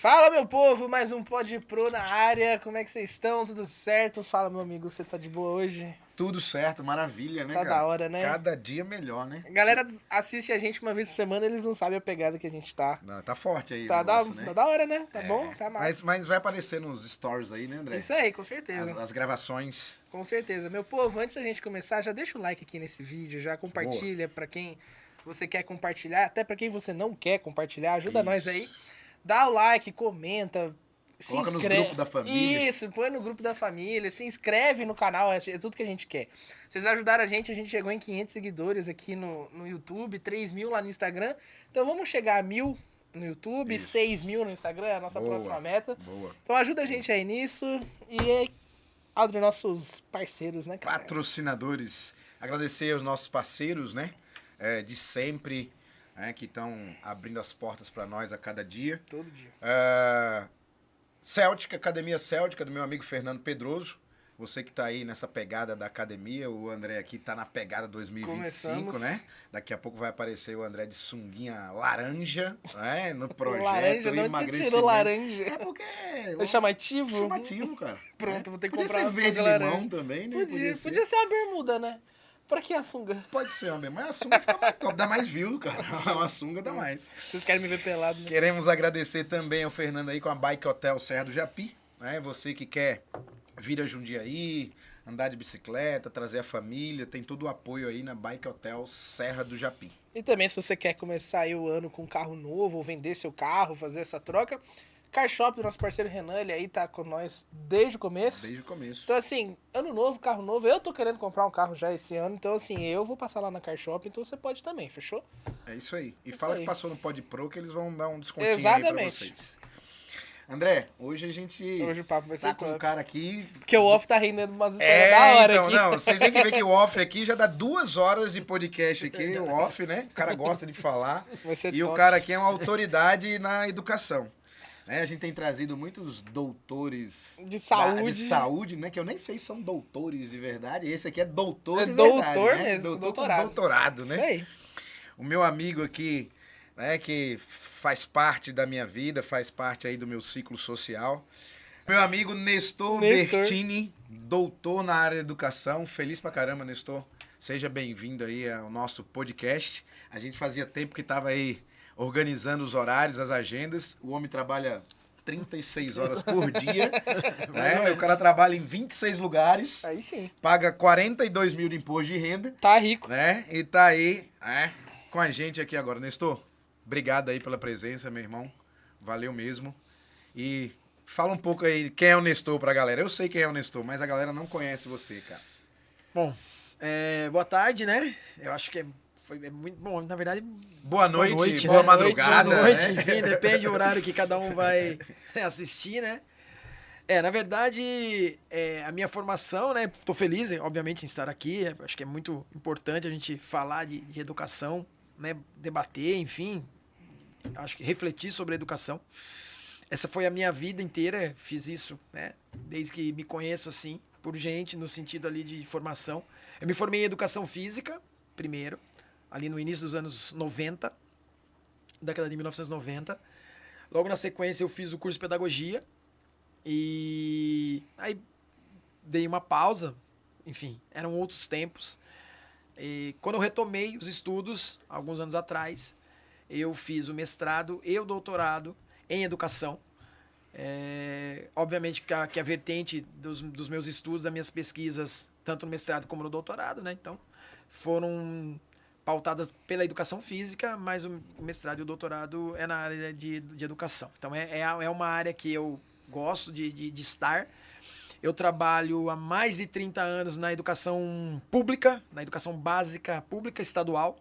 Fala, meu povo, mais um Pod Pro na área. Como é que vocês estão? Tudo certo? Fala, meu amigo, você tá de boa hoje? Tudo certo, maravilha, né, Tá cara? da hora, né? Cada dia melhor, né? A galera assiste a gente uma vez por semana, eles não sabem a pegada que a gente tá. Não, tá forte aí o Tá negócio, tá né? da hora, né? Tá bom? É. Tá Mas, massa. mas vai aparecer nos stories aí, né, André? Isso aí, com As, certeza. as gravações. Com certeza. Meu povo, antes da gente começar, já deixa o like aqui nesse vídeo, já Boa. compartilha pra quem você quer compartilhar, até pra quem você não quer compartilhar, ajuda nós aí. Isso. Dá o like, comenta, se Coloca nos inscreve. grupos da família. Isso, põe no grupo da família, se inscreve no canal, é tudo que a gente quer. Vocês ajudaram a gente chegou em 500 seguidores aqui no YouTube, 3 mil lá no Instagram. Então vamos chegar a 1.000 no YouTube, Isso. 6 mil no Instagram, é a nossa Boa, próxima meta. boa. Então ajuda a gente aí nisso e abre nossos parceiros, né, cara? Patrocinadores. Agradecer aos nossos parceiros, né? De sempre, que estão abrindo as portas para nós a cada dia. Todo dia. Céltica, Academia Céltica, do meu amigo Fernando Pedroso. Você que tá aí nessa pegada da academia, o André aqui tá na pegada 2025, Começamos. né? Daqui a pouco vai aparecer o André de sunguinha laranja, né? No projeto Laranja, de onde você emagrecimento. tirou laranja? É porque... É chamativo? Chamativo, cara. Pronto, vou ter que Podia comprar ser uma verde sunga limão laranja. também, né? Podia ser uma bermuda, né? Pra que a sunga? Pode ser, homem, mas a sunga fica mais top, dá mais view, cara. Uma sunga dá mais. Vocês querem me ver pelado, né? Queremos agradecer também ao Fernando aí com a Bike Hotel Serra do Japi, né? Você que quer vir a Jundiaí, andar de bicicleta, trazer a família, tem todo o apoio aí na Bike Hotel Serra do Japi. E também, se você quer começar aí o ano com um carro novo, ou vender seu carro, fazer essa troca, Car Shop, do nosso parceiro Renan, ele aí tá com nós desde o começo. Desde o começo. Então, assim, ano novo, carro novo. Eu tô querendo comprar um carro já esse ano, então, assim, eu vou passar lá na Car Shop, então você pode também, fechou? É isso aí. E Isso fala aí. que passou no Pod Pro que eles vão dar um descontinho aí Exatamente. pra vocês. André, hoje a gente Hoje o papo vai ser tá com um top. cara aqui... Porque o off tá rendendo umas histórias da hora então, aqui. não, vocês têm que ver que o off aqui já dá 2 horas de podcast aqui, o off, né? O cara gosta de falar. Vai ser E top. o cara aqui é uma autoridade na educação. Né? A gente tem trazido muitos doutores De saúde. de saúde, né? Que eu nem sei se são doutores de verdade. Esse aqui é doutor É de doutor verdade, né? mesmo, Doutor com doutorado. doutorado, né? Isso aí. O meu amigo aqui, né, que faz parte da minha vida, faz parte aí do meu ciclo social. Meu amigo Nestor Bertini, doutor na área de educação. Feliz pra caramba, Nestor. Seja bem-vindo aí ao nosso podcast. A gente fazia tempo que tava aí organizando os horários, as agendas. O homem trabalha 36 horas por dia. Né? O cara trabalha em 26 lugares. Aí sim. Paga 42 mil de imposto de renda. Tá rico. Né? E tá aí, com a gente aqui agora. Nestor, obrigado aí pela presença, meu irmão. Valeu mesmo. E fala um pouco aí quem é o Nestor pra galera. Eu sei quem é o Nestor, mas a galera não conhece você, cara. Bom, boa tarde, né? Eu acho que foi muito bom. Na verdade, Boa noite, noite, boa né? madrugada. boa noite, né? enfim, depende do horário que cada um vai assistir, né? Na verdade, a minha formação, né? Tô feliz, obviamente, em estar aqui. Acho que é muito importante a gente falar de educação, né? Debater, enfim. Acho que refletir sobre a educação. Essa foi a minha vida inteira, fiz isso, né? Desde que me conheço, assim, por gente, no sentido ali de formação. Eu me formei em educação física, primeiro, ali no início dos anos 90, década de 1990. Logo na sequência eu fiz o curso de pedagogia e aí dei uma pausa, enfim, eram outros tempos. E quando eu retomei os estudos, alguns anos atrás, eu fiz o mestrado e o doutorado em educação. Obviamente que a vertente dos meus estudos, das minhas pesquisas, tanto no mestrado como no doutorado, né? Então, foram pautadas pela educação física, mas o mestrado e o doutorado é na área de educação. Então, é uma área que eu gosto de estar. Eu trabalho há mais de 30 anos na educação pública, na educação básica pública estadual.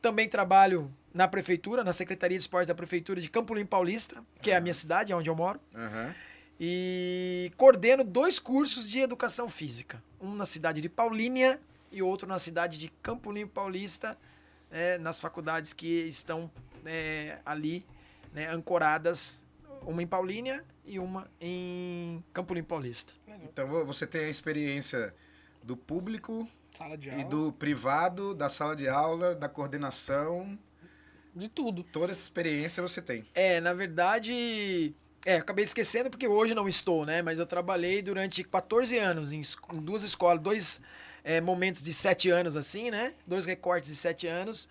Também trabalho na prefeitura, na Secretaria de Esportes da Prefeitura de Campo Limpo Paulista, que é a minha cidade, é onde eu moro. Uhum. E coordeno 2 cursos de educação física. Um na cidade de Paulínia e outro na cidade de Campo Limpo Paulista, nas faculdades que estão ali, né, ancoradas, uma em Paulínia e uma em Campo Limpo Paulista. Então você tem a experiência do público Sala de e aula. do privado, da sala de aula, da coordenação De tudo. Toda essa experiência você tem. Na verdade, acabei esquecendo porque hoje não estou, né? Mas eu trabalhei durante 14 anos em duas escolas, dois momentos de 7 anos, assim, né? 2 recortes de 7 anos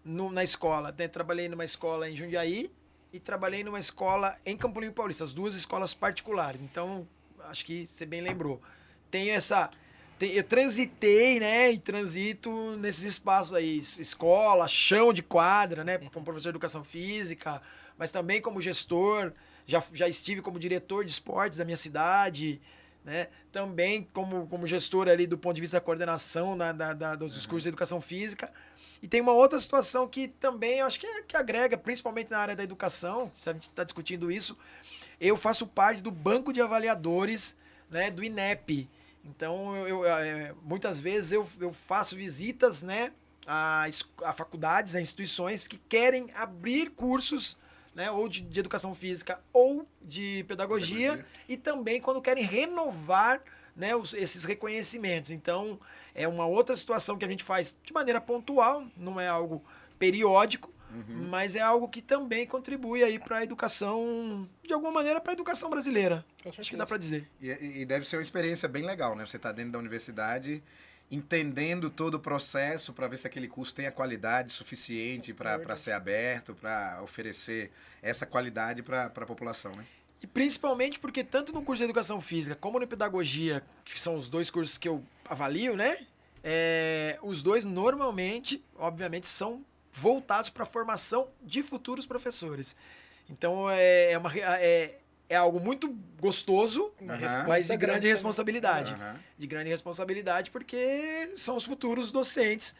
na escola. Trabalhei numa escola em Jundiaí e trabalhei numa escola em Campo Paulista, as 2 escolas particulares. Então, acho que você bem lembrou. Eu transitei, né, e transito nesses espaços aí, escola, chão de quadra, né, como professor de educação física, mas também como gestor, já estive como diretor de esportes da minha cidade, né, também como gestor ali do ponto de vista da coordenação dos cursos de educação física. E tem uma outra situação que também eu acho que agrega, principalmente na área da educação, se a gente está discutindo isso, eu faço parte do banco de avaliadores, né, do INEP. Então, muitas vezes eu faço visitas, né, a faculdades, a instituições que querem abrir cursos, né, ou de educação física ou de pedagogia, e também quando querem renovar, né, esses reconhecimentos. Então, é uma outra situação que a gente faz de maneira pontual, não é algo periódico, mas é algo que também contribui aí para a educação, de alguma maneira, para a educação brasileira. Acho que dá para dizer. E deve ser uma experiência bem legal, né? Você está dentro da universidade, entendendo todo o processo para ver se aquele curso tem a qualidade suficiente para ser aberto, para oferecer essa qualidade para a população, né? E principalmente porque tanto no curso de educação física como no pedagogia, que são os 2 cursos que eu avalio, né? Os 2 normalmente, obviamente, são voltados para a formação de futuros professores. Então, é algo muito gostoso, mas de grande responsabilidade. De grande responsabilidade porque são os futuros docentes,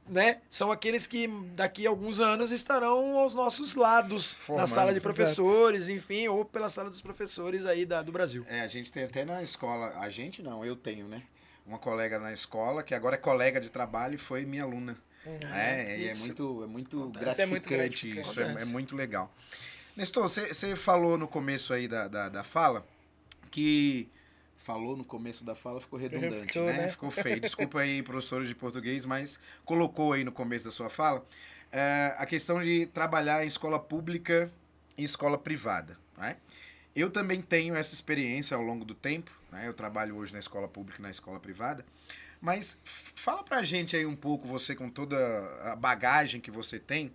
né? São aqueles que daqui a alguns anos estarão aos nossos lados, na sala de professores, enfim, ou pela sala dos professores aí do Brasil. A gente tem até na escola, a gente não, eu tenho, né? Uma colega na escola, que agora é colega de trabalho e foi minha aluna. E é muito gratificante isso, é muito legal. Nestor, você falou no começo aí da fala, que... Falou no começo da fala, ficou redundante, né? Ficou feio. Desculpa aí, professores de português, mas colocou aí no começo da sua fala a questão de trabalhar em escola pública e escola privada, né? Eu também tenho essa experiência ao longo do tempo, né? Eu trabalho hoje na escola pública e na escola privada, mas fala pra gente aí um pouco, você com toda a bagagem que você tem,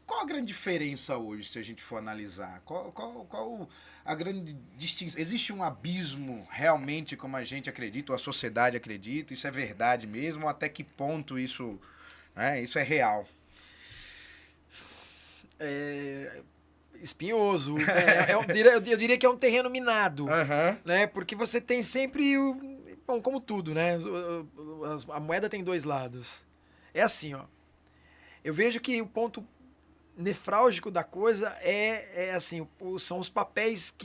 qual a grande diferença hoje, se a gente for analisar? Qual a grande distinção? Existe um abismo realmente como a gente acredita, ou a sociedade acredita? Isso é verdade mesmo? Ou até que ponto isso é real? Espinhoso. Eu diria que é um terreno minado. Né? Porque você tem sempre... Bom, como tudo, né? A moeda tem 2 lados. É assim, ó. Eu vejo que o ponto nefrálgico da coisa assim, são os papéis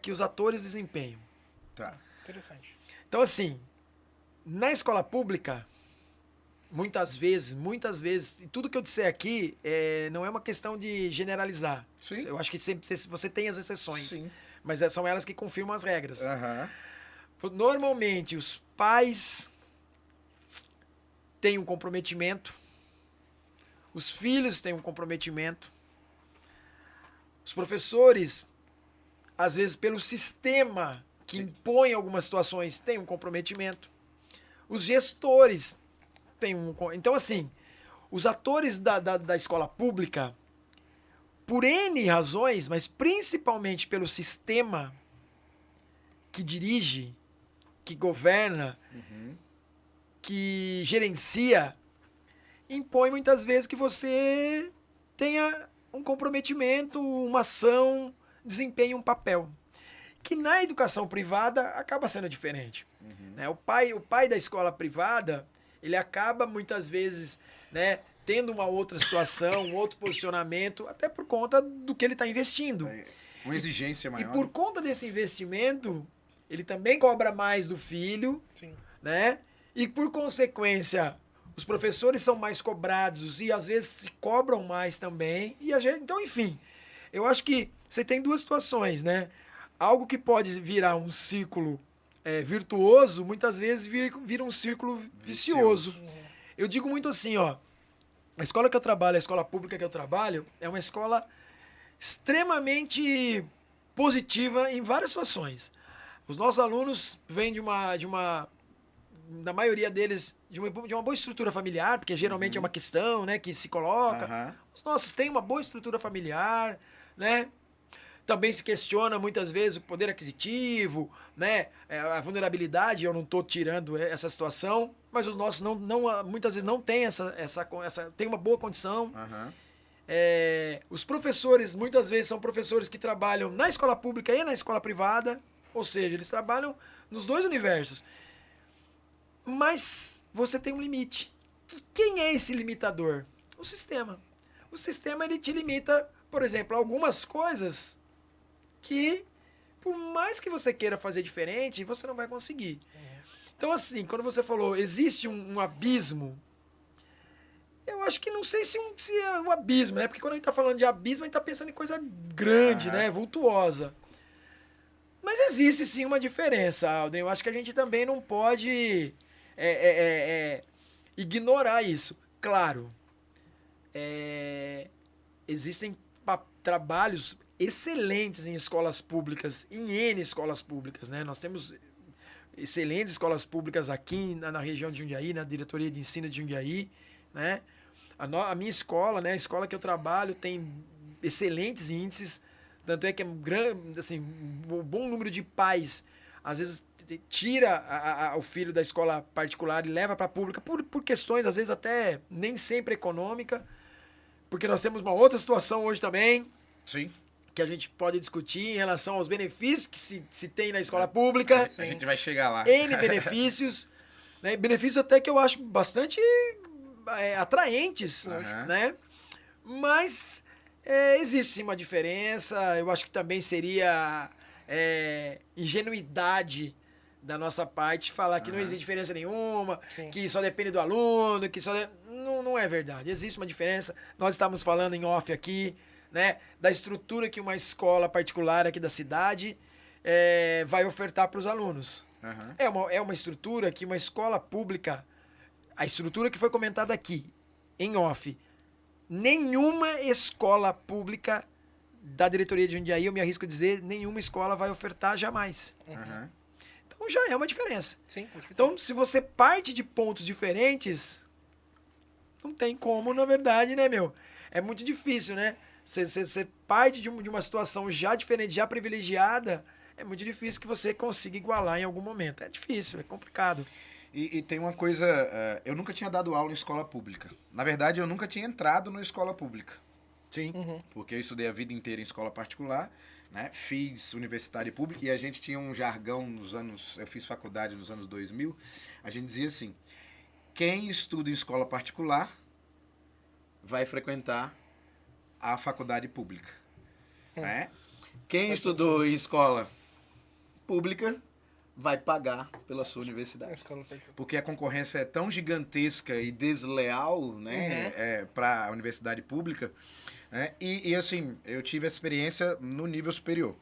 que os atores desempenham. Tá. Interessante. Então, assim, na escola pública, muitas vezes, e tudo que eu disser aqui não é uma questão de generalizar. Sim. Eu acho que sempre você tem as exceções. Sim. Mas são elas que confirmam as regras. Uhum. Normalmente, os pais têm um comprometimento, os filhos têm um comprometimento, os professores, às vezes pelo sistema que impõe algumas situações, têm um comprometimento, os gestores têm um... Então, assim, os atores da escola pública, por N razões, mas principalmente pelo sistema que dirige, que governa, que gerencia, impõe muitas vezes que você tenha um comprometimento, uma ação, desempenhe um papel. Que na educação privada acaba sendo diferente. Né? O pai da escola privada, ele acaba muitas vezes, né, tendo uma outra situação, um outro posicionamento, até por conta do que ele está investindo. Uma exigência maior. E por conta desse investimento, ele também cobra mais do filho, Sim. né? E por consequência, os professores são mais cobrados e às vezes se cobram mais também. Então, enfim, eu acho que você tem 2 situações, né? Algo que pode virar um círculo virtuoso, muitas vezes vira um círculo vicioso. Eu digo muito assim, ó. A escola que eu trabalho, a escola pública que eu trabalho, é uma escola extremamente positiva em várias situações. Os nossos alunos vêm na maioria deles, de uma boa estrutura familiar, porque geralmente é uma questão, né, que se coloca. Os nossos têm uma boa estrutura familiar, né? Também se questiona muitas vezes o poder aquisitivo, né? A vulnerabilidade, eu não estou tirando essa situação, mas os nossos muitas vezes não têm tem uma boa condição. Os professores, muitas vezes, são professores que trabalham na escola pública e na escola privada, ou seja, eles trabalham nos dois universos. Mas você tem um limite. Quem é esse limitador? O sistema. O sistema, ele te limita, por exemplo, algumas coisas que, por mais que você queira fazer diferente, você não vai conseguir. Então, assim, quando você falou, existe um abismo, eu acho que não sei se é um abismo, né? Porque quando a gente tá falando de abismo, a gente tá pensando em coisa grande, né? Vultuosa. Mas existe sim uma diferença, Alden. Eu acho que a gente também não pode ignorar isso. Claro, existem trabalhos excelentes em escolas públicas, em N escolas públicas, né? Nós temos excelentes escolas públicas aqui na região de Jundiaí, na diretoria de ensino de Jundiaí, né? A minha escola, né? A escola que eu trabalho tem excelentes índices, tanto é que assim, um bom número de pais, às vezes, tira o filho da escola particular e leva para a pública por questões, às vezes, até nem sempre econômica, porque nós temos uma outra situação hoje também. Sim. Que a gente pode discutir em relação aos benefícios que se tem na escola pública. A gente vai chegar lá. N benefícios, né? Benefícios até que eu acho bastante atraentes, né? Mas existe sim uma diferença. Eu acho que também seria ingenuidade da nossa parte falar que não existe diferença nenhuma, que só depende do aluno, que não é verdade. Existe uma diferença. Nós estamos falando em off aqui, né, da estrutura que uma escola particular aqui da cidade vai ofertar para os alunos. É uma estrutura que uma escola pública, a estrutura que foi comentada aqui, em off, nenhuma escola pública da diretoria de Jundiaí, eu me arrisco a dizer, nenhuma escola vai ofertar jamais. Então já é uma diferença. Sim, então, se você parte de pontos diferentes, não tem como, na verdade, né, meu? É muito difícil, né? Você parte de uma situação já diferente, já privilegiada, é muito difícil que você consiga igualar em algum momento. É difícil, é complicado. E tem uma coisa, eu nunca tinha dado aula em escola pública. Na verdade, eu nunca tinha entrado na escola pública. Sim. Porque eu estudei a vida inteira em escola particular, né? Fiz universidade pública e a gente tinha um jargão eu fiz faculdade nos anos 2000, a gente dizia assim, quem estuda em escola particular vai frequentar a faculdade pública, né? Quem estudou em escola pública vai pagar pela sua universidade. Porque a concorrência é tão gigantesca e desleal, né, para a universidade pública, né? E assim, eu tive essa experiência no nível superior.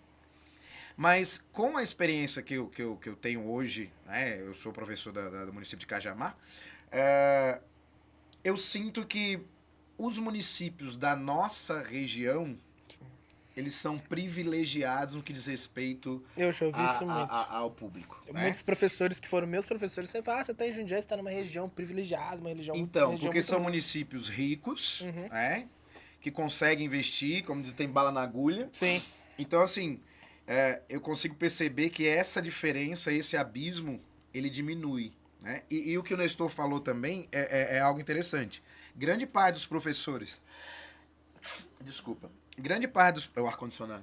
Mas com a experiência que eu tenho hoje, né, eu sou professor do município de Cajamar, eu sinto que os municípios da nossa região, eles são privilegiados no que diz respeito ao público. Muitos professores que foram meus professores sempre falam, você está em Jundiaí, você está numa região privilegiada, uma região porque são municípios ricos, né, que conseguem investir, como diz, tem bala na agulha. Sim. Então, assim, eu consigo perceber que essa diferença, esse abismo, ele diminui. Né? E o que o Nestor falou também é algo interessante. Grande parte dos professores... Desculpa. Grande parte dos... O ar-condicionado.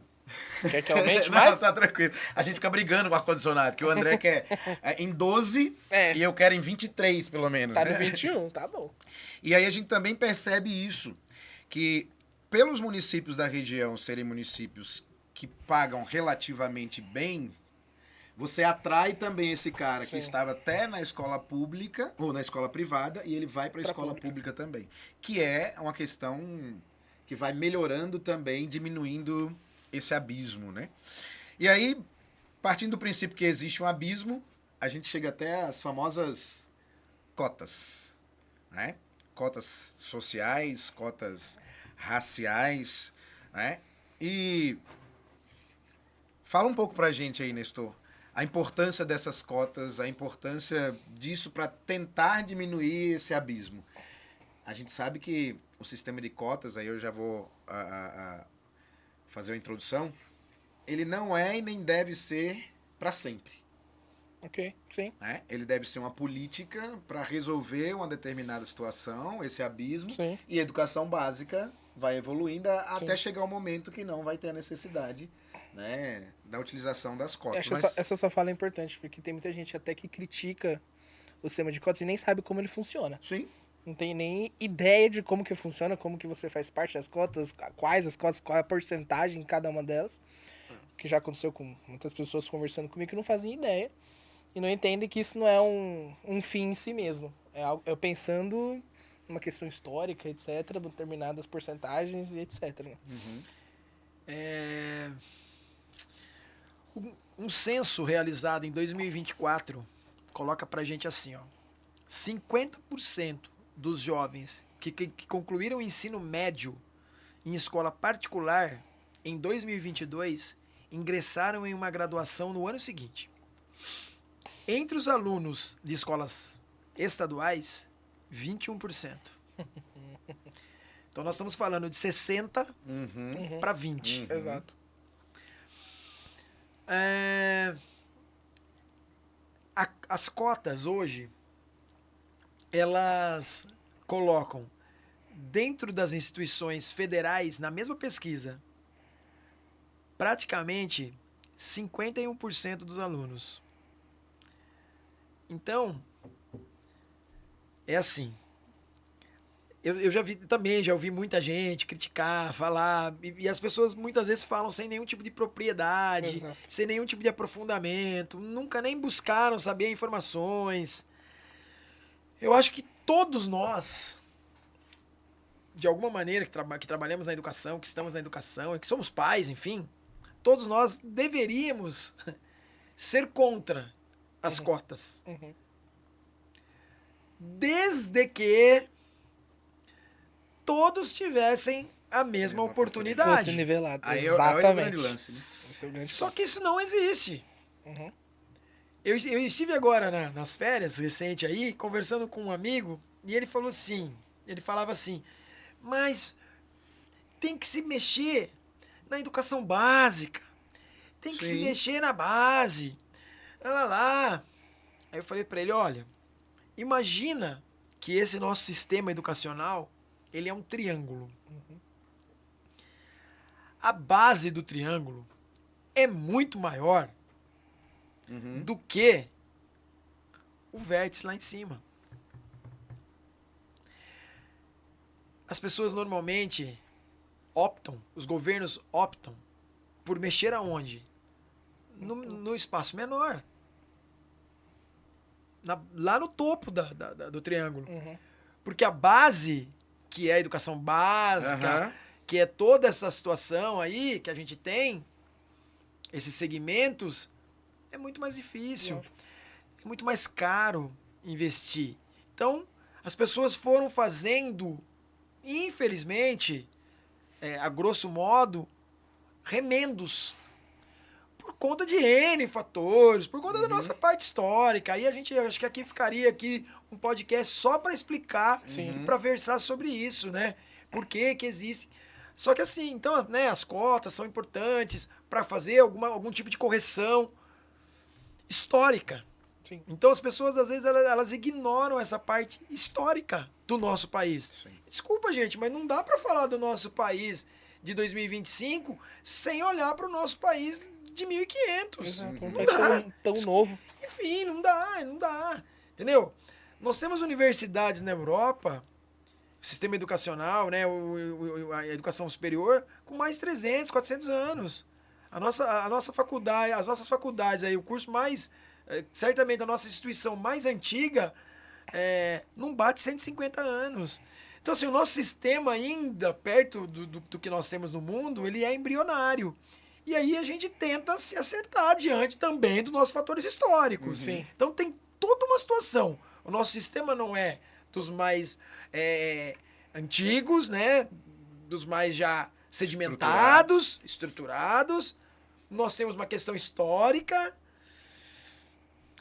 Quer que aumente mais? Não, tá tranquilo. A gente fica brigando com o ar-condicionado, que o André quer em 12 e eu quero em 23, pelo menos. Tá né? no 21, tá bom. E aí a gente também percebe isso, que pelos municípios da região serem municípios que pagam relativamente bem, você atrai também esse cara que estava até na escola pública ou na escola privada e ele vai para a escola pública também. Que é uma questão que vai melhorando também, diminuindo esse abismo, né? E aí, partindo do princípio que existe um abismo, a gente chega até as famosas cotas, né? cotas sociais, cotas raciais, né? E fala um pouco pra gente aí, Nestor, a importância dessas cotas, a importância disso para tentar diminuir esse abismo. A gente sabe que o sistema de cotas, aí eu já vou fazer uma introdução, ele não é e nem deve ser para sempre. Ok, sim. Né? Ele deve ser uma política para resolver uma determinada situação, esse abismo, Sim. e a educação básica vai evoluindo até chegar o momento que não vai ter a necessidade, né, da utilização das cotas. Essa sua fala é importante, porque tem muita gente até que critica o sistema de cotas e nem sabe como ele funciona. Sim. Não tem nem ideia de como que funciona, como que você faz parte das cotas, quais as cotas, qual é a porcentagem em cada uma delas. Que já aconteceu com muitas pessoas conversando comigo que não fazem ideia e não entendem que isso não é um fim em si mesmo. É algo, eu pensando numa questão histórica, etc., determinadas porcentagens e etc. Né? Um censo realizado em 2024 coloca pra gente assim, ó, 50% dos jovens que concluíram o ensino médio em escola particular em 2022 ingressaram em uma graduação no ano seguinte. Entre os alunos de escolas estaduais, 21%. Então nós estamos falando de 60 para 20. Exato. As cotas hoje, elas colocam dentro das instituições federais, na mesma pesquisa, praticamente 51% dos alunos. Então, é assim. Eu já ouvi muita gente criticar, falar, e as pessoas muitas vezes falam sem nenhum tipo de propriedade, Exato. sem nenhum tipo de aprofundamento, nunca nem buscaram saber informações. Eu acho que todos nós, de alguma maneira, que trabalhamos na educação, que estamos na educação, que somos pais, enfim, todos nós deveríamos ser contra as cotas. Desde que todos tivessem a mesma oportunidade. Fosse nivelado. Aí Exatamente. é o grande lance, né? Esse é o grande Só que isso não existe. Eu estive agora nas férias, recente aí, conversando com um amigo, e ele falava assim, mas tem que se mexer na educação básica, tem que se mexer na base, lá. Aí eu falei para ele, olha, imagina que esse nosso sistema educacional, ele é um triângulo. A base do triângulo é muito maior do que o vértice lá em cima. As pessoas normalmente os governos optam por mexer aonde? No espaço menor. Lá no topo do triângulo. Porque a base, que é a educação básica, que é toda essa situação aí que a gente tem, esses segmentos, é muito mais difícil. É muito mais caro investir. Então, as pessoas foram fazendo, infelizmente, a grosso modo, remendos. Por conta de N fatores, por conta da nossa parte histórica. Aí acho que aqui ficaria um podcast só para explicar e para versar sobre isso, né? Por que existe. Só que assim, então, né, as cotas são importantes para fazer algum tipo de correção histórica. Sim. Então as pessoas, às vezes, elas ignoram essa parte histórica do nosso país. Sim. Desculpa, gente, mas não dá para falar do nosso país de 2025 sem olhar para o nosso país de 1500. Exato. Não dá. Tão novo. Enfim, não dá. Entendeu? Nós temos universidades na Europa, o sistema educacional, né, a educação superior, com mais de 300, 400 anos. A nossa faculdade, as nossas faculdades, aí, o curso mais, certamente a nossa instituição mais antiga, não bate 150 anos. Então, assim, o nosso sistema ainda, perto do que nós temos no mundo, ele é embrionário. E aí a gente tenta se acertar diante também dos nossos fatores históricos. Sim. Então tem toda uma situação. O nosso sistema não é dos mais antigos, né? Dos mais já sedimentados, estruturados. Nós temos uma questão histórica.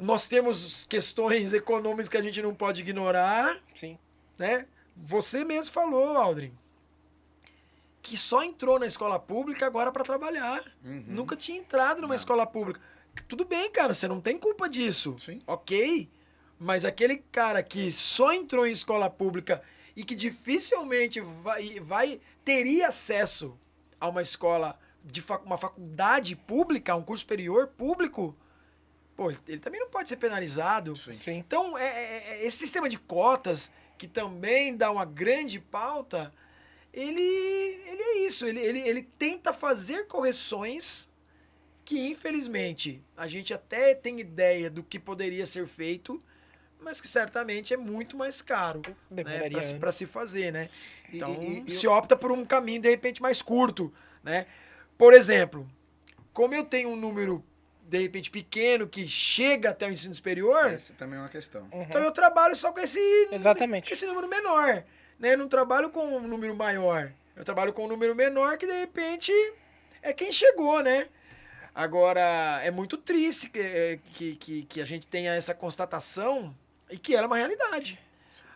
Nós temos questões econômicas que a gente não pode ignorar. Sim. Né? Você mesmo falou, Aldrin, que só entrou na escola pública agora para trabalhar. Nunca tinha entrado numa escola pública. Tudo bem, cara, você não tem culpa disso. Sim. Ok? Mas aquele cara que só entrou em escola pública e que dificilmente teria acesso a uma escola, uma faculdade pública, um curso superior público, pô, ele também não pode ser penalizado. Sim. Sim. Então, esse sistema de cotas, que também dá uma grande pauta, ele é isso, ele tenta fazer correções que, infelizmente, a gente até tem ideia do que poderia ser feito, mas que certamente é muito mais caro, né, para se fazer, né? Então, se opta por um caminho, de repente, mais curto, né? Por exemplo, como eu tenho um número, de repente, pequeno, que chega até o ensino superior... Essa também é uma questão. Então eu trabalho só com esse número menor, né? Eu não trabalho com um número maior. Eu trabalho com um número menor que, de repente, é quem chegou, né? Agora, é muito triste que a gente tenha essa constatação e que ela é uma realidade.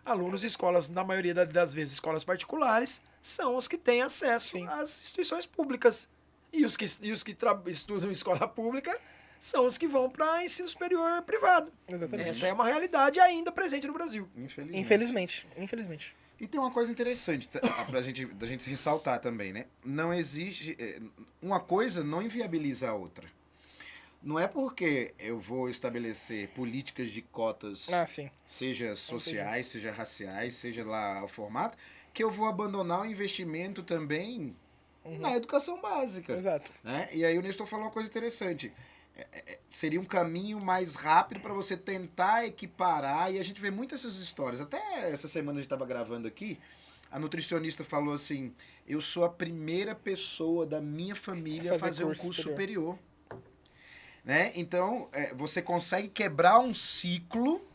Alunos de escolas, na maioria das vezes, escolas particulares, são os que têm acesso às instituições públicas. E os que estudam em escola pública são os que vão para ensino superior privado. Exatamente. Essa é uma realidade ainda presente no Brasil. Infelizmente. E tem uma coisa interessante da gente ressaltar também, né? Não existe... Uma coisa não inviabiliza a outra. Não é porque eu vou estabelecer políticas de cotas, seja sociais, seja raciais, seja lá o formato, que eu vou abandonar o investimento também na educação básica. Exato. Né? E aí o Nestor falou uma coisa interessante. Seria um caminho mais rápido para você tentar equiparar, e a gente vê muitas essas histórias. Até essa semana a gente estava gravando aqui, a nutricionista falou assim, eu sou a primeira pessoa da minha família a fazer um curso superior. Né? Então, você consegue quebrar um ciclo,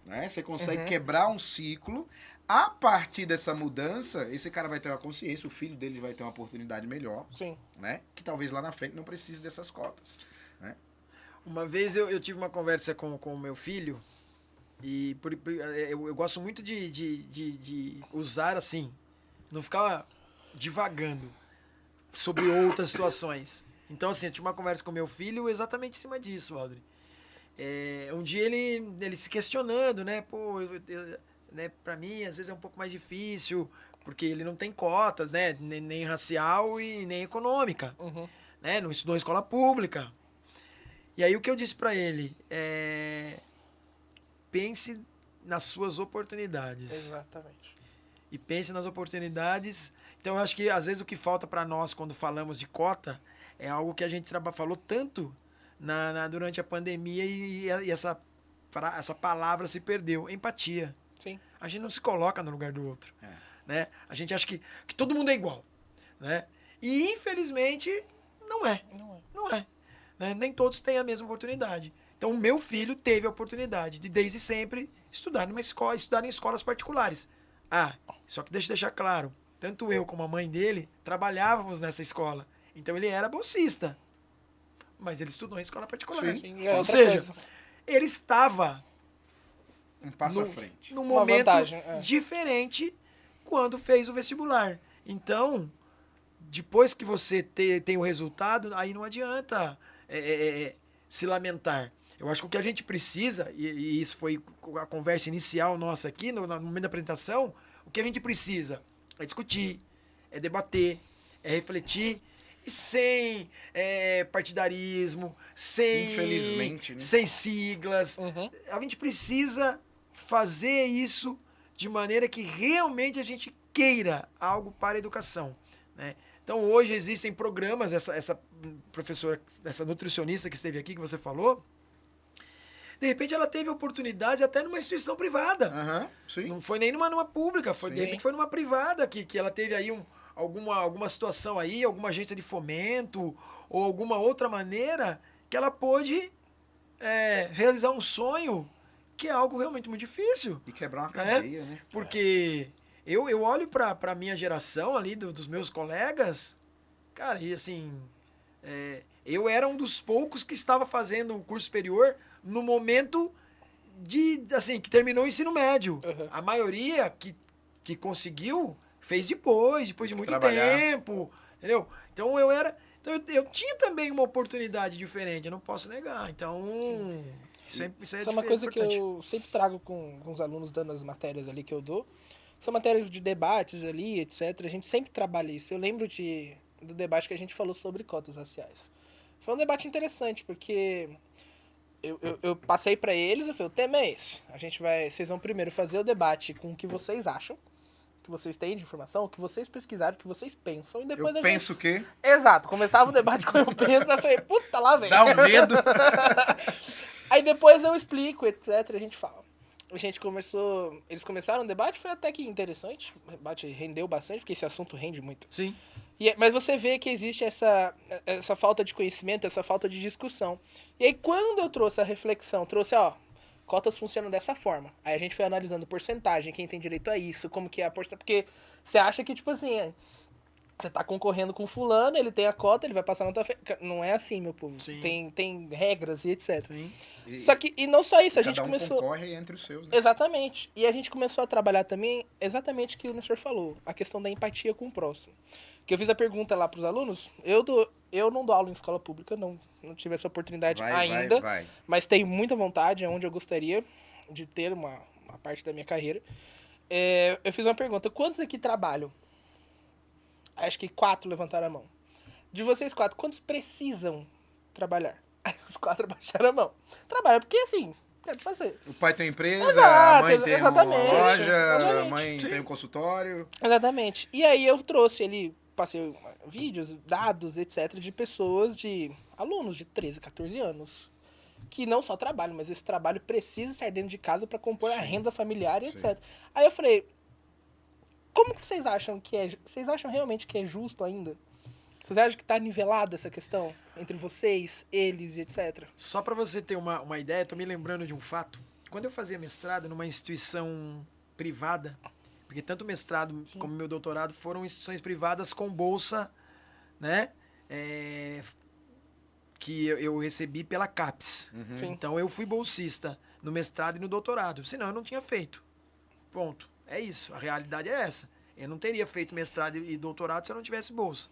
né? Você consegue quebrar um ciclo. A partir dessa mudança, esse cara vai ter uma consciência, o filho dele vai ter uma oportunidade melhor. Sim. Né? Que talvez lá na frente não precise dessas cotas. Né? Uma vez eu tive uma conversa com o meu filho, e eu gosto muito de usar assim, não ficar divagando sobre outras situações. Então, assim, eu tive uma conversa com meu filho exatamente em cima disso, Aldrin. Um dia ele se questionando, né? Pô, né, pra mim, às vezes é um pouco mais difícil, porque ele não tem cotas, né? Nem racial e nem econômica. Né? Não estudou em escola pública. E aí o que eu disse pra ele pense nas suas oportunidades. Exatamente. E pense nas oportunidades. Então, eu acho que, às vezes, o que falta pra nós quando falamos de cota é algo que a gente falou tanto durante a pandemia e essa palavra se perdeu. Empatia. Sim. A gente não se coloca no lugar do outro. Né? A gente acha que todo mundo é igual. Né? E, infelizmente, não é. Né? Nem todos têm a mesma oportunidade. Então, o meu filho teve a oportunidade de, desde sempre, estudar em escolas particulares. Só que deixa eu deixar claro, tanto eu como a mãe dele trabalhávamos nessa escola. Então ele era bolsista, mas ele estudou em escola particular. Sim, ou seja, ele estava um passo à frente. Num momento diferente quando fez o vestibular. Então, depois que você tem o resultado, aí não adianta se lamentar. Eu acho que o que a gente precisa, e isso foi a conversa inicial nossa aqui, no momento da apresentação, o que a gente precisa é discutir, é debater, é refletir, e sem partidarismo, infelizmente, né? sem siglas. A gente precisa fazer isso de maneira que realmente a gente queira algo para a educação. Né? Então, hoje existem programas, essa professora, essa nutricionista que esteve aqui, que você falou, de repente ela teve oportunidade até numa instituição privada. Sim. Não foi nem numa pública, de repente foi numa privada que ela teve aí alguma situação aí, alguma agência de fomento ou alguma outra maneira que ela pôde realizar um sonho que é algo realmente muito difícil. E quebrar uma cadeia, né? Porque eu olho pra minha geração ali, dos meus colegas, cara, e assim, eu era um dos poucos que estava fazendo o curso superior no momento que terminou o ensino médio. Uhum. A maioria que conseguiu fez depois de muito trabalhar. tempo, entendeu? Então eu tinha também uma oportunidade diferente, eu não posso negar. Então, isso é uma coisa importante. que eu sempre trago com os alunos dando as matérias ali que eu dou. São matérias de debates ali, etc. A gente sempre trabalha isso. Eu lembro do debate que a gente falou sobre cotas raciais. Foi um debate interessante, porque eu passei pra eles, eu falei, o tema é esse. Vocês vão primeiro fazer o debate com o que vocês acham, o que vocês têm de informação, o que vocês pesquisaram, o que vocês pensam, e depois Eu penso que... Exato, começava o debate com eu penso, eu falei, puta, lá vem. Dá um medo. Aí depois eu explico, etc, a gente fala. Eles começaram o debate, foi até que interessante, o debate rendeu bastante, porque esse assunto rende muito. Sim. Mas você vê que existe essa falta de conhecimento, essa falta de discussão. E aí quando eu trouxe a reflexão, cotas funcionam dessa forma. Aí a gente foi analisando porcentagem, quem tem direito a isso, como que é a porcentagem. Porque você acha que, tipo assim, você tá concorrendo com fulano, ele tem a cota, ele vai passar na tua frente. Não é assim, meu povo. Sim. Tem regras e etc. Sim. Só que, e não só isso, a gente Cada um começou... concorre entre os seus, né? Exatamente. E a gente começou a trabalhar também exatamente o que o Nestor falou, a questão da empatia com o próximo. Que eu fiz a pergunta lá pros alunos, eu não dou aula em escola pública, não tive essa oportunidade ainda, Vai. mas tenho muita vontade, é onde eu gostaria de ter uma parte da minha carreira. Eu fiz uma pergunta, quantos aqui trabalham? Acho que 4 levantaram a mão. De vocês 4, quantos precisam trabalhar? Aí os 4 baixaram a mão. Trabalha porque, assim, quero fazer. O pai tem empresa, Exato, a mãe tem uma exatamente, loja, exatamente. a mãe tem um consultório. Exatamente. E aí eu trouxe ali, passei vídeos, dados, etc, de pessoas, de alunos de 13, 14 anos, que não só trabalham, mas esse trabalho precisa estar dentro de casa para compor a renda familiar e etc. Aí eu falei, como que vocês acham que é? Vocês acham realmente que é justo ainda? Vocês acham que tá nivelada essa questão entre vocês, eles e etc? Só para você ter uma ideia, tô me lembrando de um fato. Quando eu fazia mestrado numa instituição privada, porque tanto o mestrado como meu doutorado foram instituições privadas com bolsa, né? Que eu recebi pela CAPES. Sim. Então eu fui bolsista no mestrado e no doutorado. Senão eu não tinha feito. Ponto. É isso. A realidade é essa. Eu não teria feito mestrado e doutorado se eu não tivesse bolsa.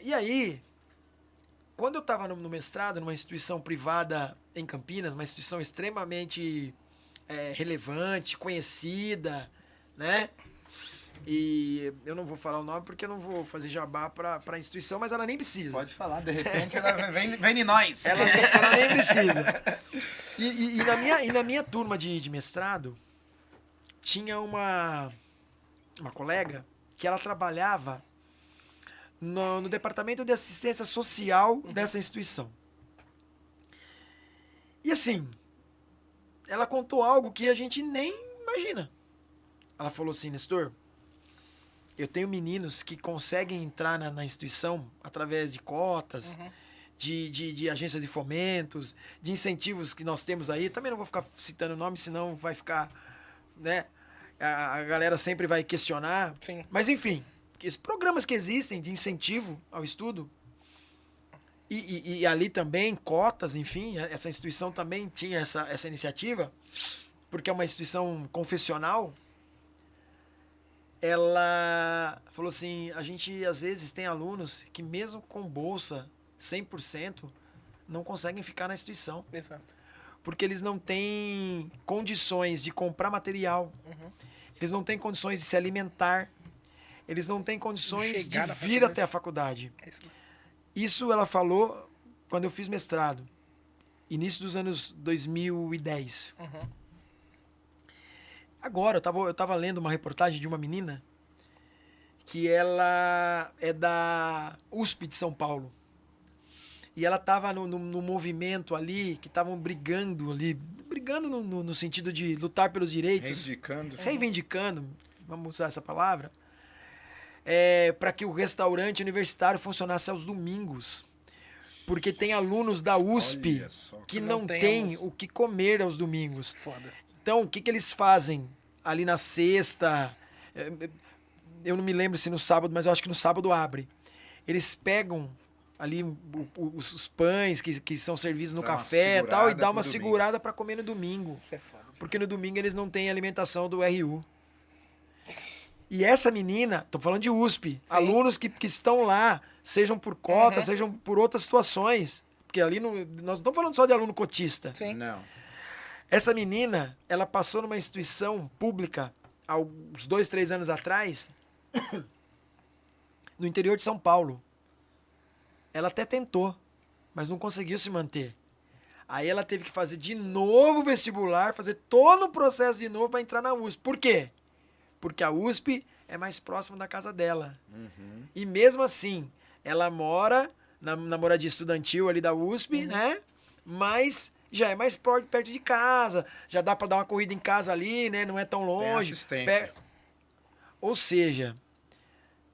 E aí, quando eu estava no mestrado, numa instituição privada em Campinas, uma instituição extremamente relevante, conhecida, né? E eu não vou falar o nome porque eu não vou fazer jabá para a instituição, mas ela nem precisa. Pode falar, de repente ela vem em nós. Ela nem precisa. E na minha turma de mestrado, tinha uma colega que ela trabalhava no departamento de assistência social dessa instituição. E assim, ela contou algo que a gente nem imagina. Ela falou assim, Nestor, eu tenho meninos que conseguem entrar na instituição através de cotas, de agências de fomentos, de incentivos que nós temos aí. Também não vou ficar citando nome, senão vai ficar, né? A galera sempre vai questionar. Sim. Mas enfim, esses programas que existem de incentivo ao estudo, e ali também cotas, enfim, essa instituição também tinha essa iniciativa, porque é uma instituição confessional. Ela falou assim, a gente às vezes tem alunos que mesmo com bolsa 100% não conseguem ficar na instituição. Exato. Porque eles não têm condições de comprar material, eles não têm condições de se alimentar, eles não têm condições de vir até a faculdade. Isso ela falou quando eu fiz mestrado, início dos anos 2010. Agora, eu tava lendo uma reportagem de uma menina que ela é da USP de São Paulo. E ela tava no movimento ali, que estavam brigando no sentido de lutar pelos direitos. Reivindicando, vamos usar essa palavra, para que o restaurante universitário funcionasse aos domingos. porque tem alunos da USP Olha só. que não não tem tem almoço. o que comer aos domingos. Foda. Então, o que eles fazem ali na sexta? Eu não me lembro se no sábado, mas eu acho que no sábado abre. Eles pegam ali os pães que são servidos no Dá uma café e tal, e segurada dá uma pro domingo. segurada para comer no domingo. Isso é foda. Porque no domingo eles não têm alimentação do RU. E essa menina, tô falando de USP, alunos que estão lá, sejam por cota, sejam por outras situações, porque ali nós não estamos falando só de aluno cotista. Sim. Não. Essa menina, ela passou numa instituição pública há uns 2, 3 anos atrás, no interior de São Paulo. Ela até tentou, mas não conseguiu se manter. Aí ela teve que fazer de novo o vestibular, fazer todo o processo de novo para entrar na USP. Por quê? Porque a USP é mais próxima da casa dela. E mesmo assim, ela mora na moradia estudantil ali da USP, né? Mas já é mais perto de casa, já dá para dar uma corrida em casa ali, né? Não é tão longe. assistência. Ou seja,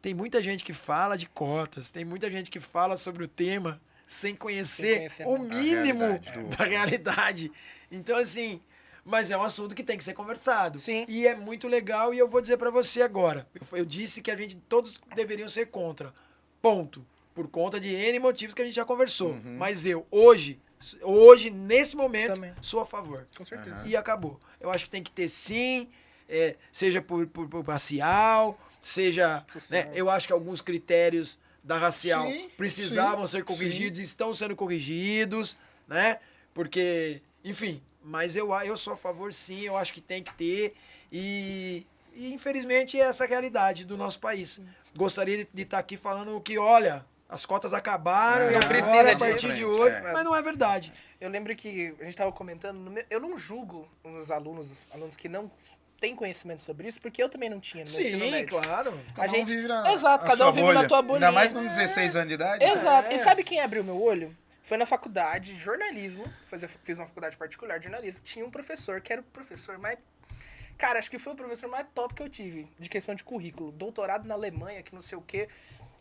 tem muita gente que fala de cotas, tem muita gente que fala sobre o tema sem conhecer o mínimo da realidade. Então, assim, mas é um assunto que tem que ser conversado. Sim. E é muito legal, e eu vou dizer pra você agora. Eu disse que a gente, todos deveriam ser contra. Ponto. Por conta de N motivos que a gente já conversou. Mas eu, hoje, nesse momento, Também. sou a favor. Com certeza. E acabou. Eu acho que tem que ter sim, seja por racial, seja... Social. Né, eu acho que alguns critérios da racial Sim, precisavam ser corrigidos, estão sendo corrigidos, né? Porque, enfim, mas eu sou a favor sim, eu acho que tem que ter e infelizmente é essa a realidade do nosso país. Gostaria de estar aqui falando que, olha, as cotas acabaram e Não agora, precisa a partir disso. de hoje, É. mas não é verdade. Eu lembro que a gente estava comentando, eu não julgo os alunos que não têm conhecimento sobre isso, porque eu também não tinha no meu ensino Sim, médio. claro. Cada um vive na, Exato, na cada um sua vive bolha. na tua bolinha. Ainda mais com 16 anos de idade. Exato. É. E sabe quem abriu meu olho? Foi na faculdade de jornalismo. Fiz uma faculdade particular de jornalismo. Tinha um professor que era o professor mais... Cara, acho que foi o professor mais top que eu tive, de questão de currículo. Doutorado na Alemanha, que não sei o quê.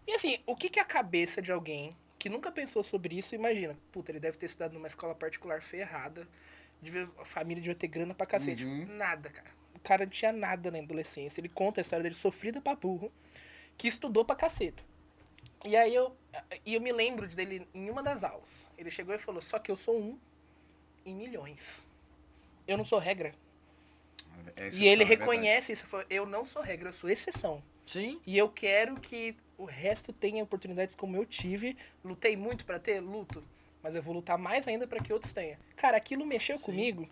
E assim, o que é a cabeça de alguém que nunca pensou sobre isso? Imagina, puta, ele deve ter estudado numa escola particular ferrada. A família devia ter grana pra cacete. Nada, cara. O cara não tinha nada na adolescência. Ele conta a história dele sofrida pra burro, que estudou pra caceta. E aí eu me lembro dele em uma das aulas. Ele chegou e falou, só que eu sou um em milhões. Eu não sou regra. E ele reconhece isso. Falou, eu não sou regra, eu sou exceção. Sim. E eu quero que o resto tenha oportunidades como eu tive. Lutei muito pra ter? Luto. Mas eu vou lutar mais ainda pra que outros tenham. Cara, aquilo mexeu comigo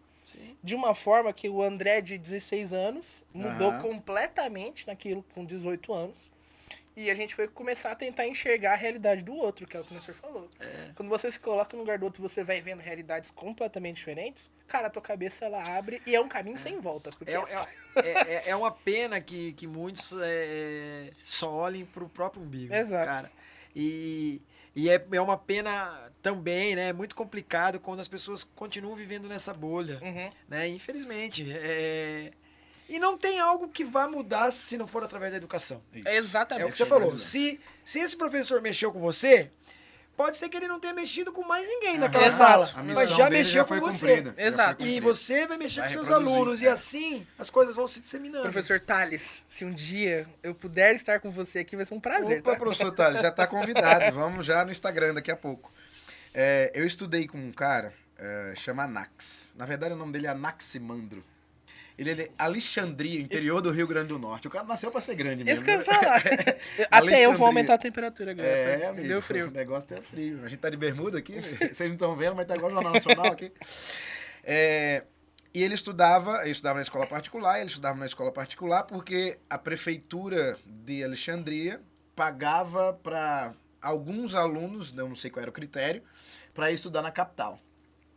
de uma forma que o André de 16 anos mudou completamente naquilo com 18 anos. E a gente foi começar a tentar enxergar a realidade do outro, que é o que o senhor falou. Quando você se coloca no lugar do outro, você vai vendo realidades completamente diferentes. Cara, a tua cabeça, ela abre e é um caminho sem volta. Porque É uma pena que muitos só olhem pro próprio umbigo. Exato. Cara. E é uma pena também, né? É muito complicado quando as pessoas continuam vivendo nessa bolha. Né? Infelizmente. E não tem algo que vá mudar se não for através da educação. É exatamente. É o que você falou. Se esse professor mexeu com você, pode ser que ele não tenha mexido com mais ninguém naquela Exato. sala. A Mas missão já dele mexeu com foi você. cumprida, já foi Exato. E cumprida. você vai mexer Vai com seus reproduzir, alunos. E assim as coisas vão se disseminando. Professor Thales, se um dia eu puder estar com você aqui, vai ser um prazer, Opa, tá? professor Thales, já tá convidado. Vamos já no Instagram daqui a pouco. Eu estudei com um cara, chama Anax. Na verdade, o nome dele é Anaximandro. Ele é de Alexandria, interior do Rio Grande do Norte. O cara nasceu pra ser grande mesmo. Isso que eu ia né? falar. Até eu Alexandria. vou aumentar a temperatura agora. tá? Amigo, Deu frio. o negócio tá frio. A gente tá de bermuda aqui, vocês não estão vendo, mas tá igual o Jornal Nacional aqui. E ele estudava na escola particular, porque a prefeitura de Alexandria pagava para alguns alunos, eu não sei qual era o critério, para estudar na capital.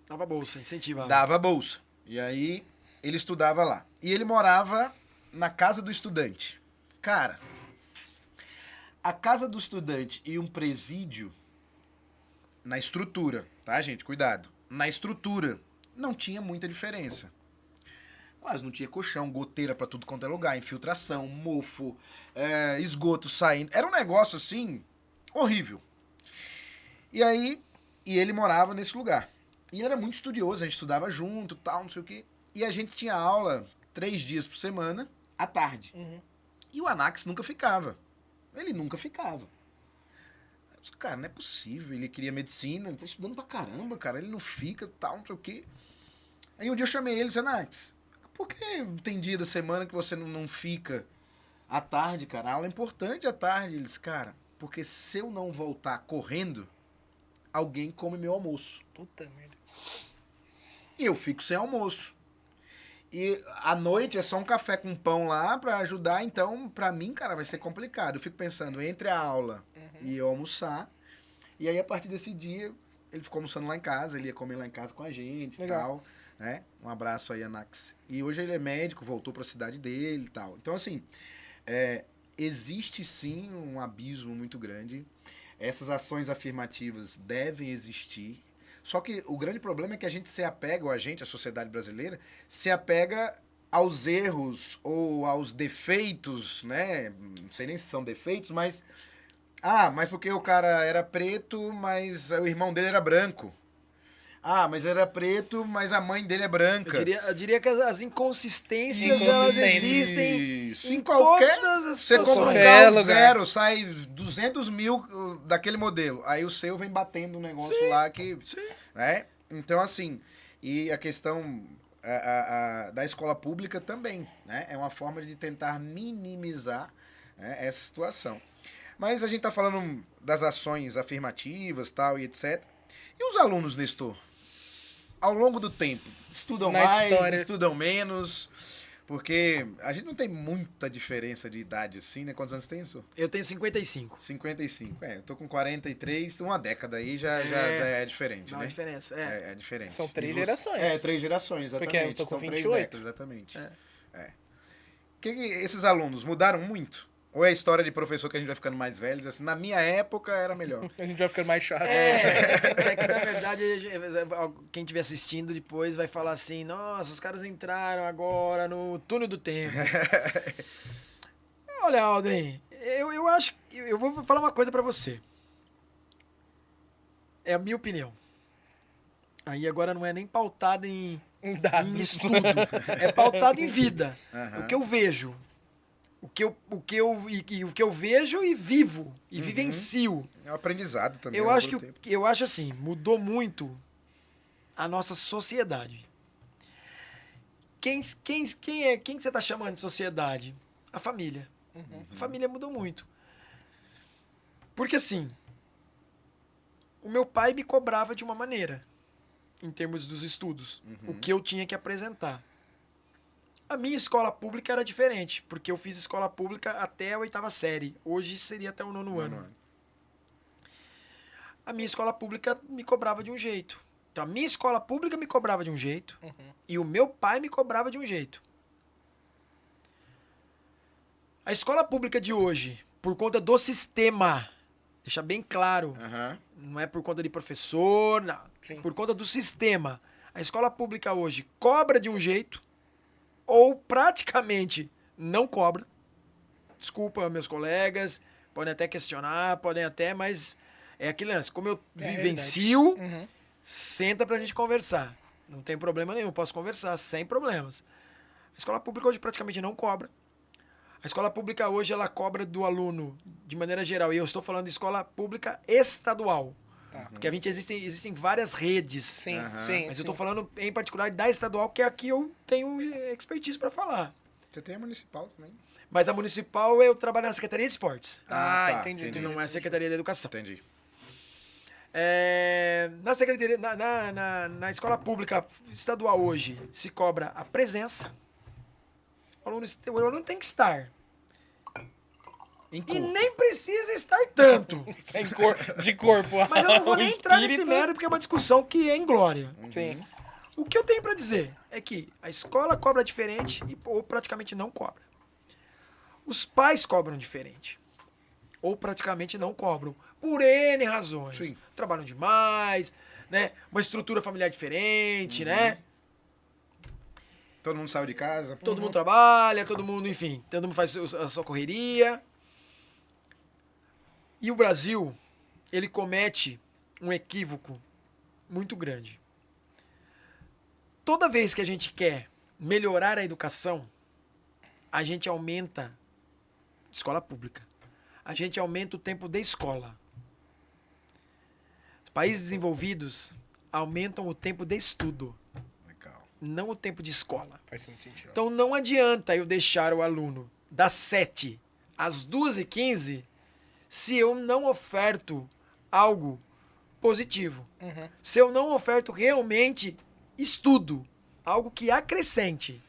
Dava bolsa, incentivava. Dava bolsa. E aí ele estudava lá. E ele morava na casa do estudante. Cara, a casa do estudante e um presídio, na estrutura, tá, gente? Cuidado. Na estrutura, não tinha muita diferença. Quase não tinha colchão, goteira pra tudo quanto é lugar, infiltração, mofo, esgoto saindo. Era um negócio, assim, horrível. E aí, E ele morava nesse lugar. E ele era muito estudioso, a gente estudava junto, tal, não sei o quê. E a gente tinha aula 3 dias por semana, à tarde. E o Anax nunca ficava. Ele nunca ficava. Eu disse, cara, não é possível. Ele queria medicina, ele tá estudando pra caramba, cara. Ele não fica, tal, não sei o quê. Aí um dia eu chamei ele e disse, Anax, por que tem dia da semana que você não fica à tarde, cara? A aula é importante à tarde. Ele disse, cara, porque se eu não voltar correndo, alguém come meu almoço. Puta merda. E eu fico sem almoço. E à noite é só um café com pão lá pra ajudar, então pra mim, cara, vai ser complicado. Eu fico pensando entre a aula e eu almoçar. E aí a partir desse dia, ele ficou almoçando lá em casa, ele ia comer lá em casa com a gente e tal, né? Um abraço aí, Anax. E hoje ele é médico, voltou pra cidade dele e tal. Então, assim, existe sim um abismo muito grande. Essas ações afirmativas devem existir. Só que o grande problema é que a gente se apega, ou a sociedade brasileira, se apega aos erros ou aos defeitos, né? Não sei nem se são defeitos, mas... mas porque o cara era preto, mas o irmão dele era branco. Mas era preto, mas a mãe dele é branca. Eu diria que as inconsistências, elas existem em qualquer... todas as Você compra um qualquer carro lugar. zero, sai 200 mil daquele modelo. Aí o seu vem batendo um negócio lá que... Né? Então, assim... E a questão da escola pública também, né? É uma forma de tentar minimizar, né, essa situação. Mas a gente tá falando das ações afirmativas, tal, e etc. E os alunos, Nestor? Ao longo do tempo, estudam mais, estudam menos, porque a gente não tem muita diferença de idade assim, né? Quantos anos tem isso? Eu tenho 55. 55, eu tô com 43, uma década aí já é diferente, Não, né? a diferença, É diferente. São 3 E você- gerações. 3 gerações, exatamente. Porque eu tô com São 3 28. décadas, exatamente. Que esses alunos mudaram muito? Ou é a história de professor que a gente vai ficando mais velho, assim, na minha época era melhor? A gente vai ficando mais chato. É que na verdade, quem estiver assistindo depois vai falar assim, nossa, os caras entraram agora no túnel do tempo. Olha, Aldrin, eu acho que eu vou falar uma coisa pra você. É a minha opinião. Aí agora não é nem pautado em estudo, é pautado em vida. O que eu vejo. O que eu vejo e vivo, e vivencio. É um aprendizado também. Eu acho assim, mudou muito a nossa sociedade. Quem você tá chamando de sociedade? A família. A família mudou muito. Porque assim, o meu pai me cobrava de uma maneira, em termos dos estudos, o que eu tinha que apresentar. A minha escola pública era diferente, porque eu fiz escola pública até a 8ª série. Hoje seria até o 9º ano. A minha escola pública me cobrava de um jeito. Então, a minha escola pública me cobrava de um jeito e o meu pai me cobrava de um jeito. A escola pública de hoje, por conta do sistema, deixa bem claro, não é por conta de professor, não. Por conta do sistema. A escola pública hoje cobra de um jeito ou praticamente não cobra. Desculpa, meus colegas, podem até questionar, mas é aquele lance. Como eu vivencio, senta pra gente conversar. Não tem problema nenhum, eu posso conversar sem problemas. A escola pública hoje praticamente não cobra. A escola pública hoje, ela cobra do aluno de maneira geral. E eu estou falando de escola pública estadual. Porque existem várias redes. Sim. Mas eu estou falando em particular da estadual, que é a que eu tenho expertise para falar. Você tem a municipal também. Mas a municipal eu trabalho na Secretaria de Esportes. Entendi. Não é a Secretaria da Educação. Entendi. Na secretaria, na escola pública estadual hoje, se cobra a presença. O aluno tem que estar. E nem precisa estar tanto. De corpo. Mas eu não vou nem entrar nesse mérito, porque é uma discussão que é inglória. Sim. O que eu tenho pra dizer é que a escola cobra diferente ou praticamente não cobra. Os pais cobram diferente. Ou praticamente não cobram. Por N razões. Sim. Trabalham demais, né? Uma estrutura familiar diferente, né? Todo mundo saiu de casa. Todo mundo trabalha, todo mundo faz a sua correria. E o Brasil, ele comete um equívoco muito grande. Toda vez que a gente quer melhorar a educação, a gente aumenta escola pública. A gente aumenta o tempo de escola. Os países desenvolvidos aumentam o tempo de estudo, Legal. não o tempo de escola. Faz muito sentido. Então não adianta eu deixar o aluno das 7 às 2h15 se eu não oferto algo positivo. Uhum. Se eu não oferto realmente estudo, algo que acrescente.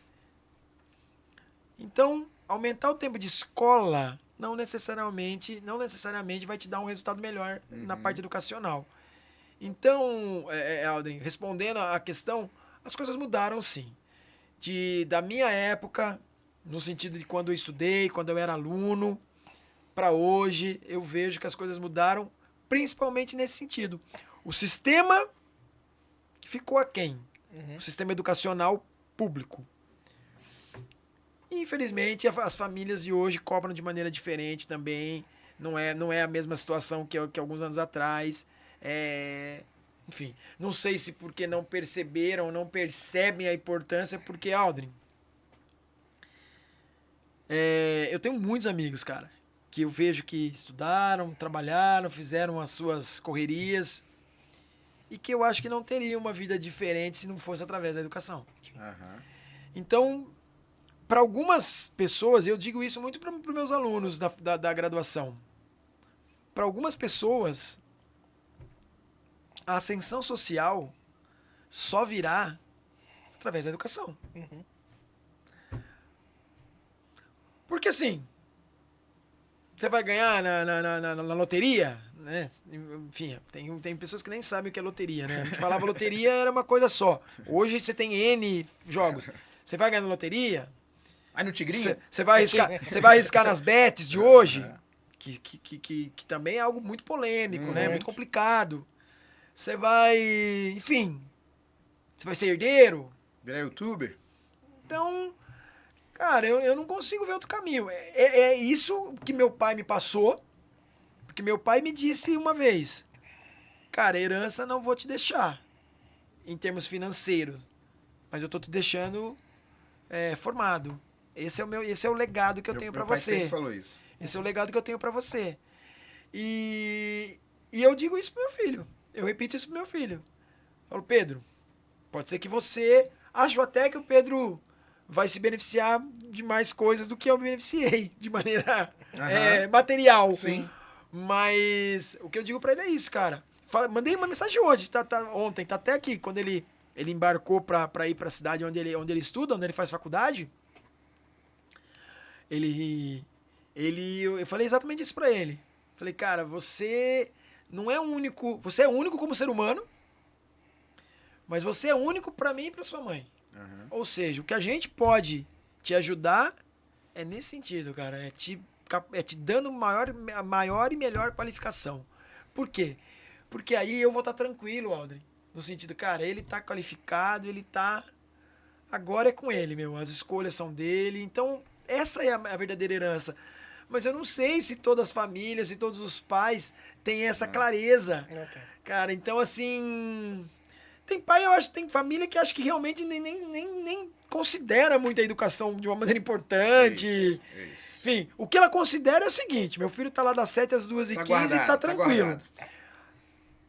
Então, aumentar o tempo de escola não necessariamente vai te dar um resultado melhor na parte educacional. Então, Aldrin, respondendo à questão, as coisas mudaram sim. Da minha época, no sentido de quando eu estudei, quando eu era aluno, para hoje, eu vejo que as coisas mudaram, principalmente nesse sentido. O sistema ficou aquém. O sistema educacional público. Infelizmente, as famílias de hoje cobram de maneira diferente também. Não é a mesma situação que alguns anos atrás. Enfim, não sei se porque não perceberam, não percebem a importância, porque, Aldrin, eu tenho muitos amigos, cara, que eu vejo que estudaram, trabalharam, fizeram as suas correrias e que eu acho que não teriam uma vida diferente se não fosse através da educação. Aham. Então, para algumas pessoas, eu digo isso muito para os meus alunos da graduação. Para algumas pessoas, a ascensão social só virá através da educação. Uhum. Porque assim, você vai ganhar na loteria, né? Enfim, tem pessoas que nem sabem o que é loteria, né? A gente falava loteria era uma coisa só. Hoje você tem N jogos. Você vai ganhar na loteria, Aí no Tigrinho? você vai arriscar nas bets de hoje, que também é algo muito polêmico, né? Muito complicado. Você vai, enfim, você vai ser herdeiro. Virar youtuber? Então, cara, eu não consigo ver outro caminho. É isso que meu pai me passou, porque meu pai me disse uma vez, cara, herança não vou te deixar, em termos financeiros, mas eu tô te deixando formado. Esse é o legado que eu tenho para Meu pai você. sempre falou isso. Esse é o legado que eu tenho para você. E eu digo isso pro meu filho. Eu repito isso pro meu filho. Eu falo, Pedro, pode ser que você... Acho até que o Pedro vai se beneficiar de mais coisas do que eu me beneficiei, de maneira material. Sim. Mas o que eu digo para ele é isso, cara. Mandei uma mensagem hoje, ontem, tá até aqui, quando ele embarcou para ir para a cidade onde ele estuda, onde ele faz faculdade. Eu falei exatamente isso para ele. Falei, cara, você não é único, você é único como ser humano, mas você é único para mim e para sua mãe. Uhum. Ou seja, o que a gente pode te ajudar é nesse sentido, cara, é te dando maior e melhor qualificação. Por quê? Porque aí eu vou estar tranquilo, Aldrin, no sentido, cara, ele tá qualificado, agora é com ele, as escolhas são dele, então essa é a verdadeira herança. Mas eu não sei se todas as famílias e todos os pais têm essa clareza. Okay. Cara, então assim... Tem família que acho que realmente nem considera muito a educação de uma maneira importante. Isso. Enfim, o que ela considera é o seguinte, meu filho tá lá das 7 às 2h15 e tá tranquilo.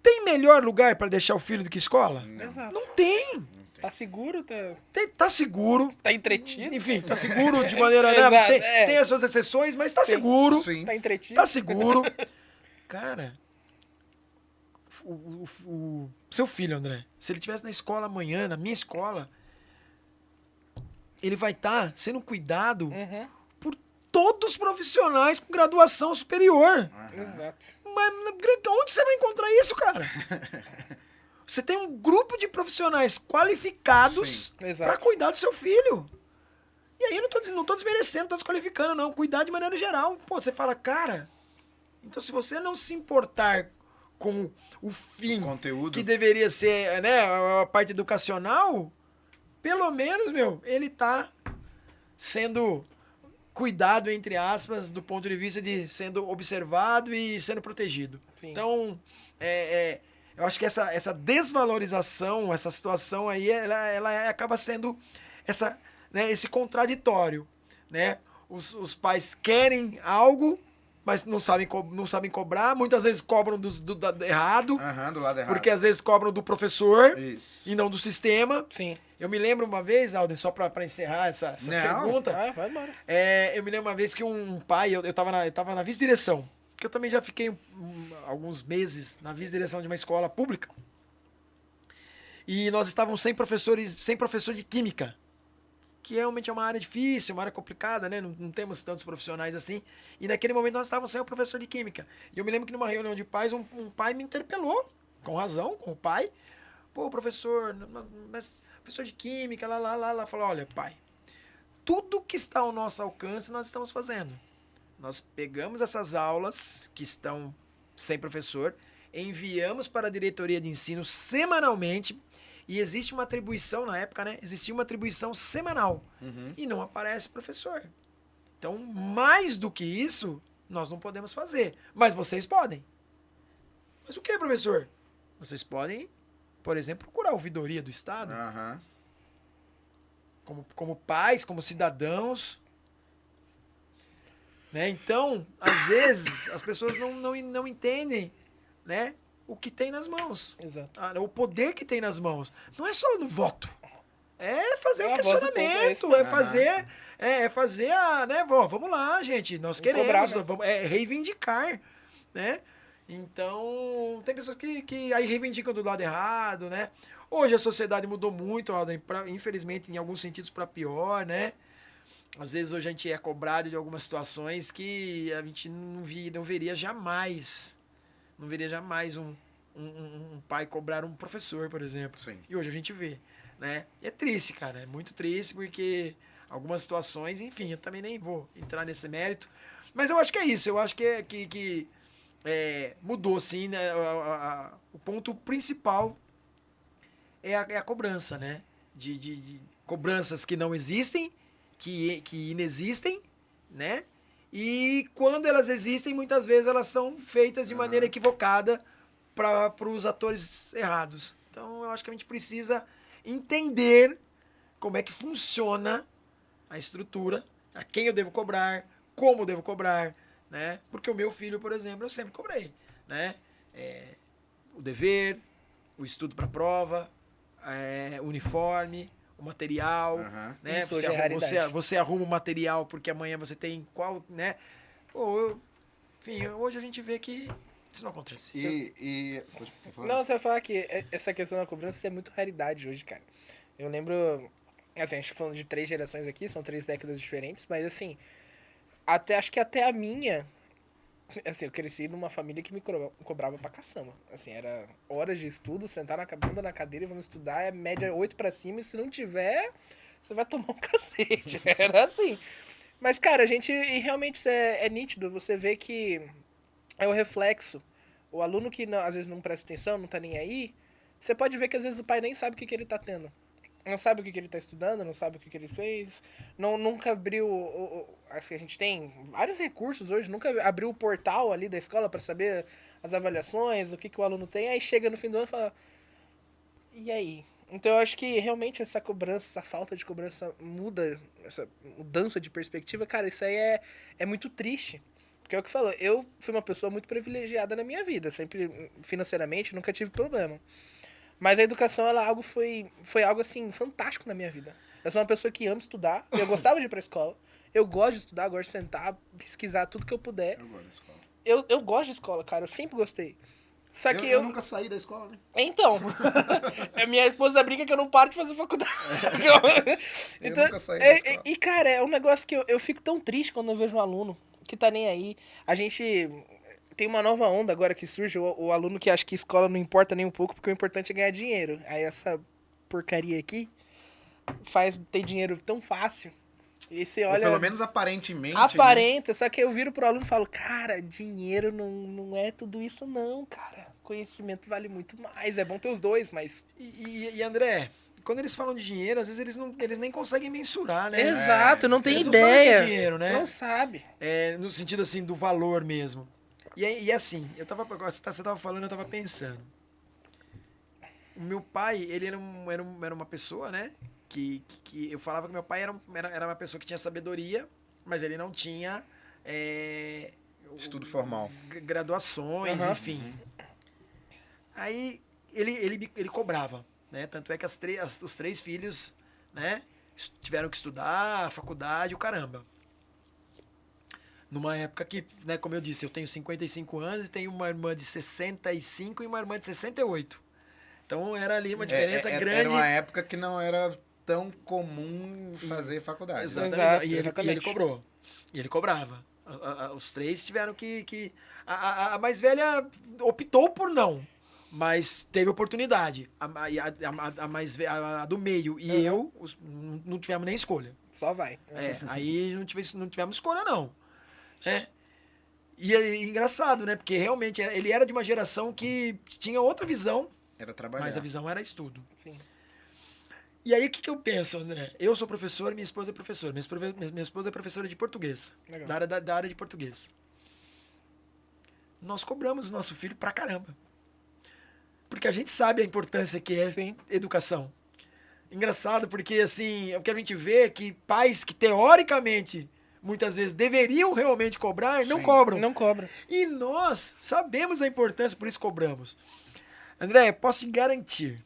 Tem melhor lugar para deixar o filho do que escola? Não. Exato. Não tem. Tá seguro? Tá seguro. Tá entretido? Enfim, tá seguro de maneira... Exato, tem as suas exceções, mas tá Sim. seguro. Sim. Tá entretido? Tá seguro. Cara, o seu filho, André, se ele estivesse na escola amanhã, na minha escola, ele vai estar sendo cuidado Uhum. por todos os profissionais com graduação superior. Exato. Mas onde você vai encontrar isso, cara? Você tem um grupo de profissionais qualificados Sim, exato. para cuidar do seu filho. E aí eu não tô desmerecendo, não tô desqualificando, não. Cuidar de maneira geral. Pô, você fala, cara, então se você não se importar com o fim, Conteúdo. que deveria ser, né, a parte educacional, pelo menos, ele tá sendo cuidado, entre aspas, do ponto de vista de sendo observado e sendo protegido. Sim. Então, Eu acho que essa desvalorização, essa situação aí, ela acaba sendo né, esse contraditório, né? Os pais querem algo, mas não sabem cobrar. Muitas vezes cobram do errado. Do lado errado. Porque às vezes cobram do professor Isso. e não do sistema. Sim. Eu me lembro uma vez, Alden, só pra encerrar essa pergunta. Vai embora. Eu me lembro uma vez que um pai, eu tava na vice-direção, que eu também já fiquei alguns meses na vice-direção de uma escola pública. E nós estávamos sem professor de química, que realmente é uma área difícil, uma área complicada, né? Não temos tantos profissionais assim. E naquele momento nós estávamos sem o professor de química. E eu me lembro que numa reunião de pais, um pai me interpelou, com razão, com o pai. Pô, professor, mas professor de química, lá. Falou, olha, pai, tudo que está ao nosso alcance nós estamos fazendo. Nós pegamos essas aulas que estão sem professor, enviamos para a diretoria de ensino semanalmente. E existe uma atribuição, na época, né? Existia uma atribuição semanal. E não aparece professor. Então, mais do que isso, nós não podemos fazer. Mas vocês podem. Mas o que, professor? Vocês podem, por exemplo, procurar a ouvidoria do Estado. Como pais, como cidadãos. Né? Então, às vezes, as pessoas não entendem, né? O que tem nas mãos. Exato. O poder que tem nas mãos. Não é só no voto. É fazer um a voz do questionamento. povo, É fazer a... Né, vamos lá, gente. Nós queremos. Cobrar, né? Vamos, reivindicar. Né? Então, tem pessoas que aí reivindicam do lado errado, né? Hoje a sociedade mudou muito, Alden, infelizmente, em alguns sentidos para pior, né? Às vezes hoje a gente é cobrado de algumas situações que a gente não veria jamais. Não veria jamais um pai cobrar um professor, por exemplo. Sim. E hoje a gente vê, né? E é triste, cara. É muito triste porque algumas situações, enfim, eu também nem vou entrar nesse mérito. Mas eu acho que é isso. Eu acho que mudou, sim, né? O ponto principal é a cobrança, né? De cobranças que não existem, que inexistem, né? E quando elas existem, muitas vezes elas são feitas de maneira equivocada para os atores errados. Então, eu acho que a gente precisa entender como é que funciona a estrutura, a quem eu devo cobrar, como eu devo cobrar, né? Porque o meu filho, por exemplo, eu sempre cobrei, né? O dever, o estudo para a prova, o uniforme, o material, né? Isso hoje é raridade. Você arruma o material porque amanhã você tem qual, né? Enfim, hoje a gente vê que isso não acontece. Não, você vai falar que essa questão da cobrança é muito raridade hoje, cara. Eu lembro, assim, a gente tá falando de 3 gerações aqui, são 3 décadas diferentes, mas assim, acho que até a minha, assim, eu cresci numa família que me cobrava pra caçamba. Assim, era horas de estudo, sentar na bunda na cadeira e vamos estudar, é média 8 pra cima, e se não tiver, você vai tomar um cacete. Era assim. Mas, cara, e realmente isso é nítido, você vê que é o reflexo. O aluno que às vezes não presta atenção, não tá nem aí, você pode ver que às vezes o pai nem sabe o que ele tá tendo. Não sabe o que ele tá estudando, não sabe o que ele fez, nunca abriu... Acho que a gente tem vários recursos hoje, nunca abriu o portal ali da escola para saber as avaliações, o que o aluno tem, aí chega no fim do ano e fala, e aí? Então eu acho que realmente essa cobrança, essa falta de cobrança essa mudança de perspectiva, cara, isso aí é muito triste. Porque é o que falou, eu fui uma pessoa muito privilegiada na minha vida, sempre financeiramente, nunca tive problema. Mas a educação, foi algo, assim, fantástico na minha vida. Eu sou uma pessoa que ama estudar, eu gostava de ir pra escola, eu gosto de estudar, gosto de sentar, pesquisar tudo que eu puder. Eu gosto da escola. Eu gosto de escola, cara, eu sempre gostei. Só que eu nunca saí da escola, né? Então, a minha esposa brinca que eu não paro de fazer faculdade. Então, eu nunca saí da escola. E, cara, é um negócio que eu fico tão triste quando eu vejo um aluno que tá nem aí. A gente... Tem uma nova onda agora que surge, o aluno que acha que escola não importa nem um pouco, porque o importante é ganhar dinheiro. Aí essa porcaria aqui faz ter dinheiro tão fácil. E você olha... Ou pelo menos aparentemente. Aparenta, né? Só que eu viro pro aluno e falo, cara, dinheiro não é tudo isso não, cara. Conhecimento vale muito mais, é bom ter os dois, mas... E André, quando eles falam de dinheiro, às vezes eles nem conseguem mensurar, né? Exato, não tem eles ideia. Não sabem de dinheiro, né? Não sabe. No sentido, assim, do valor mesmo. E assim, você tava falando, eu tava pensando. O meu pai, ele era uma pessoa, né? Que eu falava que meu pai era uma pessoa que tinha sabedoria, mas ele não tinha Estudo formal. Graduações, Aham. enfim. Aí ele cobrava, né? Tanto é que os 3 filhos, né? Tiveram que estudar, faculdade, o caramba. Numa época que, né, como eu disse, eu tenho 55 anos e tenho uma irmã de 65 e uma irmã de 68. Então era ali uma diferença grande. Era uma época que não era tão comum fazer faculdade. Exatamente. Exato, E ele exatamente. cobrou. E ele cobrava. Os 3 tiveram que... A mais velha optou por não, mas teve oportunidade. A mais a do meio e eu não tivemos nem escolha. Só vai. Aí não tivemos escolha, não. E é engraçado, né? Porque realmente ele era de uma geração que tinha outra visão, Era trabalhar. mas a visão era estudo. Sim. E aí o que eu penso, André? Eu sou professor e minha esposa é professora. Minha esposa é professora de português. Legal. Da área de português. Nós cobramos o nosso filho pra caramba. Porque a gente sabe a importância que é Sim. educação. Engraçado, porque assim, o que a gente vê é que pais que teoricamente muitas vezes deveriam realmente cobrar, não Sim. cobram. Não cobra. E nós sabemos a importância, por isso cobramos. André, eu posso te garantir.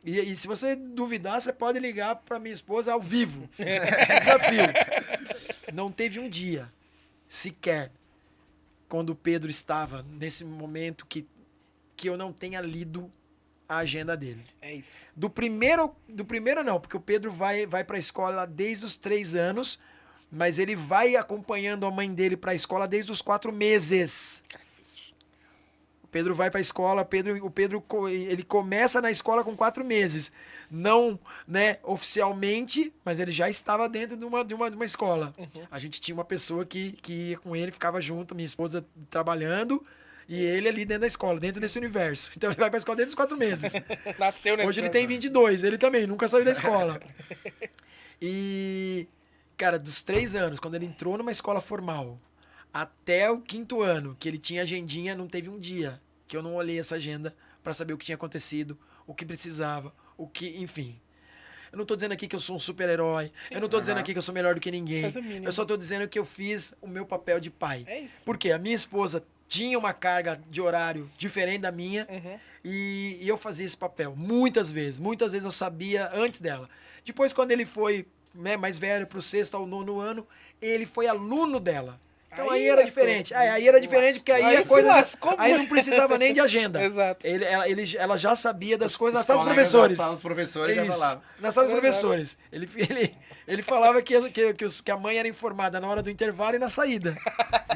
E se você duvidar, você pode ligar para minha esposa ao vivo. Desafio. Não teve um dia sequer quando o Pedro estava nesse momento que eu não tenha lido a agenda dele. É isso. Do primeiro não, porque o Pedro vai para a escola desde os 3 anos, mas ele vai acompanhando a mãe dele para a escola desde os 4 meses. O Pedro vai para a escola, o Pedro ele começa na escola com 4 meses. Não, né, oficialmente, mas ele já estava dentro de uma escola. A gente tinha uma pessoa que ia com ele, ficava junto, minha esposa trabalhando, e ele ali dentro da escola, dentro desse universo. Então ele vai para a escola desde os 4 meses. Nasceu nesse Hoje ele tem 22, ele também, nunca saiu da escola. E, cara, dos 3 anos, quando ele entrou numa escola formal, até o 5º ano, que ele tinha agendinha, não teve um dia que eu não olhei essa agenda para saber o que tinha acontecido, o que precisava, enfim. Eu não tô dizendo aqui que eu sou um super-herói, eu não tô dizendo aqui que eu sou melhor do que ninguém, Faz o mínimo. eu só tô dizendo que eu fiz o meu papel de pai. É isso. Porque a minha esposa tinha uma carga de horário diferente da minha, e eu fazia esse papel muitas vezes eu sabia antes dela. Depois, quando ele foi, né, mais velho, pro 6º ao 9º ano, ele foi aluno dela. Então aí era diferente. Aí era diferente, porque aí a coisa. Aí não precisava nem de agenda. Exato. Ela já sabia das coisas na Os sala dos colegas professores. da sala dos professores já Isso, falavam. na sala dos Verdade. professores. Ele falava que a mãe era informada na hora do intervalo e na saída.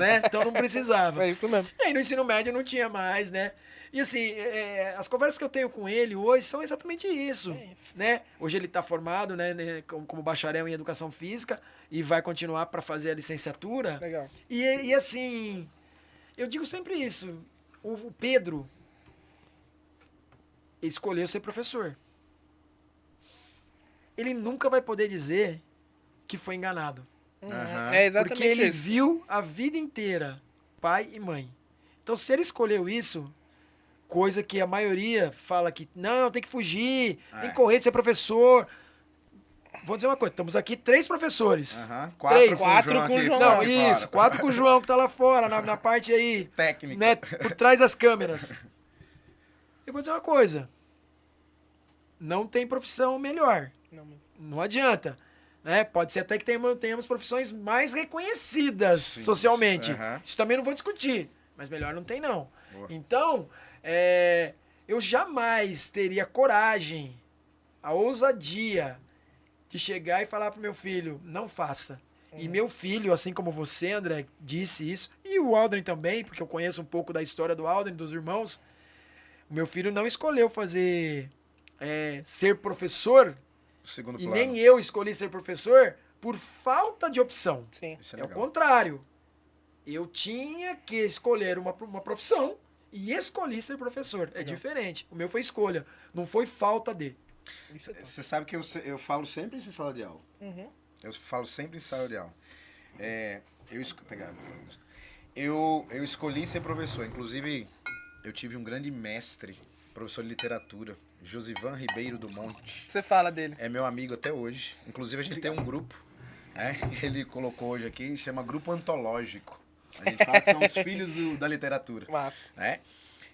Né? Então não precisava. É isso mesmo. E aí no ensino médio não tinha mais, né? E assim, as conversas que eu tenho com ele hoje são exatamente isso. É isso. Né? Hoje ele está formado, né, como bacharel em educação física e vai continuar para fazer a licenciatura. Legal. E assim, eu digo sempre isso. O Pedro escolheu ser professor. Ele nunca vai poder dizer que foi enganado. Aham. É exatamente Porque ele isso. viu a vida inteira pai e mãe. Então, se ele escolheu isso, coisa que a maioria fala que não, tem que fugir, tem que correr de ser professor. Vou dizer uma coisa, estamos aqui 3 professores. Aham. 3. 4 com o João. Não, aqui isso, fora. 4 com o João que tá lá fora, na parte aí, Técnica. né, por trás das câmeras. Eu vou dizer uma coisa. Não tem profissão melhor. Não, mas... Não adianta. Né? Pode ser até que tenhamos profissões mais reconhecidas Sim. socialmente. Aham. Isso também não vou discutir. Mas melhor não tem, não. Boa. Então, eu jamais teria coragem, a ousadia de chegar e falar pro meu filho, não faça. E meu filho, assim como você, André, disse isso, e o Aldrin também, porque eu conheço um pouco da história do Aldrin, dos irmãos, o meu filho não escolheu ser professor, Segundo e plano. nem eu escolhi ser professor por falta de opção. Sim. Isso é É o legal. contrário. Eu tinha que escolher uma profissão e escolhi ser professor. É diferente. O meu foi escolha, não foi falta de. Isso é top. Você sabe que eu falo sempre isso em sala de aula. Uhum. Eu falo sempre em sala de aula. Eu escolhi ser professor. Inclusive, eu tive um grande mestre professor de literatura, Josivan Ribeiro do Monte. Você fala dele. É meu amigo até hoje. Inclusive, a gente tem um grupo, né? Ele colocou hoje aqui, chama Grupo Antológico. A gente fala que são os filhos da literatura. Massa. Né?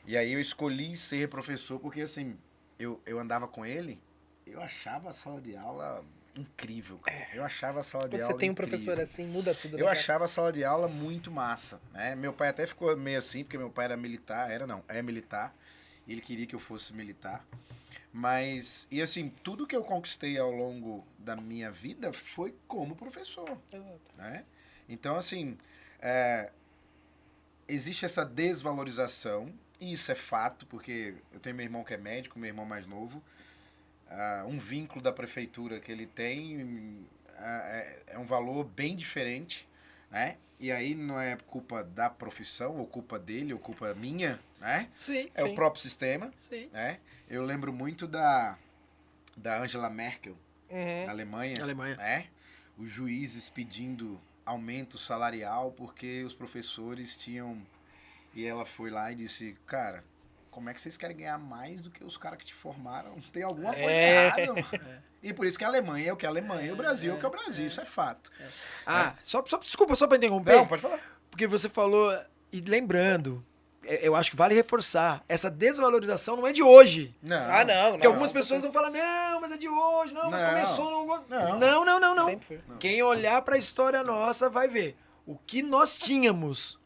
E aí eu escolhi ser professor porque, assim, eu andava com ele, eu achava a sala de aula incrível, cara. Eu achava a sala de Quando aula você tem um incrível. professor assim, muda tudo. Eu né, cara? achava a sala de aula muito massa, né? Meu pai até ficou meio assim, porque meu pai era militar, é militar, e ele queria que eu fosse militar. Mas, e assim, tudo que eu conquistei ao longo da minha vida foi como professor, Exato. né? Então, assim, existe essa desvalorização, e isso é fato, porque eu tenho meu irmão que é médico, meu irmão mais novo, um vínculo da prefeitura que ele tem é um valor bem diferente, né? E aí não é culpa da profissão, ou culpa dele, ou culpa minha, né? Sim. É o próprio sistema, Sim. né? Eu lembro muito da Angela Merkel, Uhum. na Alemanha, Alemanha. né? Os juízes pedindo aumento salarial porque os professores tinham... E ela foi lá e disse, cara, como é que vocês querem ganhar mais do que os caras que te formaram? Tem alguma coisa errada. E por isso que a Alemanha é o que a Alemanha, e o Brasil é o que é o Brasil, isso é fato. Desculpa, só pra interromper. Não, pode falar. Porque você falou, e lembrando, eu acho que vale reforçar, essa desvalorização não é de hoje. Não. Porque algumas pessoas vão falar, não, mas é de hoje, não, mas Não. começou no... Não. Não. Sempre foi. Quem olhar pra história nossa vai ver. O que nós tínhamos,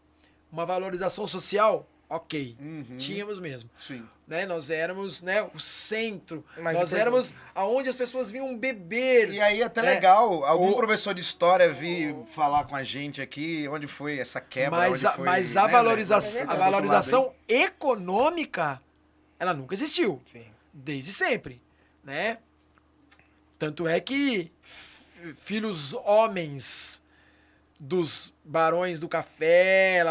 uma valorização social, ok, tínhamos mesmo. Sim. Né? Nós éramos, né, o centro, Mais nós importante. éramos aonde as pessoas vinham beber. E aí até né? legal, algum professor de história vir falar com a gente aqui, onde foi essa quebra, Mas onde foi, a né, valorização, né? a valorização econômica, ela nunca existiu. Sim. Desde sempre, né? Tanto é que filhos homens dos barões do café,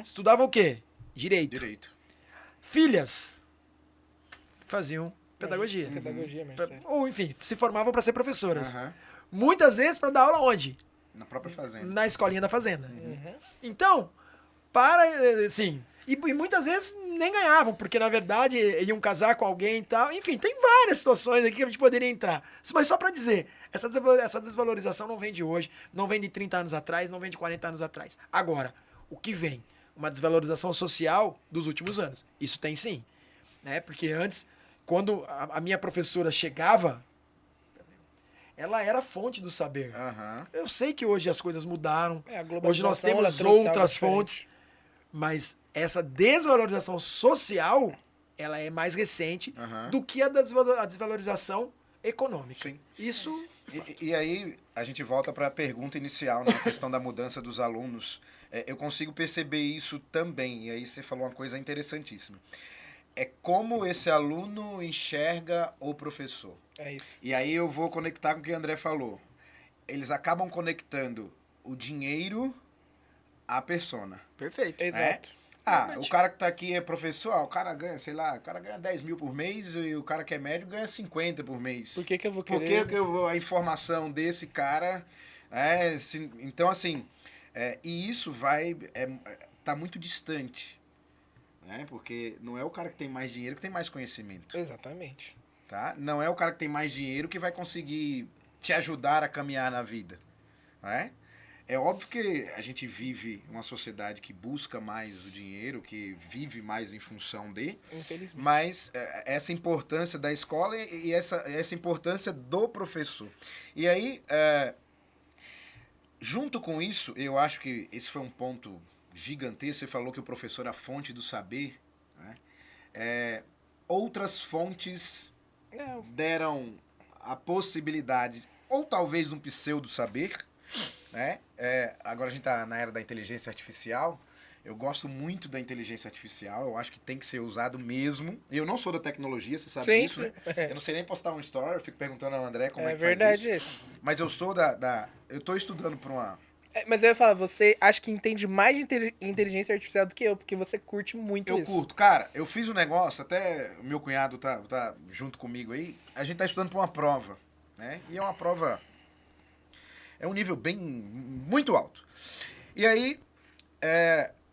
estudavam o quê? Direito. Filhas faziam pedagogia. Pedagogia, mas Ou, enfim, se formavam para ser professoras. Aham. Muitas vezes para dar aula onde? Na própria fazenda. Na escolinha da fazenda. Uhum. Então, assim... E muitas vezes nem ganhavam, porque na verdade iam casar com alguém e tal. Enfim, tem várias situações aqui que a gente poderia entrar. Mas só para dizer, essa desvalorização não vem de hoje, não vem de 30 anos atrás, não vem de 40 anos atrás. Agora, o que vem? Uma desvalorização social dos últimos anos. Isso tem sim. Né? Porque antes, quando a minha professora chegava, ela era a fonte do saber. Aham. Eu sei que hoje as coisas mudaram. a globalização, Hoje nós ela temos trouxe algo outras diferente. fontes. Mas essa desvalorização social, ela é mais recente Aham. do que a desvalorização econômica. Sim. Isso... E aí a gente volta para a pergunta inicial, né? A questão da mudança dos alunos. Eu consigo perceber isso também. E aí você falou uma coisa interessantíssima. É como esse aluno enxerga o professor. É isso. E aí eu vou conectar com o que o André falou. Eles acabam conectando o dinheiro à persona. Perfeito. Exato. O cara que tá aqui é professor, o cara ganha, sei lá, o cara ganha 10 mil por mês e o cara que é médico ganha 50 por mês. Por que eu vou Por querer... que a informação desse cara... então, assim, e isso tá muito distante, né? Porque não é o cara que tem mais dinheiro que tem mais conhecimento, Exatamente. tá? Não é o cara que tem mais dinheiro que vai conseguir te ajudar a caminhar na vida, né? É óbvio que a gente vive uma sociedade que busca mais o dinheiro, que vive mais em função de, Infelizmente. mas essa importância da escola e essa importância do professor. E aí, junto com isso, eu acho que esse foi um ponto gigantesco. Você falou que o professor é a fonte do saber, né? Outras fontes deram a possibilidade, ou talvez um pseudo-saber, né? Agora a gente está na era da inteligência artificial. Eu gosto muito da inteligência artificial. Eu acho que tem que ser usado mesmo. Eu não sou da tecnologia, você sabe disso, né? Eu não sei nem postar um story. Eu fico perguntando ao André como é que verdade faz isso. Mas eu sou eu estou estudando para uma... Mas eu ia falar, você acha que entende mais de inteligência artificial do que eu, porque você curte muito Eu isso. curto. Cara, eu fiz um negócio, até o meu cunhado tá junto comigo aí. A gente tá estudando para uma prova, né? E é uma prova... É um nível muito alto. E aí,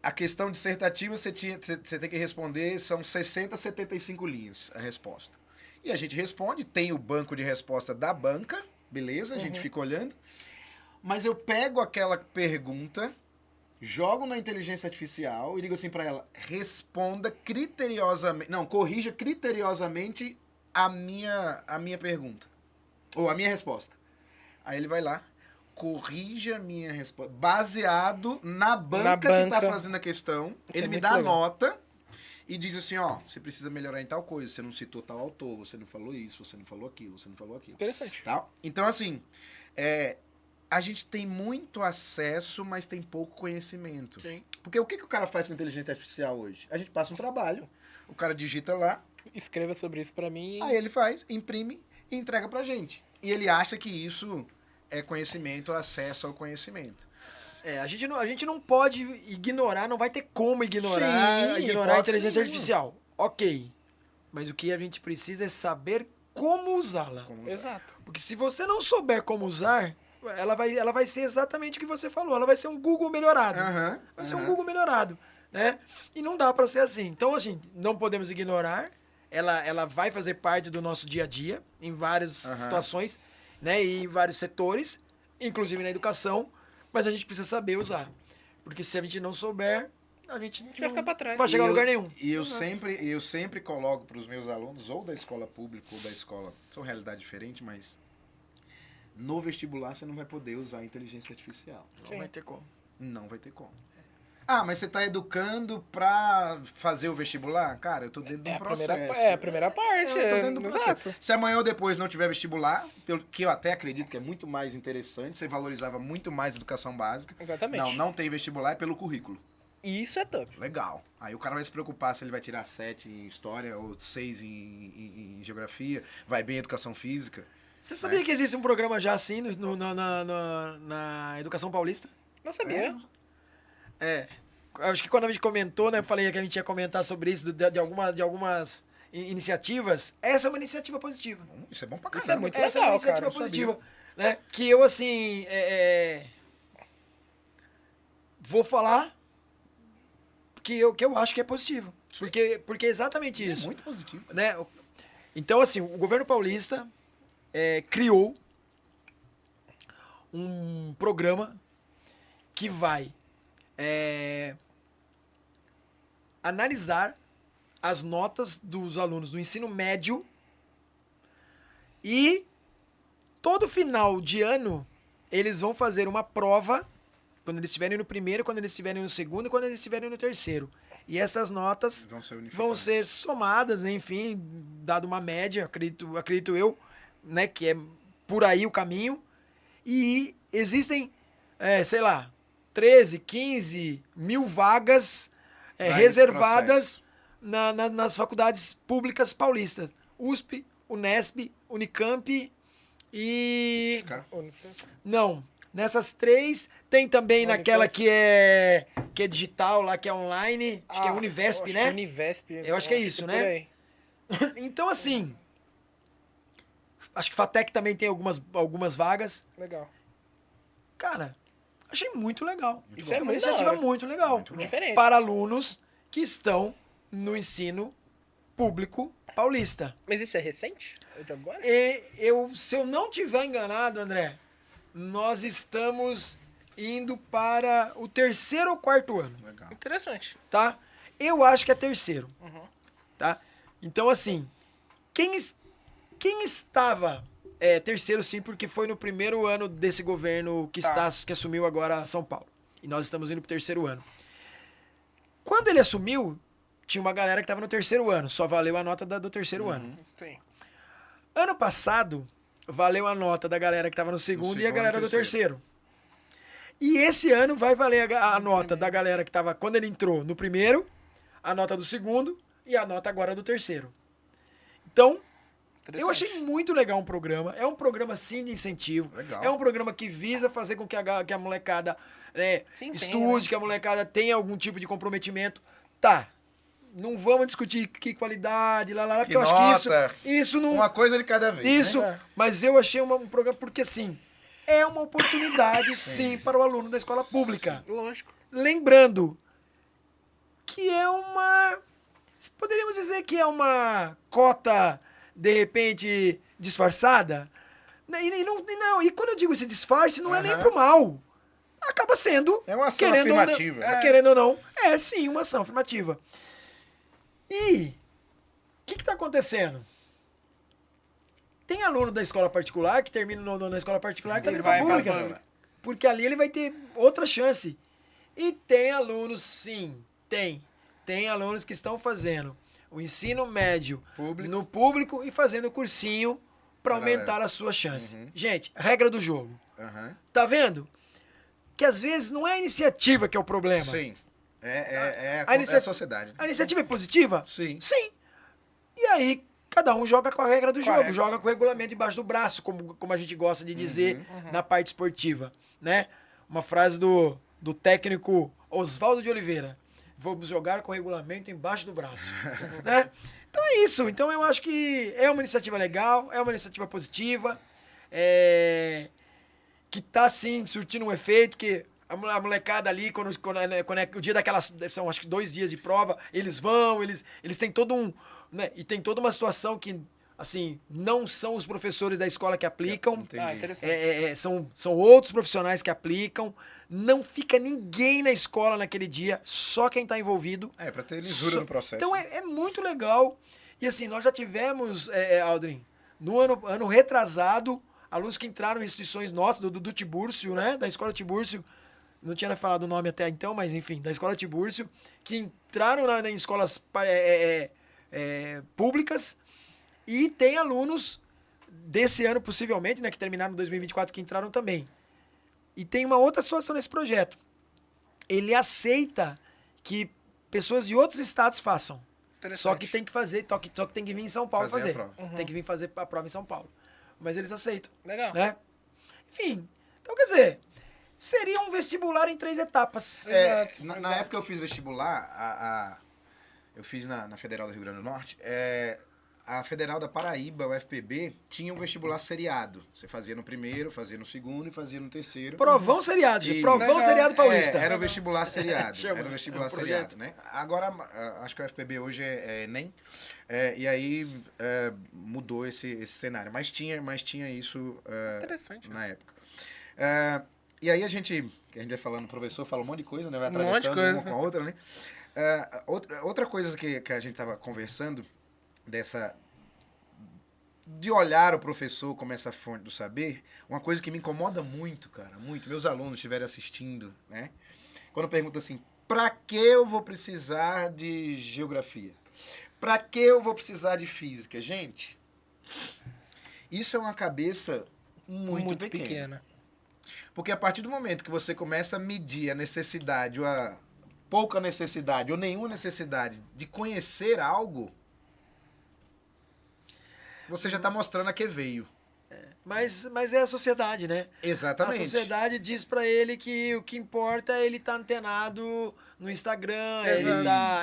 A questão dissertativa você tem que responder, são 60, 75 linhas a resposta. E a gente responde, tem o banco de resposta da banca, beleza? A gente fica olhando. Mas eu pego aquela pergunta, jogo na inteligência artificial e digo assim pra ela, responda criteriosamente, não, corrija criteriosamente a minha pergunta, ou a minha resposta. Aí ele vai lá, corrige a minha resposta, baseado na banca que tá fazendo a questão, ele me dá a nota e diz assim, ó, você precisa melhorar em tal coisa, você não citou tal autor, você não falou isso, você não falou aquilo, você não falou aquilo. Interessante. Tá? Então, assim, a gente tem muito acesso, mas tem pouco conhecimento. Sim. Porque o que o cara faz com a inteligência artificial hoje? A gente passa um trabalho, o cara digita lá, Escreva sobre isso pra mim. aí ele faz, imprime e entrega pra gente. E ele acha que isso é conhecimento, acesso ao conhecimento. A gente não pode ignorar, não vai ter como ignorar a inteligência artificial. Ok. Mas o que a gente precisa é saber como usá-la. Exato. Porque se você não souber como usar, ela vai ser exatamente o que você falou. Ela vai ser um Google melhorado. Vai ser um Google melhorado, né? E não dá para ser assim. Então, assim, não podemos ignorar. Ela vai fazer parte do nosso dia a dia, em várias situações, né? E em vários setores, inclusive na educação. Mas a gente precisa saber usar. Porque se a gente não souber, a gente vai ficar para trás. Não vai chegar a lugar nenhum. E eu sempre coloco para os meus alunos, ou da escola pública, ou da escola... São realidade diferente, mas... No vestibular você não vai poder usar a inteligência artificial. Não vai ter como. Não vai ter como. Ah, mas você está educando para fazer o vestibular? Cara, eu tô dentro de um processo. É a primeira parte. Eu tô dentro do processo. Exato. Se amanhã ou depois não tiver vestibular, pelo que eu até acredito que é muito mais interessante, você valorizava muito mais a educação básica. Exatamente. Não tem vestibular, é pelo currículo. Isso é top. Legal. Aí o cara vai se preocupar se ele vai tirar 7 em história ou 6 em geografia, vai bem em educação física. Você sabia que existe um programa já assim na Educação Paulista? Não sabia. Acho que quando a gente comentou, né? Eu falei que a gente ia comentar sobre isso, de algumas iniciativas. Essa é uma iniciativa positiva. Isso é bom pra caramba. Isso é muito Essa é legal, uma iniciativa cara, positiva. Né? Que eu, assim, vou falar que eu acho que é positivo. Porque é exatamente isso. É muito positivo. Né? Então, assim, o governo paulista criou um programa que vai analisar as notas dos alunos do ensino médio e todo final de ano eles vão fazer uma prova quando eles estiverem no primeiro, quando eles estiverem no segundo e quando eles estiverem no terceiro. E essas notas vão ser somadas, né? Enfim, dado uma média, acredito eu, né? Que é por aí o caminho. E existem, 13, 15 mil vagas reservadas nas faculdades públicas paulistas. USP, Unesp, Unicamp e... Não, nessas 3 tem também naquela que é digital lá, que é online, acho que é Univesp, né? Eu acho que é isso, né? Então, assim, acho que FATEC também tem algumas vagas. Legal. Cara, achei muito legal. Isso é uma iniciativa muito legal. Muito diferente. Para alunos que estão no ensino público paulista. Mas isso é recente? É de agora? Se eu não tiver enganado, André, nós estamos indo para o 3º ou 4º ano. Legal. Interessante. Tá? Eu acho que é 3º. Uhum. Tá? Então, assim, quem estava... 3º sim, porque foi no primeiro ano desse governo que assumiu agora São Paulo. E nós estamos indo pro 3º ano. Quando ele assumiu, tinha uma galera que estava no 3º ano. Só valeu a nota do 3º ano. Sim. Ano passado, valeu a nota da galera que estava no segundo e a galera do 3º. E esse ano vai valer a nota da galera que estava, quando ele entrou, no primeiro, a nota do segundo e a nota agora do 3º. Então, eu achei muito legal um programa. É um programa, sim, de incentivo. Legal. É um programa que visa fazer com que a molecada estude, que a molecada tenha algum tipo de comprometimento. Tá. Não vamos discutir que qualidade, porque eu acho que isso não... Uma coisa de cada vez. Isso, né? Mas eu achei um programa porque, assim, é uma oportunidade, sim, para o aluno da escola pública. Lógico. Lembrando que é uma... Poderíamos dizer que é uma cota, de repente, disfarçada? E quando eu digo esse disfarce, não é nem pro mal. Acaba sendo... É uma ação afirmativa. Querendo ou não, é sim uma ação afirmativa. E o que está acontecendo? Tem aluno da escola particular que termina na escola particular que tá vindo pra pública. Porque ali ele vai ter outra chance. E tem alunos, sim, tem alunos que estão fazendo o ensino médio no público e fazendo cursinho para aumentar a sua chance. Gente, regra do jogo. Tá vendo? Que às vezes não é a iniciativa que é o problema. Sim. É a sociedade. A iniciativa é positiva? Sim. Sim. E aí, cada um joga com a regra do jogo, joga com o regulamento debaixo do braço, como a gente gosta de dizer na parte esportiva, né? Uma frase do técnico Oswaldo de Oliveira. Vamos jogar com o regulamento embaixo do braço. Né? Então é isso. Então eu acho que é uma iniciativa legal, é uma iniciativa positiva, que tá, sim, surtindo um efeito, que a molecada ali, quando é o dia daquelas... São, acho que 2 dias de prova, eles têm todo um... Né? E tem toda uma situação que, assim, não são os professores da escola que aplicam. Interessante. São outros profissionais que aplicam. Não fica ninguém na escola naquele dia, só quem está envolvido. Pra ter lisura no processo. Então é muito legal. E assim, nós já tivemos, Aldrin, no ano retrasado, alunos que entraram em instituições nossas, do Tibúrcio, né? Da escola Tibúrcio. Não tinha falado o nome até então, mas enfim, da escola Tibúrcio, que entraram em escolas públicas, e tem alunos desse ano, possivelmente, né, que terminaram em 2024, que entraram também. E tem uma outra situação nesse projeto. Ele aceita que pessoas de outros estados façam. Só que tem que fazer, só que tem que vir em São Paulo fazer. Tem que vir fazer a prova em São Paulo. Mas eles aceitam. Legal. Né? Enfim, então quer dizer, seria um vestibular em 3 etapas. Na época que eu fiz vestibular, eu fiz na Federal do Rio Grande do Norte, a Federal da Paraíba, o FPB, tinha um vestibular seriado. Você fazia no primeiro, fazia no segundo e fazia no terceiro. Provão seriado, Provão seriado paulista. Era o vestibular seriado. Chama, era o vestibular um seriado, né? Agora, acho que o FPB hoje é ENEM. E aí mudou esse cenário. Mas tinha isso na época. E aí a gente vai falando, o professor fala um monte de coisa, né? Vai atravessando uma com a outra, né? Outra coisa que a gente estava conversando, de olhar o professor como essa fonte do saber, uma coisa que me incomoda muito, cara, muito, meus alunos estiverem assistindo, né? Quando pergunta assim, pra que eu vou precisar de geografia? Pra que eu vou precisar de física? Gente, isso é uma cabeça muito pequena. Porque a partir do momento que você começa a medir a necessidade, ou a pouca necessidade, ou nenhuma necessidade de conhecer algo, você já está mostrando a que veio. Mas é a sociedade, né? Exatamente. A sociedade diz pra ele que o que importa é ele estar antenado no Instagram,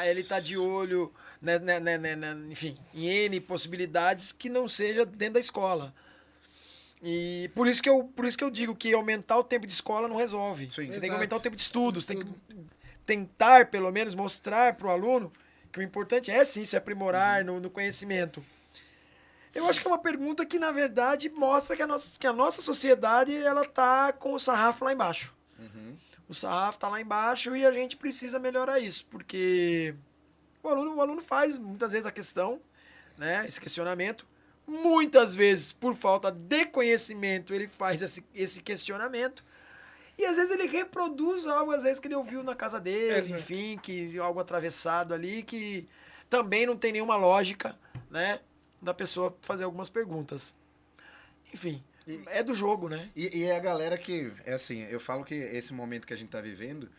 ele tá de olho, enfim, em N possibilidades que não seja dentro da escola. E por isso que eu digo que aumentar o tempo de escola não resolve. Sim. Você tem que aumentar o tempo de estudos, tem que tentar, pelo menos, mostrar pro aluno que o importante é, sim, se aprimorar no conhecimento. Eu acho que é uma pergunta que, na verdade, mostra que a nossa sociedade ela tá com o sarrafo lá embaixo. O sarrafo tá lá embaixo e a gente precisa melhorar isso, porque o aluno faz, muitas vezes, a questão, né, esse questionamento. Muitas vezes, por falta de conhecimento, ele faz esse questionamento. E, às vezes, ele reproduz algo, às vezes, que ele ouviu na casa dele, enfim, que algo atravessado ali, que também não tem nenhuma lógica, né, da pessoa fazer algumas perguntas. Enfim, é do jogo, né? E é a galera que, assim, eu falo que esse momento que a gente tá vivendo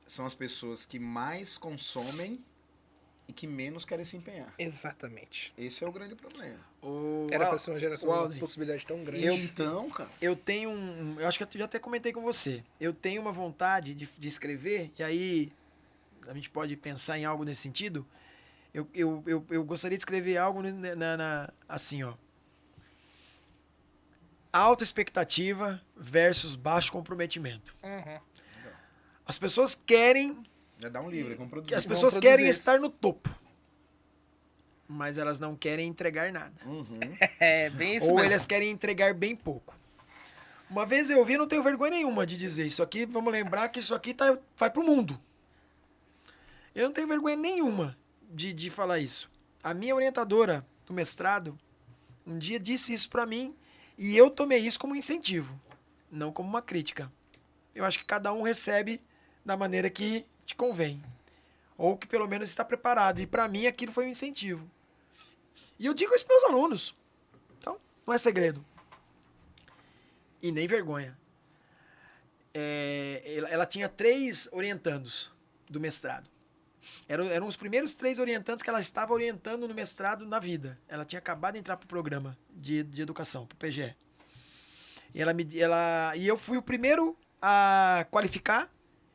são as pessoas que mais consomem e que menos querem se empenhar. Exatamente. Esse é o grande problema. Era pra ser uma geração com uma possibilidade tão grande. Cara. Eu tenho eu acho que eu já até comentei com você. Eu tenho uma vontade de escrever, e aí a gente pode pensar em algo nesse sentido. Eu gostaria de escrever algo assim, ó. Alta expectativa versus baixo comprometimento. As pessoas querem Já dá um livro, como Que produzir. as Vão pessoas produzir querem isso. estar no topo, mas elas não querem entregar nada. Uhum. É, bem isso Ou mesmo. elas querem entregar bem pouco. Uma vez eu vi, não tenho vergonha nenhuma de dizer isso aqui, vamos lembrar que isso aqui vai pro mundo. Eu não tenho vergonha nenhuma de falar isso. A minha orientadora do mestrado um dia disse isso pra mim e eu tomei isso como incentivo, não como uma crítica. Eu acho que cada um recebe da maneira que te convém, ou que pelo menos está preparado. E pra mim aquilo foi um incentivo. E eu digo isso pros meus alunos. Então, não é segredo. E nem vergonha. Ela tinha 3 orientandos do mestrado. Eram os primeiros 3 orientantes que ela estava orientando no mestrado na vida. Ela tinha acabado de entrar para o programa de educação, para o PGE. E eu fui o primeiro a qualificar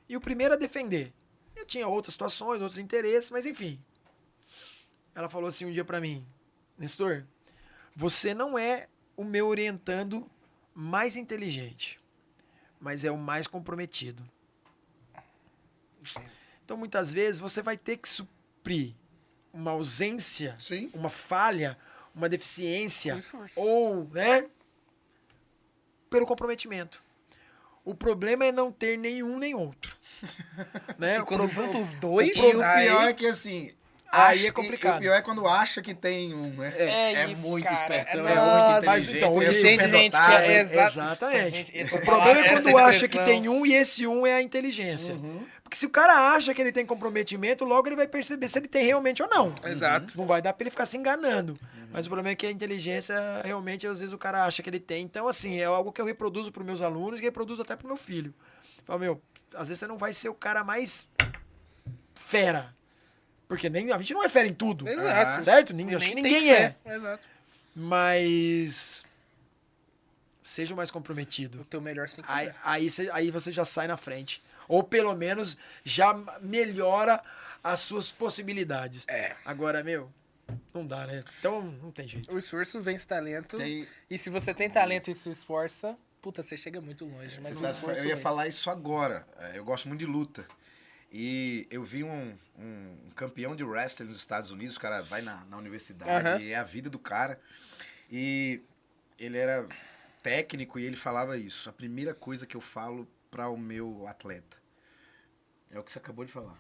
e o primeiro a defender. Eu tinha outras situações, outros interesses, mas enfim. Ela falou assim um dia para mim: Nestor, você não é o meu orientando mais inteligente, mas é o mais comprometido. Então, muitas vezes, você vai ter que suprir uma ausência, Sim. uma falha, uma deficiência, Com esforço. ou, né, pelo comprometimento. O problema é não ter nenhum nem outro. Né? E quando O pro- junta os dois, E o aí... pior é que assim. Aí é o complicado. pior é quando acha que tem um, né? É É isso, muito cara. espertão, Nossa. é muito Mas inteligente, então, é isso. Tem super gente que dotado. é Exatamente. Gente, O essa problema é palavra, quando essa acha que expressão. tem um e esse um é a inteligência. Uhum. Porque se o cara acha que ele tem comprometimento, logo ele vai perceber se ele tem realmente ou não. Exato. Não vai dar pra ele ficar se enganando. Mas o problema é que a inteligência, realmente, às vezes o cara acha que ele tem. Então, assim, é algo que eu reproduzo pros meus alunos e reproduzo até pro meu filho. Fala, meu, às vezes você não vai ser o cara mais fera. Porque a gente não é fera em tudo. Exato. Certo? Nem Acho que tem ninguém que é. ser. Exato. Mas seja o mais O comprometido. teu melhor você tem que Aí, fazer. aí você já sai na frente. Ou pelo menos já melhora as suas possibilidades. É. Agora, meu, não dá, né? Então não tem jeito. O esforço vence talento. Tem- E se você tem talento e se esforça, puta, você chega muito longe. Mas Você o sabe, esforço eu ia vence. falar isso agora. Eu gosto muito de luta. E eu vi um campeão de wrestling nos Estados Unidos, o cara vai na universidade, Aham. é a vida do cara. E ele era técnico e ele falava isso. A primeira coisa que eu falo para o meu atleta é o que você acabou de falar.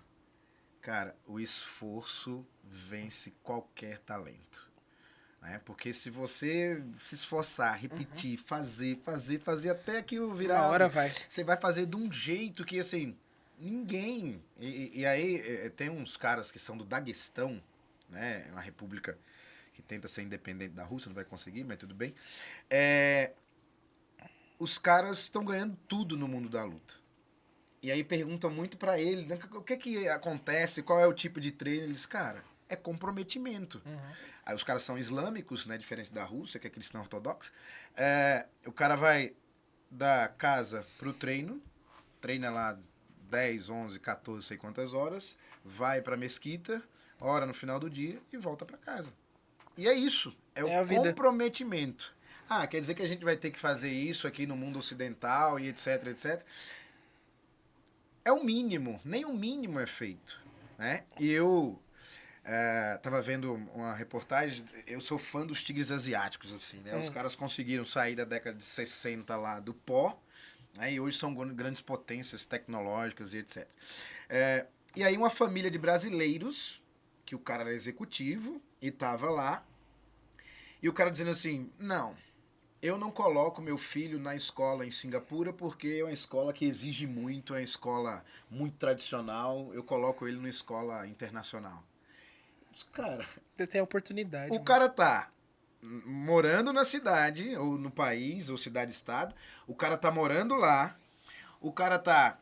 Cara, o esforço vence qualquer talento. Né? Porque se você se esforçar, repetir, fazer até aquilo virar. Uma hora vai. Você vai fazer de um jeito que, assim, ninguém. E aí tem uns caras que são do Daguestão, né? Uma república que tenta ser independente da Rússia, não vai conseguir, mas tudo bem. Os caras estão ganhando tudo no mundo da luta. E aí perguntam muito pra ele, né, o que acontece, qual é o tipo de treino. Eles, cara, é comprometimento. Aí os caras são islâmicos, né, diferente da Rússia, que é cristã ortodoxa. O cara vai da casa pro treino, treina lá 10, 11, 14, sei quantas horas, vai pra mesquita, ora no final do dia e volta pra casa. E é isso, é É a o vida. comprometimento. Ah, quer dizer que a gente vai ter que fazer isso aqui no mundo ocidental e etc, etc. É o mínimo, nem o mínimo é feito, né? E eu tava vendo uma reportagem, eu sou fã dos tigres asiáticos, assim, né? Os caras conseguiram sair da década de 60 lá do pó, né? E hoje são grandes potências tecnológicas e etc. E aí uma família de brasileiros, que o cara era executivo e tava lá, e o cara dizendo assim, não, eu não coloco meu filho na escola em Singapura porque é uma escola que exige muito, é uma escola muito tradicional, eu coloco ele numa escola internacional. Mas, cara, Você tem a oportunidade. o cara tá morando na cidade, ou no país, ou cidade-estado, o cara tá morando lá, o cara tá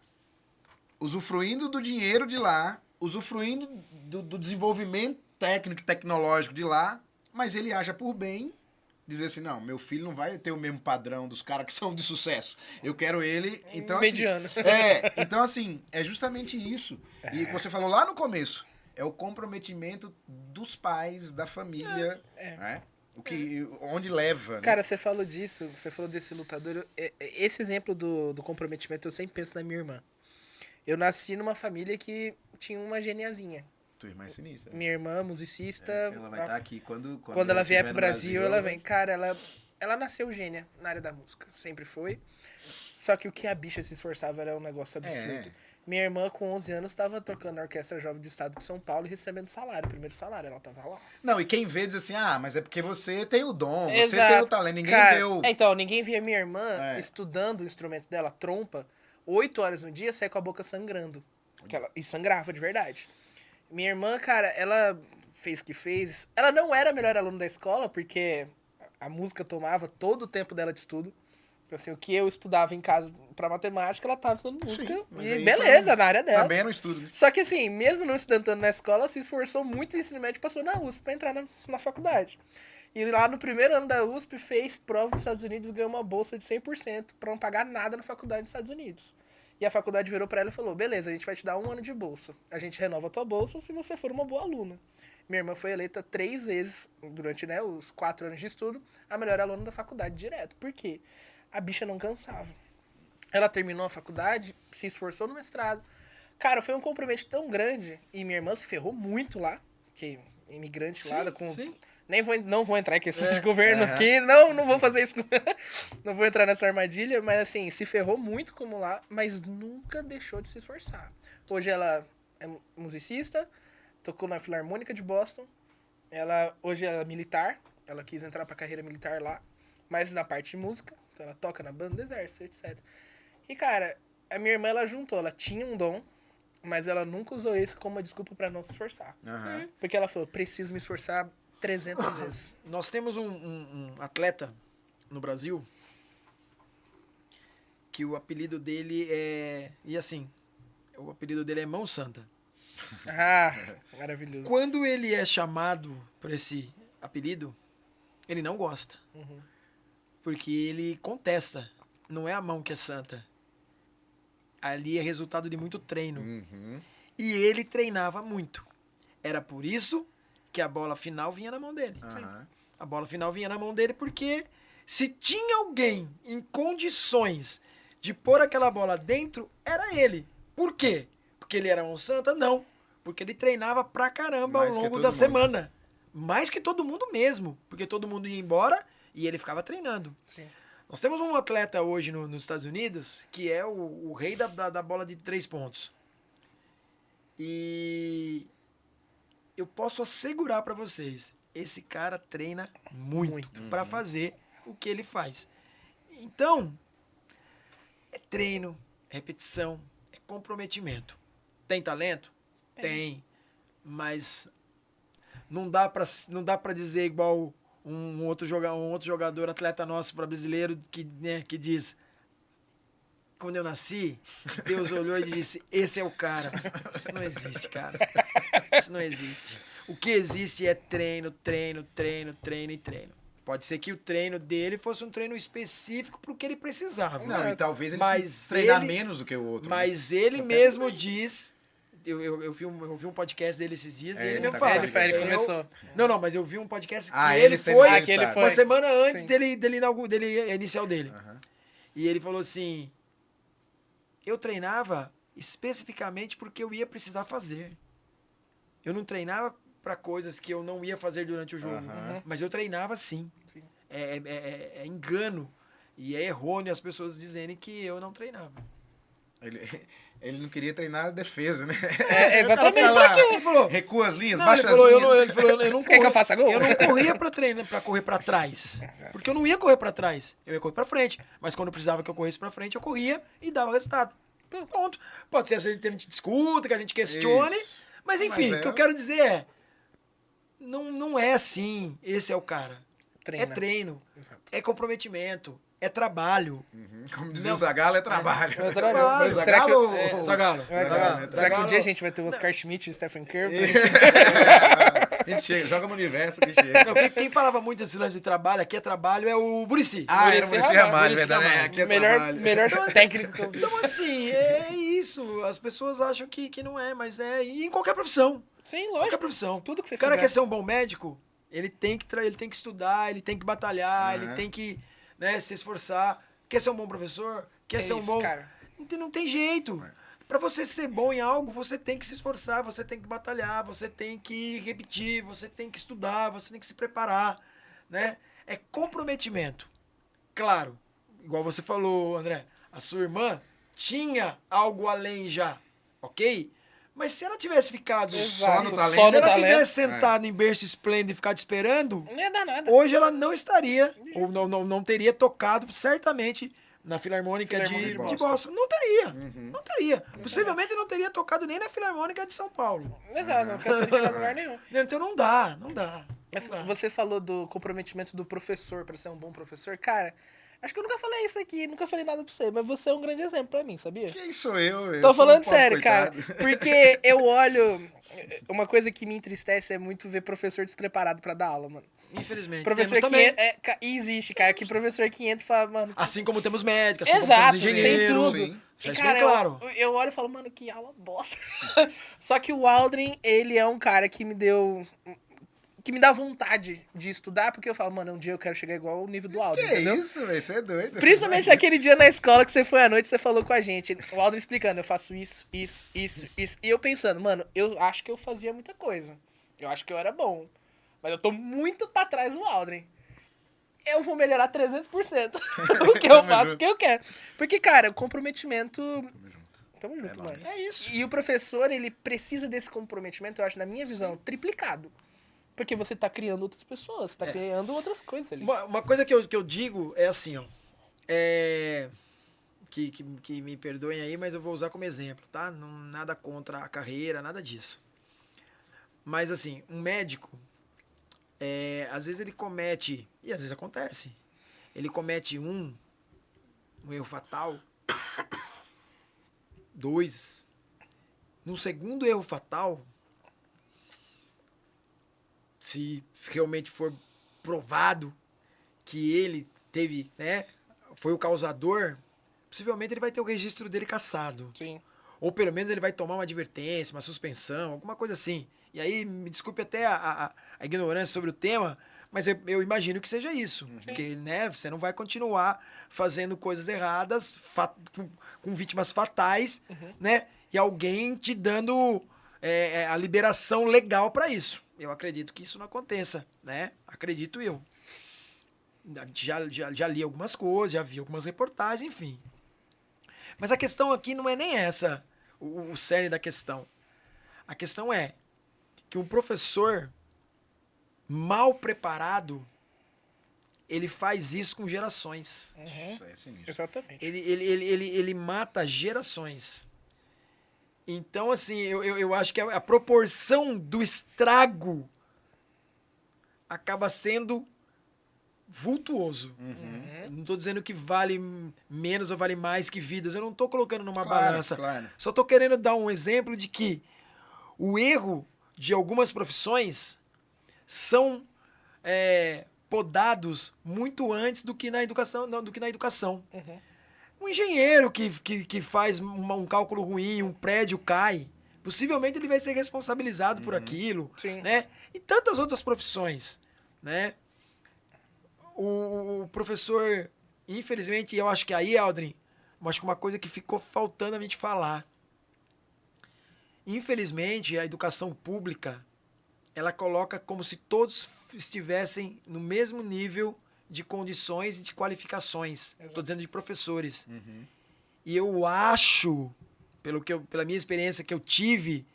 usufruindo do dinheiro de lá, usufruindo do desenvolvimento técnico e tecnológico de lá, mas ele acha por bem dizer assim, não, meu filho não vai ter o mesmo padrão dos caras que são de sucesso. Eu quero ele, então mediano. assim... então assim, é justamente isso. E você falou lá no começo, é o comprometimento dos pais, da família, né? Onde leva, né? Cara, você falou disso, você falou desse lutador. Esse exemplo do comprometimento eu sempre penso na minha irmã. Eu nasci numa família que tinha uma geniazinha. Tua irmã é sinistra. Minha irmã, musicista. Ela vai estar aqui quando ela vier pro estiver no Brasil, ela vem. Cara, ela nasceu gênia na área da música. Sempre foi. Só que o que a bicha se esforçava era um negócio absurdo. Minha irmã, com 11 anos, estava tocando na Orquestra Jovem do Estado de São Paulo e recebendo salário, primeiro salário. Ela tava lá. Não, e quem vê diz assim, mas é porque você tem o dom, Exato. você tem o talento. Ninguém vê o... Então, ninguém via minha irmã estudando o instrumento dela, trompa, 8 horas no dia, saia com a boca sangrando. E sangrava de verdade. Minha irmã, cara, ela fez o que fez. Ela não era a melhor aluna da escola, porque a música tomava todo o tempo dela de estudo. Então, assim, o que eu estudava em casa pra matemática, ela tava estudando música. Sim, E beleza, na área dela. Também era um estudo. Só que assim, mesmo não estudando tanto na escola, ela se esforçou muito no ensino médio e passou na USP pra entrar na faculdade. E lá no primeiro ano da USP, fez prova nos Estados Unidos e ganhou uma bolsa de 100% pra não pagar nada na faculdade dos Estados Unidos. E a faculdade virou pra ela e falou, beleza, a gente vai te dar 1 ano de bolsa. A gente renova a tua bolsa se você for uma boa aluna. Minha irmã foi eleita 3 vezes, durante os 4 anos de estudo, a melhor aluna da faculdade direto. Por quê? A bicha não cansava. Ela terminou a faculdade, se esforçou no mestrado. Cara, foi um compromisso tão grande, e minha irmã se ferrou muito lá, que imigrante lá, com... Sim. Não vou entrar em questão de governo aqui, não vou fazer isso. Não vou entrar nessa armadilha, mas assim, se ferrou muito como lá, mas nunca deixou de se esforçar. Hoje ela é musicista, tocou na Filarmônica de Boston, hoje ela é militar, ela quis entrar pra carreira militar lá, mas na parte de música, então ela toca na banda do exército, etc. E cara, a minha irmã, ela juntou, ela tinha um dom, mas ela nunca usou isso como uma desculpa pra não se esforçar. Porque ela falou, preciso me esforçar 300 vezes. Nós temos um atleta no Brasil que o apelido dele é... E assim, o apelido dele é Mão Santa. Maravilhoso. Quando ele é chamado por esse apelido, ele não gosta. Porque ele contesta. Não é a mão que é santa. Ali é resultado de muito treino. E ele treinava muito. Era por isso que a bola final vinha na mão dele. A bola final vinha na mão dele porque se tinha alguém em condições de pôr aquela bola dentro, era ele. Por quê? Porque ele era um santa? Não. Porque ele treinava pra caramba ao longo da semana. Mais que todo mundo mesmo. Porque todo mundo ia embora e ele ficava treinando. Sim. Nós temos um atleta hoje nos Estados Unidos que é o rei da bola de 3 pontos. E eu posso assegurar pra vocês, esse cara treina muito pra fazer o que ele faz. Então, é treino, repetição, é comprometimento. Tem talento? Tem. Mas não dá pra dizer igual um outro jogador, atleta nosso brasileiro, que diz: quando eu nasci, Deus olhou e disse, esse é o cara. Isso não existe, cara. Isso não existe. O que existe é treino, treino, treino, treino e treino. Pode ser que o treino dele fosse um treino específico pro que ele precisava. Não, e talvez ele treinar menos do que o outro. Mas ele mesmo diz... Eu vi um podcast dele esses dias e ele mesmo fala. Ele começou. Não, mas eu vi um podcast que ele foi foi uma semana antes dele iniciar o dele. E ele falou assim, eu treinava especificamente porque eu ia precisar fazer. Eu não treinava para coisas que eu não ia fazer durante o jogo, mas eu treinava sim. É engano e é errôneo as pessoas dizerem que eu não treinava. Ele não queria treinar a defesa, né? Exatamente. Ele falou, recua as linhas, não, baixa ele falou, as linhas. ele falou, eu não quer que eu faça gol? Eu não corria pra treinar, pra correr pra trás. Porque eu não ia correr pra trás. Eu ia correr pra frente. Mas quando eu precisava que eu corresse pra frente, eu corria e dava resultado. Pronto. Pode ser que a gente discuta, que a gente questione. Isso. Mas enfim, o que eu quero dizer é... Não é assim. Esse é o cara. É treino. Exato. É comprometimento. É trabalho. Como dizia o Zagalo, é trabalho. É trabalho. Zagalo. Será que um dia a gente vai ter o Oscar Schmidt e o Stephen Curry? A gente chega, joga no universo, a gente chega. Não, quem falava muito desse lance de trabalho, aqui é trabalho, é o Muricy. Era o Muricy Ramalho, verdade. Aqui é melhor técnico que eu vi. Então, assim, é isso. As pessoas acham que não é, mas é. E em qualquer profissão. Sim, lógico. Qualquer profissão. Tudo que você O cara fizer. quer ser um bom médico, ele tem que estudar, ele tem que batalhar, ele tem que se esforçar. Quer ser um bom professor? Quer ser um bom... Cara. Não tem jeito. Para você ser bom em algo, você tem que se esforçar, você tem que batalhar, você tem que repetir, você tem que estudar, você tem que se preparar, né? É comprometimento. Claro, igual você falou, André, a sua irmã tinha algo além já, ok? Mas se ela tivesse ficado Exato, só no talento, só se no ela talento, tivesse sentado em berço esplêndido e ficado esperando, não ia dar nada. hoje ela não estaria, ou não teria tocado, certamente, na Filarmônica Filarmônica de de Boston. Não teria. Uhum. Não teria. Possivelmente não teria tocado nem na Filarmônica de São Paulo. Exato, não cantaria em lugar nenhum. Então não dá, não dá. Mas Não dá. você falou do comprometimento do professor pra ser um bom professor. Cara, acho que eu nunca falei isso aqui, nunca falei nada pra você, mas você é um grande exemplo pra mim, sabia? Quem sou eu? Tô sou falando um pobre sério, coitado. cara. Porque eu olho. Uma coisa que me entristece é muito ver professor despreparado pra dar aula, mano. Infelizmente. Professor Temos que também. e existe, cara, que professor que entra e fala, mano. Assim como temos médicos, assim Exato, como temos tem engenheiros. tudo. sim. Já E, isso cara, bem claro. eu olho e falo, mano, que aula bosta. Só que o Aldrin, ele é um cara que me deu. Que me dá vontade de estudar, porque eu falo, mano, um dia eu quero chegar igual ao nível do Aldrin, Que entendeu? isso, velho? Você é doido. Principalmente aquele dia na escola que você foi à noite, você falou com a gente. O Aldrin explicando, eu faço isso. E eu pensando, mano, eu acho que eu fazia muita coisa. Eu acho que eu era bom. Mas eu tô muito pra trás do Aldrin. Eu vou melhorar 300% o que eu faço, o que eu quero. Porque, cara, o comprometimento... Tamo junto, mano. É isso. E o professor, ele precisa desse comprometimento, eu acho, na minha visão, triplicado. Porque você tá criando outras pessoas, você tá criando outras coisas ali. Uma coisa que eu digo é assim, ó. Que me perdoem aí, mas eu vou usar como exemplo, tá? Não, nada contra a carreira, nada disso. Mas assim, um médico, às vezes ele comete, e às vezes acontece, ele comete um erro fatal, 2, no segundo erro fatal, se realmente for provado que ele teve, né, foi o causador, possivelmente ele vai ter o registro dele cassado. Sim. Ou pelo menos ele vai tomar uma advertência, uma suspensão, alguma coisa assim. E aí, me desculpe até a ignorância sobre o tema, mas eu imagino que seja isso. Porque, né, você não vai continuar fazendo coisas erradas, com vítimas fatais, né? E alguém te dando a liberação legal para isso. Eu acredito que isso não aconteça, né? Acredito eu. Já li algumas coisas, já vi algumas reportagens, enfim. Mas a questão aqui não é nem essa, o cerne da questão. A questão é que um professor mal preparado, ele faz isso com gerações. Isso aí é sinistro. Exatamente. Ele mata gerações. Então, assim, eu acho que a proporção do estrago acaba sendo vultuoso. Não estou dizendo que vale menos ou vale mais que vidas. Eu não estou colocando numa balança. Claro. Só estou querendo dar um exemplo de que o erro de algumas profissões são podados muito antes do que na educação. Um engenheiro que faz um cálculo ruim, um prédio cai, possivelmente ele vai ser responsabilizado por aquilo, Sim. né? E tantas outras profissões, né? O professor, infelizmente, eu acho que aí, Aldrin, acho que uma coisa que ficou faltando a gente falar. Infelizmente, a educação pública, ela coloca como se todos estivessem no mesmo nível de condições e de qualificações. Estou dizendo de professores. E eu acho, pela minha experiência que eu tive,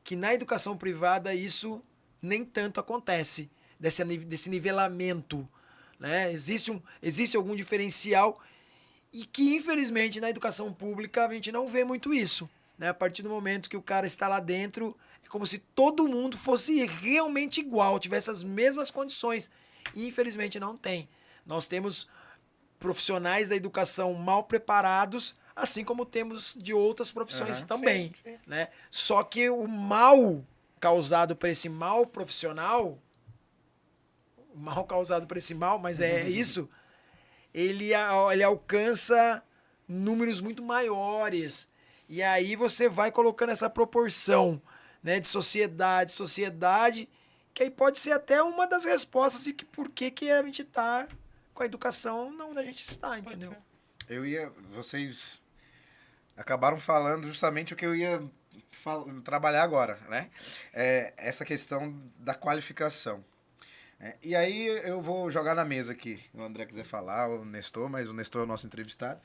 que na educação privada isso nem tanto acontece, desse nivelamento. Né? Existe algum diferencial e que, infelizmente, na educação pública a gente não vê muito isso. Né? A partir do momento que o cara está lá dentro, é como se todo mundo fosse realmente igual, tivesse as mesmas condições. E, infelizmente, não tem. Nós temos profissionais da educação mal preparados, assim como temos de outras profissões também. Sim. Né? Só que o mal causado por esse mal profissional, mas é isso, ele alcança números muito maiores. E aí você vai colocando essa proporção, né, de sociedade, que aí pode ser até uma das respostas de que por que a gente está com a educação não onde a gente está, entendeu? Vocês acabaram falando justamente o que eu ia trabalhar agora, né? Essa questão da qualificação. E aí eu vou jogar na mesa aqui. O André quiser falar, o Nestor, mas o Nestor é o nosso entrevistado.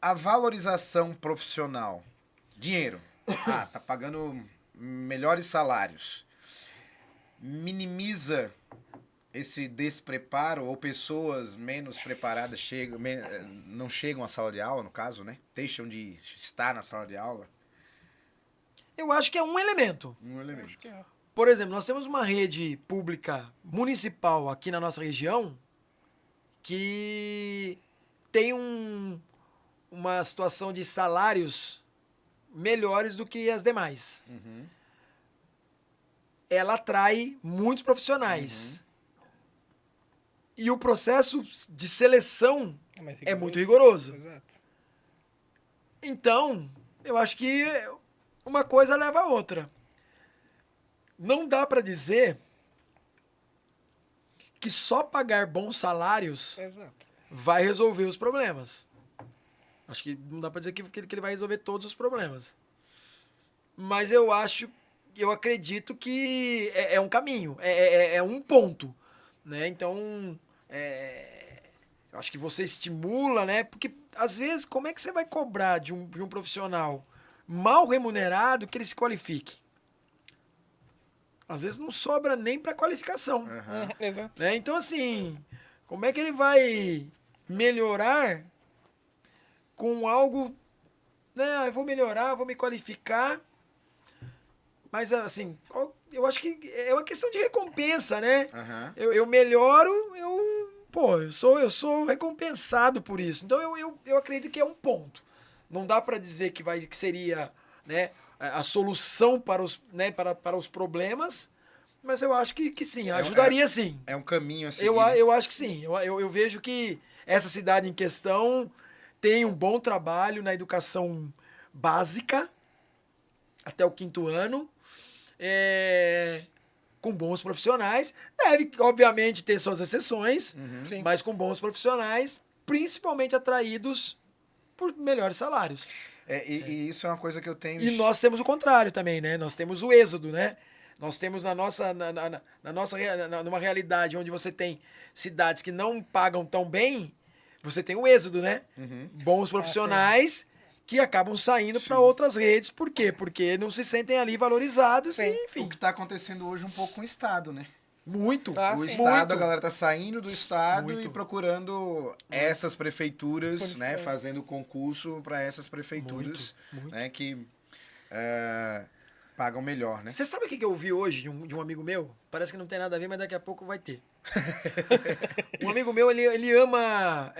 A valorização profissional. Dinheiro. Tá pagando melhores salários. Minimiza esse despreparo, ou pessoas menos preparadas não chegam à sala de aula, no caso, né? Deixam de estar na sala de aula. Eu acho que é um elemento. Acho que é. Por exemplo, nós temos uma rede pública municipal aqui na nossa região que tem uma situação de salários melhores do que as demais. Uhum. Ela atrai muitos profissionais. Uhum. E o processo de seleção Mais é muito rigoroso. Exato. Então, eu acho que uma coisa leva a outra. Não dá para dizer que só pagar bons salários Exato. vai resolver os problemas. Acho que não dá para dizer que ele vai resolver todos os problemas. Mas eu acredito que é um caminho, é um ponto, né? Então, eu acho que você estimula, né? Porque, às vezes, como é que você vai cobrar de um profissional mal remunerado que ele se qualifique? Às vezes não sobra nem para qualificação. Uhum. Exato. Né? Então, assim, como é que ele vai melhorar com algo... Né? Eu vou melhorar, vou me qualificar... Mas, assim, eu acho que é uma questão de recompensa, né? Uhum. Eu melhoro, eu sou recompensado por isso. Então, eu acredito que é um ponto. Não dá para dizer que seria, né, a solução para os problemas, mas eu acho que sim, ajudaria sim. É um caminho assim. Eu acho que sim. Eu vejo que essa cidade em questão tem um bom trabalho na educação básica, até o 5º ano, com bons profissionais. Deve, obviamente, ter suas exceções, Sim. mas com bons profissionais, principalmente atraídos por melhores salários. E isso é uma coisa que eu tenho... E nós temos o contrário também, né? Nós temos o êxodo, né? Nós temos numa realidade onde você tem cidades que não pagam tão bem, você tem o êxodo, né? Uhum. Bons profissionais que acabam saindo para outras redes. Por quê? Porque não se sentem ali valorizados. Sim. E, enfim. O que está acontecendo hoje um pouco com o Estado, né? Muito. Ah, O sim. Estado, Muito. a galera tá saindo do Estado Muito. e procurando essas prefeituras, né? É. Fazendo concurso para essas prefeituras, Muito. né? Que pagam melhor, né? Você sabe o que eu ouvi hoje de um amigo meu? Parece que não tem nada a ver, mas daqui a pouco vai ter. Um amigo meu, ele ama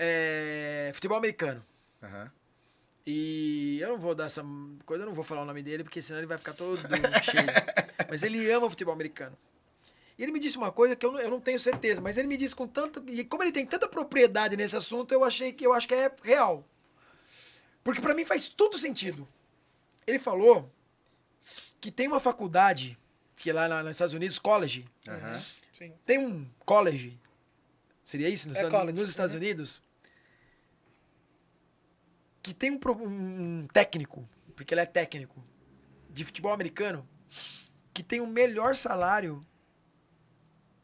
futebol americano. Uhum. E eu não vou dar essa coisa, eu não vou falar o nome dele, porque senão ele vai ficar todo cheio. Mas ele ama futebol americano. E ele me disse uma coisa que eu não tenho certeza, mas ele me disse com tanto... E como ele tem tanta propriedade nesse assunto, eu acho que é real. Porque pra mim faz todo sentido. Ele falou que tem uma faculdade, que é lá nos Estados Unidos, college. Uhum. Sim. Tem um college, seria isso? College, Nos Estados Unidos, que tem um técnico, porque ele é técnico, de futebol americano, que tem o melhor salário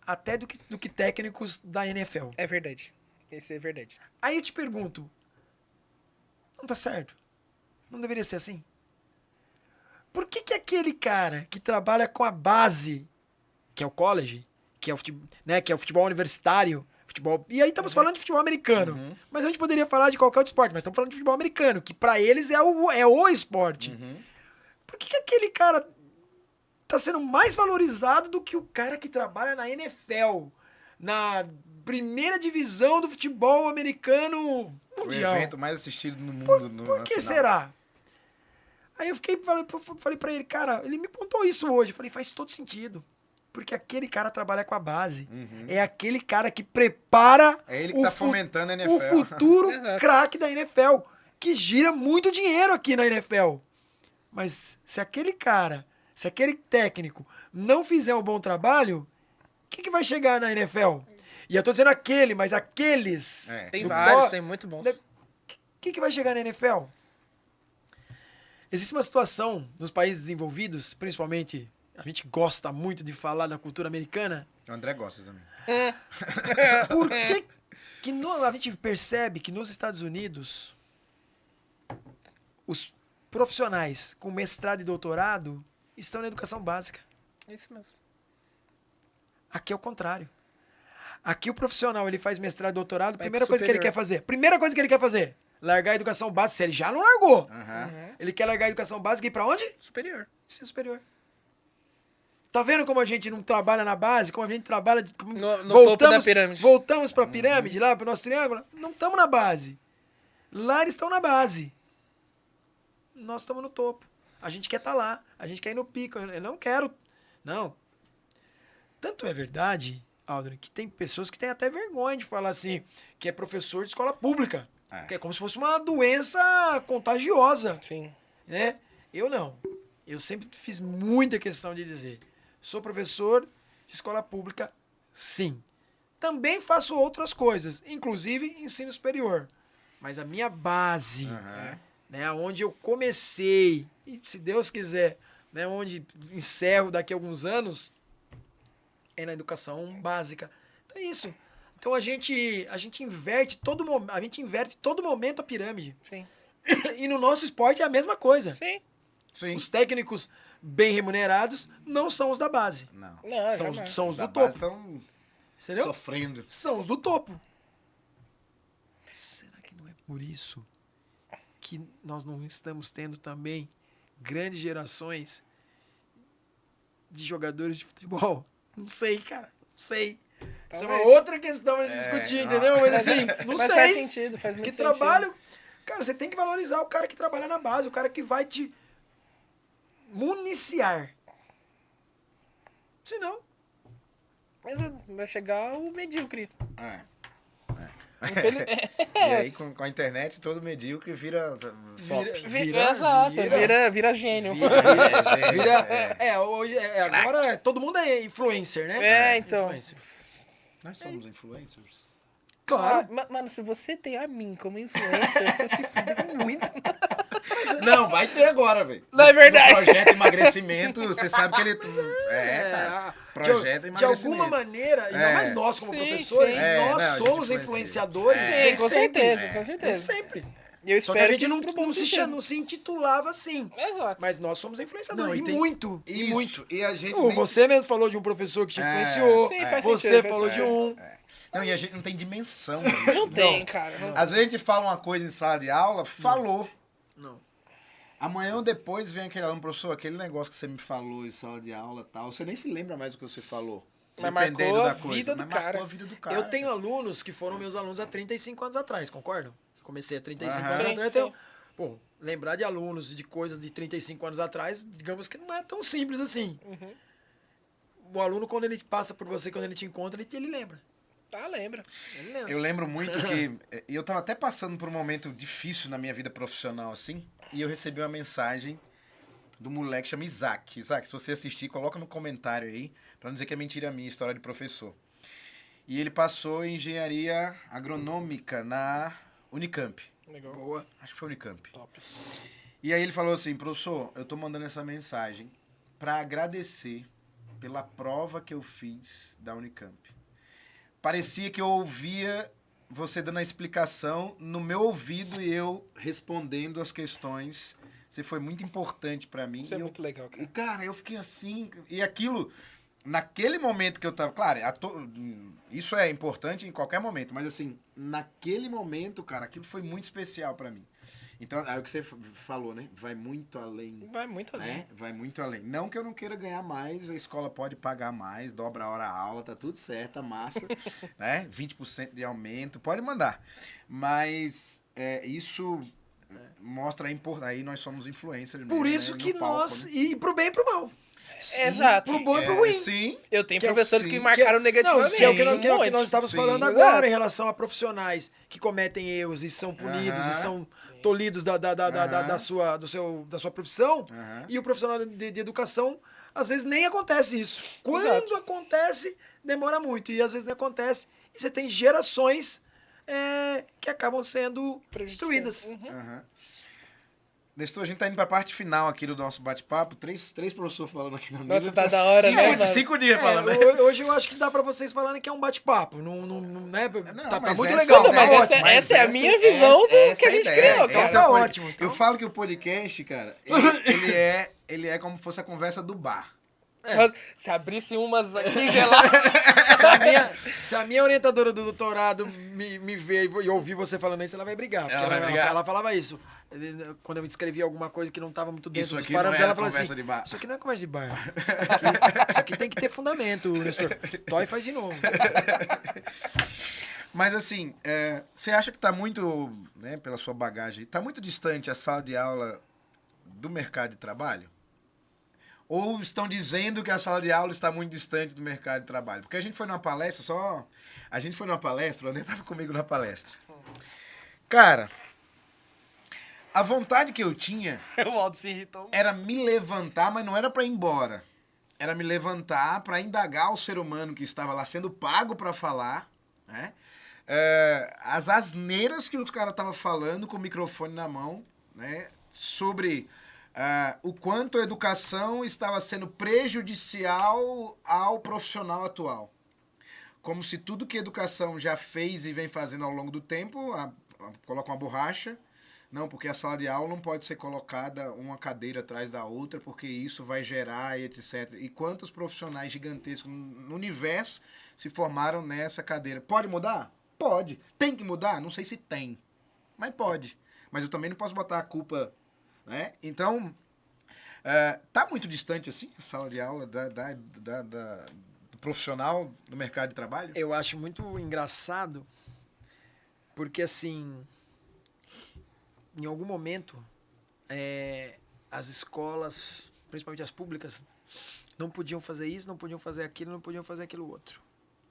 até do que técnicos da NFL. É verdade. Isso é verdade. Aí eu te pergunto, não tá certo? Não deveria ser assim? Por que aquele cara que trabalha com a base, que é o college, que é o futebol, né, que é o futebol universitário, futebol, e aí estamos falando de futebol americano, mas a gente poderia falar de qualquer outro esporte, mas estamos falando de futebol americano, que pra eles é o esporte. Por que aquele cara tá sendo mais valorizado do que o cara que trabalha na NFL, na primeira divisão do futebol americano mundial? O evento mais assistido no mundo. Por que será? Aí eu falei pra ele, cara, ele me pontou isso hoje. Eu falei, faz todo sentido. Porque aquele cara trabalha com a base. É aquele cara que prepara É ele que tá fomentando a NFL. o futuro Exato. craque da NFL, que gira muito dinheiro aqui na NFL. Mas se aquele técnico não fizer um bom trabalho, o que vai chegar na NFL? E eu tô dizendo aquele, mas aqueles... Tem do vários, co- tem muito bons. que vai chegar na NFL? Existe uma situação nos países desenvolvidos, principalmente, a gente gosta muito de falar da cultura americana. O André gosta também. Por que a gente percebe que nos Estados Unidos os profissionais com mestrado e doutorado estão na educação básica? É isso mesmo. Aqui é o contrário. Aqui o profissional, ele faz mestrado e doutorado, Vai primeira pro coisa que ele superior. quer fazer. Primeira coisa que ele quer fazer, largar a educação básica, se ele já não largou. Aham. Ele quer largar a educação básica e ir pra onde? Superior. Ensino superior. Tá vendo como a gente não trabalha na base? Como a gente trabalha... No topo da pirâmide. Voltamos pra pirâmide, lá pro nosso triângulo? Não estamos na base. Lá eles estão na base. Nós estamos no topo. A gente quer estar lá. A gente quer ir no pico. Eu não quero... Não. Tanto é verdade, Aldrin, que tem pessoas que têm até vergonha de falar assim, que é professor de escola pública. É. Que é como se fosse uma doença contagiosa, Sim. né? Eu não. Eu sempre fiz muita questão de dizer, sou professor de escola pública, sim. Também faço outras coisas, inclusive ensino superior. Mas a minha base, Aham. né, onde eu comecei, e se Deus quiser, né, onde encerro daqui a alguns anos, é na educação básica. Então é isso. Então a gente inverte todo momento a pirâmide. Sim. E no nosso esporte é a mesma coisa. Sim. Sim. Os técnicos bem remunerados não são os da base. Não. Não, São jamais. os Da do base topo. estão Entendeu? sofrendo. São os do topo. Será que não é por isso que nós não estamos tendo também grandes gerações de jogadores de futebol? Não sei, cara. Não sei. Isso é uma Talvez. outra questão pra discutir, não. entendeu? Mas assim, não Mas sei. faz sentido, faz muito Que sentido. trabalho... Cara, você tem que valorizar o cara que trabalha na base, o cara que vai te municiar. Senão... Mas vai chegar o medíocre. É. Infeliz- E aí, com a internet, todo medíocre vira top. Exato, vira gênio. Hoje, agora todo mundo é influencer, né? É, então. Influencer. Nós somos influencers. Claro. Mano, se você tem a mim como influencer, você se fudeu muito. Não, vai ter agora, velho. Não é verdade. No projeto emagrecimento, você sabe que ele... cara. Projeto de emagrecimento. alguma maneira, ainda mais nós como Sim, professores, sim. nós Não, a gente somos influencia. influenciadores Sim, desde com sempre. certeza, com Desde certeza. sempre. E eu Só que a espero gente que não, pro bom se não se intitulava assim. Exato. Mas nós somos influenciadores. Não, e e tem- muito. E Isso. muito. E a gente Ô, nem... Você mesmo falou de um professor que te influenciou. Sim, faz Você sentido, faz falou de sentido. um. Não, e a gente não tem dimensão. Não tem, cara. Não. Às vezes a gente fala uma coisa em sala de aula, falou. Não. Amanhã ou depois vem aquele aluno, professor, aquele negócio que você me falou em sala de aula e tal, você nem se lembra mais do que você falou. Mas Dependendo marcou da a coisa. vida do Mas marcou cara. a vida do cara. Eu tenho alunos que foram meus alunos há 35 anos atrás, concordam? Comecei há 35 Aham. anos Sim, atrás. sim. Então, pô, lembrar de alunos de coisas de 35 anos atrás, digamos que não é tão simples assim. Uhum. O aluno, quando ele passa por você, quando ele te encontra, ele lembra. Ah, lembra. Ele lembra. Eu lembro muito que... E eu tava até passando por um momento difícil na minha vida profissional, assim, e eu recebi uma mensagem do moleque que chama Isaac. Isaac, se você assistir, coloca no comentário aí, pra não dizer que é mentira minha, história de professor. E ele passou em engenharia agronômica na Unicamp. Legal. Boa. Acho que foi Unicamp. Top. E aí ele falou assim, professor, eu tô mandando essa mensagem pra agradecer pela prova que eu fiz da Unicamp. Parecia que eu ouvia você dando a explicação no meu ouvido e eu respondendo as questões. Você foi muito importante pra mim. Isso é E eu- muito legal, cara. E, cara, eu fiquei assim. E aquilo, naquele momento que eu tava. Claro, isso é importante em qualquer momento, mas assim, naquele momento, cara, aquilo foi muito especial pra mim. Então, é o que você falou, né? Vai muito além. Vai muito além. Né? Vai muito além. Não que eu não queira ganhar mais, a escola pode pagar mais, dobra a hora a aula, tá tudo certo, tá massa. Né? 20% de aumento, pode mandar. Mas isso mostra a importância. Aí nós somos influencers. Por né? isso No que palco, nós... né? E pro bem e pro mal. Exato. Pro bom e pro ruim. Sim. Eu tenho Que é o- professores que sim, marcaram negativamente. Não, que é o que um nós monte. estávamos Sim. falando Exato. agora em relação a profissionais que cometem erros e são punidos Aham. e são tolhidos da sua profissão. Aham. E o profissional de educação, às vezes nem acontece isso. Quando Exato. acontece, demora muito. E às vezes não acontece. E você tem gerações que acabam sendo destruídas. Aham. Nestor, a gente tá indo pra parte final aqui do nosso bate-papo. Três professores falando aqui na mesa. Nossa, tá da hora, né, mano? 5 dias falando. Hoje eu acho que dá pra vocês falarem que é um bate-papo. Não, né? Tá mas muito essa legal. Não, mas ótimo. essa é a minha visão do que a gente criou, cara. Esse é o Tá pod- ótimo, então. Eu falo que o podcast, cara, ele é como se fosse a conversa do bar. Mas se abrisse umas aqui geladas. Se a minha orientadora do doutorado me ver e ouvir você falando isso, ela vai brigar. Porque Ela vai brigar? ela falava isso. Quando eu escrevi alguma coisa que não estava muito dentro Isso dos aqui não parâmetros, era ela falou conversa assim, de bar. isso aqui não é conversa de bar. Isso aqui tem que ter fundamento, Nestor. Toy faz de novo. Mas assim, você acha que tá muito, né, pela sua bagagem, tá muito distante a sala de aula do mercado de trabalho? Ou estão dizendo que a sala de aula está muito distante do mercado de trabalho? Porque a gente foi numa palestra, o André estava comigo na palestra. Cara, a vontade que eu tinha O Aldo se irritou. era me levantar, mas não era para ir embora. Era me levantar para indagar o ser humano que estava lá sendo pago para falar, né? As asneiras que os caras estavam falando com o microfone na mão, né? Sobre o quanto a educação estava sendo prejudicial ao profissional atual. Como se tudo que a educação já fez e vem fazendo ao longo do tempo, coloca uma borracha. Não, porque a sala de aula não pode ser colocada uma cadeira atrás da outra, porque isso vai gerar e etc. E quantos profissionais gigantescos no universo se formaram nessa cadeira? Pode mudar? Pode. Tem que mudar? Não sei se tem. Mas pode. Mas eu também não posso botar a culpa, né? Então, tá muito distante assim a sala de aula do profissional do mercado de trabalho? Eu acho muito engraçado, porque assim, em algum momento, as escolas, principalmente as públicas, não podiam fazer isso, não podiam fazer aquilo, não podiam fazer aquilo outro.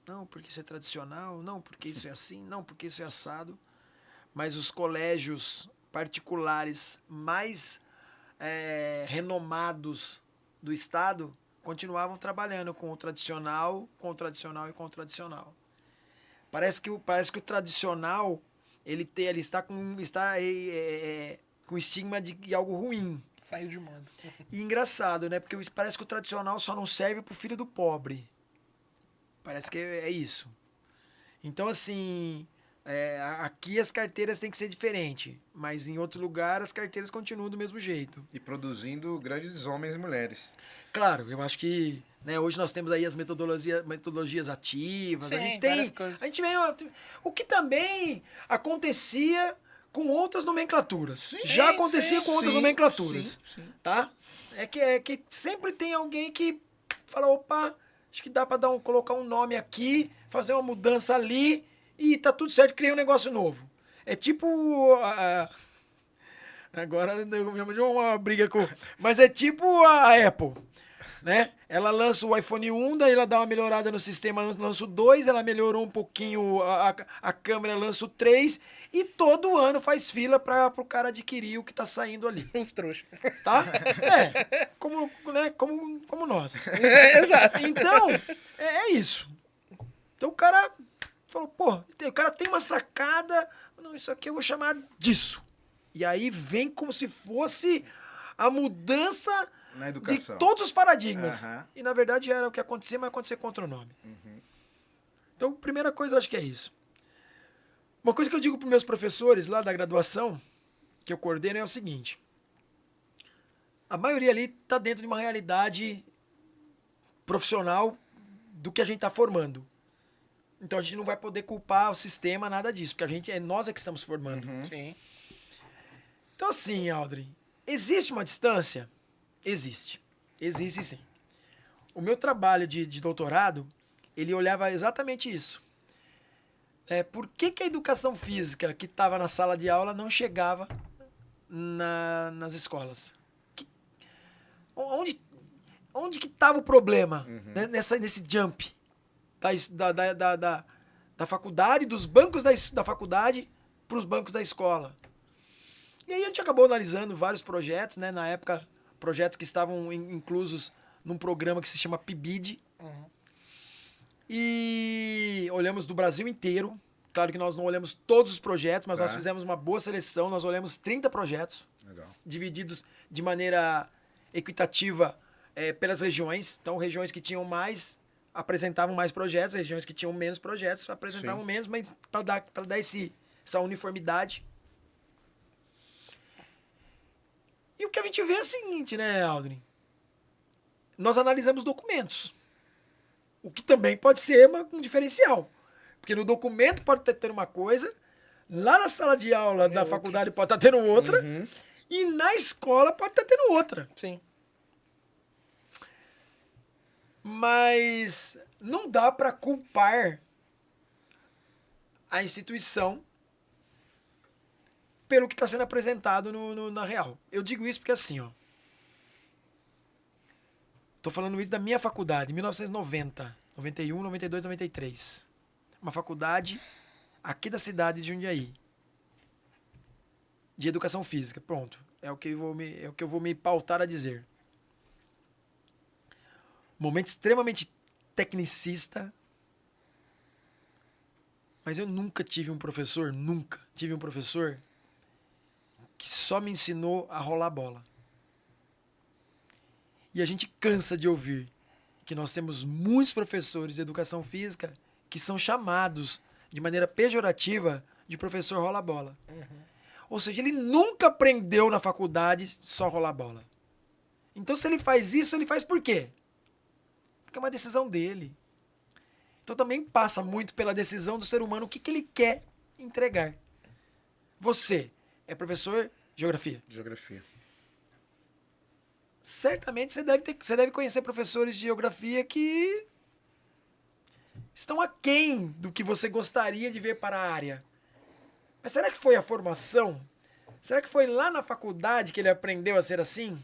Não, porque isso é tradicional, não, porque isso é assim, não, porque isso é assado. Mas os colégios particulares mais renomados do estado continuavam trabalhando com o tradicional, com o tradicional e com o tradicional. Parece que o tradicional ele está com estigma de algo ruim. Saiu de moda. E engraçado, né? Porque parece que o tradicional só não serve pro filho do pobre. Parece que é isso. Então, assim, aqui as carteiras têm que ser diferentes, mas em outro lugar as carteiras continuam do mesmo jeito. E produzindo grandes homens e mulheres. Claro, eu acho que, né, hoje nós temos aí as metodologias ativas, Sim, a gente várias tem, coisas. a gente vem, o que também acontecia com outras nomenclaturas. Sim, Já acontecia com outras sim, nomenclaturas, sim. tá? É que sempre tem alguém que fala, opa, acho que dá pra colocar um nome aqui, fazer uma mudança ali e tá tudo certo, cria um negócio novo. É tipo agora eu me uma briga com, mas é tipo a Apple, né? Ela lança o iPhone 1, daí ela dá uma melhorada no sistema, lança o 2, ela melhorou um pouquinho a câmera, lança o 3, e todo ano faz fila pro cara adquirir o que tá saindo ali, Uns trouxas. tá? Como nós. Exato. Então, é isso. Então o cara falou, pô, o cara tem uma sacada, não, isso aqui eu vou chamar disso. E aí vem como se fosse a mudança Na de educação. todos os paradigmas. Aham. E na verdade era o que acontecia, mas acontecia com outro nome. Então, primeira coisa, acho que é isso. Uma coisa que eu digo para meus professores lá da graduação, que eu coordeno, é o seguinte. A maioria ali está dentro de uma realidade profissional do que a gente está formando. Então a gente não vai poder culpar o sistema, nada disso, porque nós é que estamos formando. Sim. Então assim, Aldrin, existe uma distância? Existe. Existe sim. O meu trabalho de doutorado, ele olhava exatamente isso. Por que a educação física que estava na sala de aula não chegava nas escolas? Onde que estava o problema, né, nesse jump da faculdade, dos bancos da faculdade para os bancos da escola? E aí a gente acabou analisando vários projetos, né? Na época, projetos que estavam inclusos num programa que se chama PIBID. E olhamos do Brasil inteiro Claro que nós não olhamos todos os projetos, mas Tá. nós fizemos uma boa seleção. Nós olhamos 30 projetos, Legal. divididos de maneira equitativa pelas regiões. Então, regiões que tinham mais apresentavam mais projetos, regiões que tinham menos projetos apresentavam Sim. menos, mas para dar essa uniformidade. E o que a gente vê é o seguinte, né, Aldrin? Nós analisamos documentos. O que também pode ser um diferencial. Porque no documento pode ter uma coisa, lá na sala de aula da faculdade pode estar tendo outra, e na escola pode estar tendo outra. Sim. Mas não dá para culpar a instituição pelo que está sendo apresentado na real. Eu digo isso porque assim, ó. Tô falando isso da minha faculdade, 1990, 91, 92, 93. Uma faculdade aqui da cidade de Jundiaí. De educação física, pronto. É o que eu vou me pautar a dizer. Momento extremamente tecnicista. Mas eu nunca tive um professor que só me ensinou a rolar bola. E a gente cansa de ouvir que nós temos muitos professores de educação física que são chamados de maneira pejorativa de professor rola bola. Ou seja, ele nunca aprendeu na faculdade só rolar bola. Então, se ele faz isso, ele faz por quê? Porque é uma decisão dele. Então, também passa muito pela decisão do ser humano o que ele quer entregar. Você é professor de geografia. Geografia. Certamente você deve conhecer professores de geografia que estão aquém do que você gostaria de ver para a área. Mas será que foi a formação? Será que foi lá na faculdade que ele aprendeu a ser assim?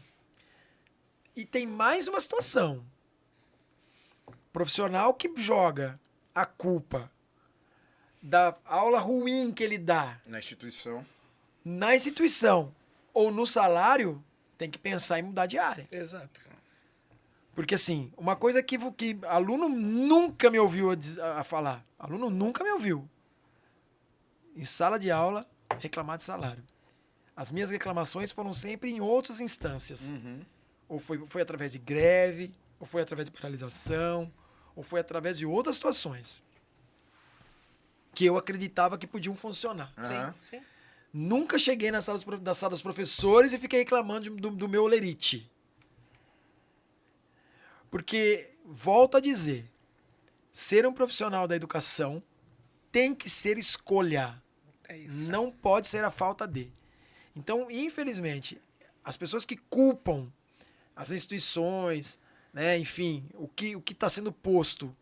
E tem mais uma situação. Profissional que joga a culpa da aula ruim que ele dá Na instituição. na instituição ou no salário, tem que pensar em mudar de área. Exato. Porque, assim, uma coisa que aluno nunca me ouviu a falar. Aluno nunca me ouviu. Em sala de aula, reclamar de salário. As minhas reclamações foram sempre em outras instâncias. Ou foi através de greve, ou foi através de paralisação, ou foi através de outras situações que eu acreditava que podiam funcionar. Aham. Sim. Nunca cheguei na sala dos professores e fiquei reclamando do meu olerite. Porque, volto a dizer, ser um profissional da educação tem que ser escolha. É isso. Não pode ser a falta de. Então, infelizmente, as pessoas que culpam as instituições, né, enfim, o que está sendo posto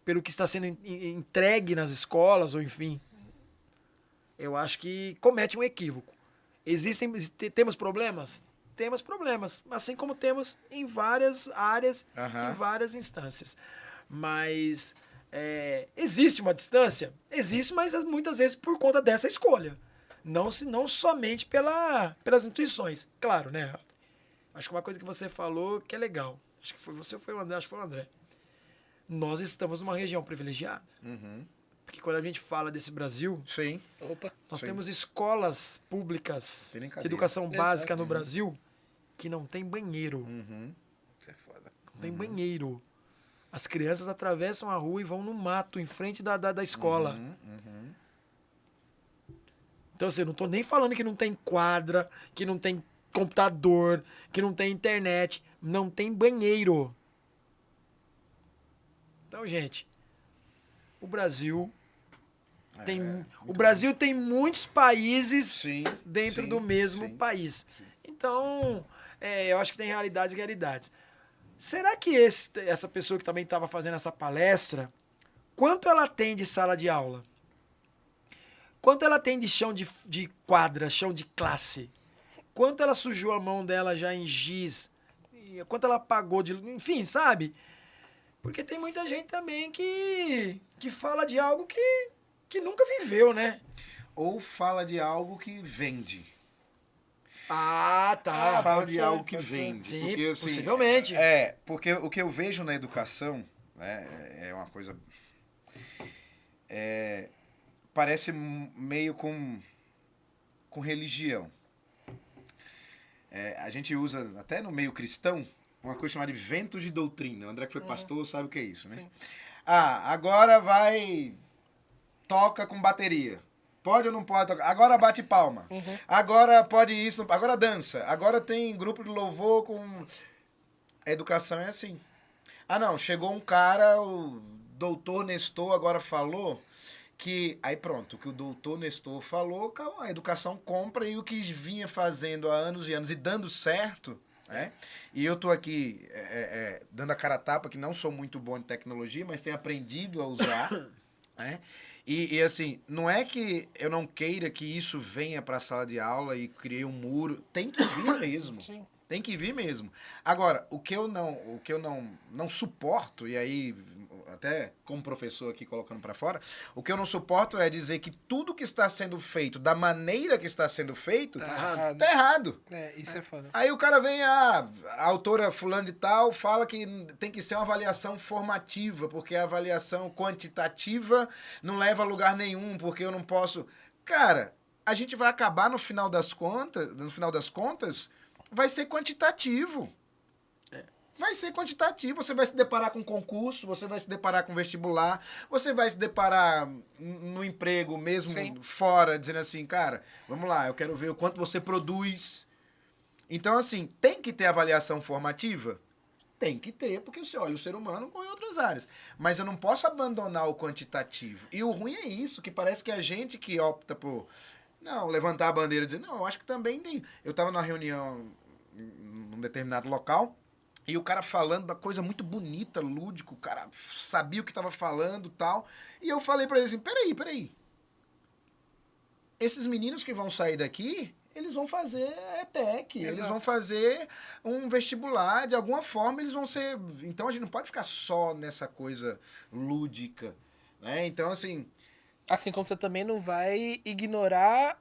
pelo que está sendo entregue nas escolas, ou enfim, eu acho que comete um equívoco. Temos problemas? Temos problemas, assim como temos em várias áreas, em várias instâncias. Mas existe uma distância? Existe, mas muitas vezes por conta dessa escolha. Não somente pelas intuições. Claro, né? Acho que uma coisa que você falou que é legal. Acho que foi você ou foi o André? Acho que foi o André. Nós estamos numa região privilegiada. Porque quando a gente fala desse Brasil, Sim. Opa. nós Sim. temos escolas públicas Sem de brincadeira. educação básica Exato. no Brasil que não tem banheiro. Isso é foda. Não tem banheiro. As crianças atravessam a rua e vão no mato, em frente da escola. Então, assim, eu não tô nem falando que não tem quadra, que não tem computador, que não tem internet. Não tem banheiro. Então, gente, o Brasil tem muitos países Sim. dentro sim, do mesmo sim. país. Então, eu acho que tem realidades e realidades. Será que essa pessoa que também estava fazendo essa palestra, quanto ela tem de sala de aula? Quanto ela tem de chão de quadra, chão de classe? Quanto ela sujou a mão dela já em giz? Quanto ela pagou de... Enfim, sabe? Porque tem muita gente também que fala de algo que nunca viveu, né? Ou fala de algo que vende. Ah, tá. Fala pode de ser, algo que pode ser. vende. Sim, porque, assim, possivelmente. Porque o que eu vejo na educação, né, é uma coisa... parece meio com religião. A gente usa, até no meio cristão, uma coisa chamada de vento de doutrina. O André que foi pastor sabe o que é isso, né? Sim. Agora toca com bateria. Pode ou não pode tocar? Agora bate palma. Agora pode isso, agora dança. Agora tem grupo de louvor com... A educação é assim. Não, chegou um cara, o doutor Nestor agora falou que... Aí pronto, o que o doutor Nestor falou, a educação compra, e o que vinha fazendo há anos e anos e dando certo... E eu tô aqui dando a cara a tapa, que não sou muito bom em tecnologia, mas tenho aprendido a usar. E assim, não é que eu não queira que isso venha para a sala de aula e crie um muro. Tem que vir mesmo. Sim. Tem que vir mesmo. Agora, o que eu não suporto, e aí até como professor aqui colocando para fora, o que eu não suporto é dizer que tudo que está sendo feito, da maneira que está sendo feito, tá errado. Isso é foda. Aí o cara vem, a autora fulano de tal fala que tem que ser uma avaliação formativa, porque a avaliação quantitativa não leva a lugar nenhum, porque eu não posso... Cara, a gente vai acabar no final das contas, vai ser quantitativo. Vai ser quantitativo. Você vai se deparar com concurso, você vai se deparar com vestibular, você vai se deparar no emprego mesmo. Sim. Fora, dizendo assim, cara, vamos lá, eu quero ver o quanto você produz. Então, assim, tem que ter avaliação formativa? Tem que ter, porque você olha o ser humano com outras áreas. Mas eu não posso abandonar o quantitativo. E o ruim é isso, que parece que a gente que opta por... Não, levantar a bandeira e dizer, não, eu acho que também tem... Eu estava numa reunião num determinado local, e o cara falando da coisa muito bonita, lúdico, o cara sabia o que estava falando e tal. E eu falei para ele assim, peraí. Esses meninos que vão sair daqui, eles vão fazer ETEC, eles vão fazer um vestibular, de alguma forma eles vão ser... Então a gente não pode ficar só nessa coisa lúdica, né? Então, assim... Assim como você também não vai ignorar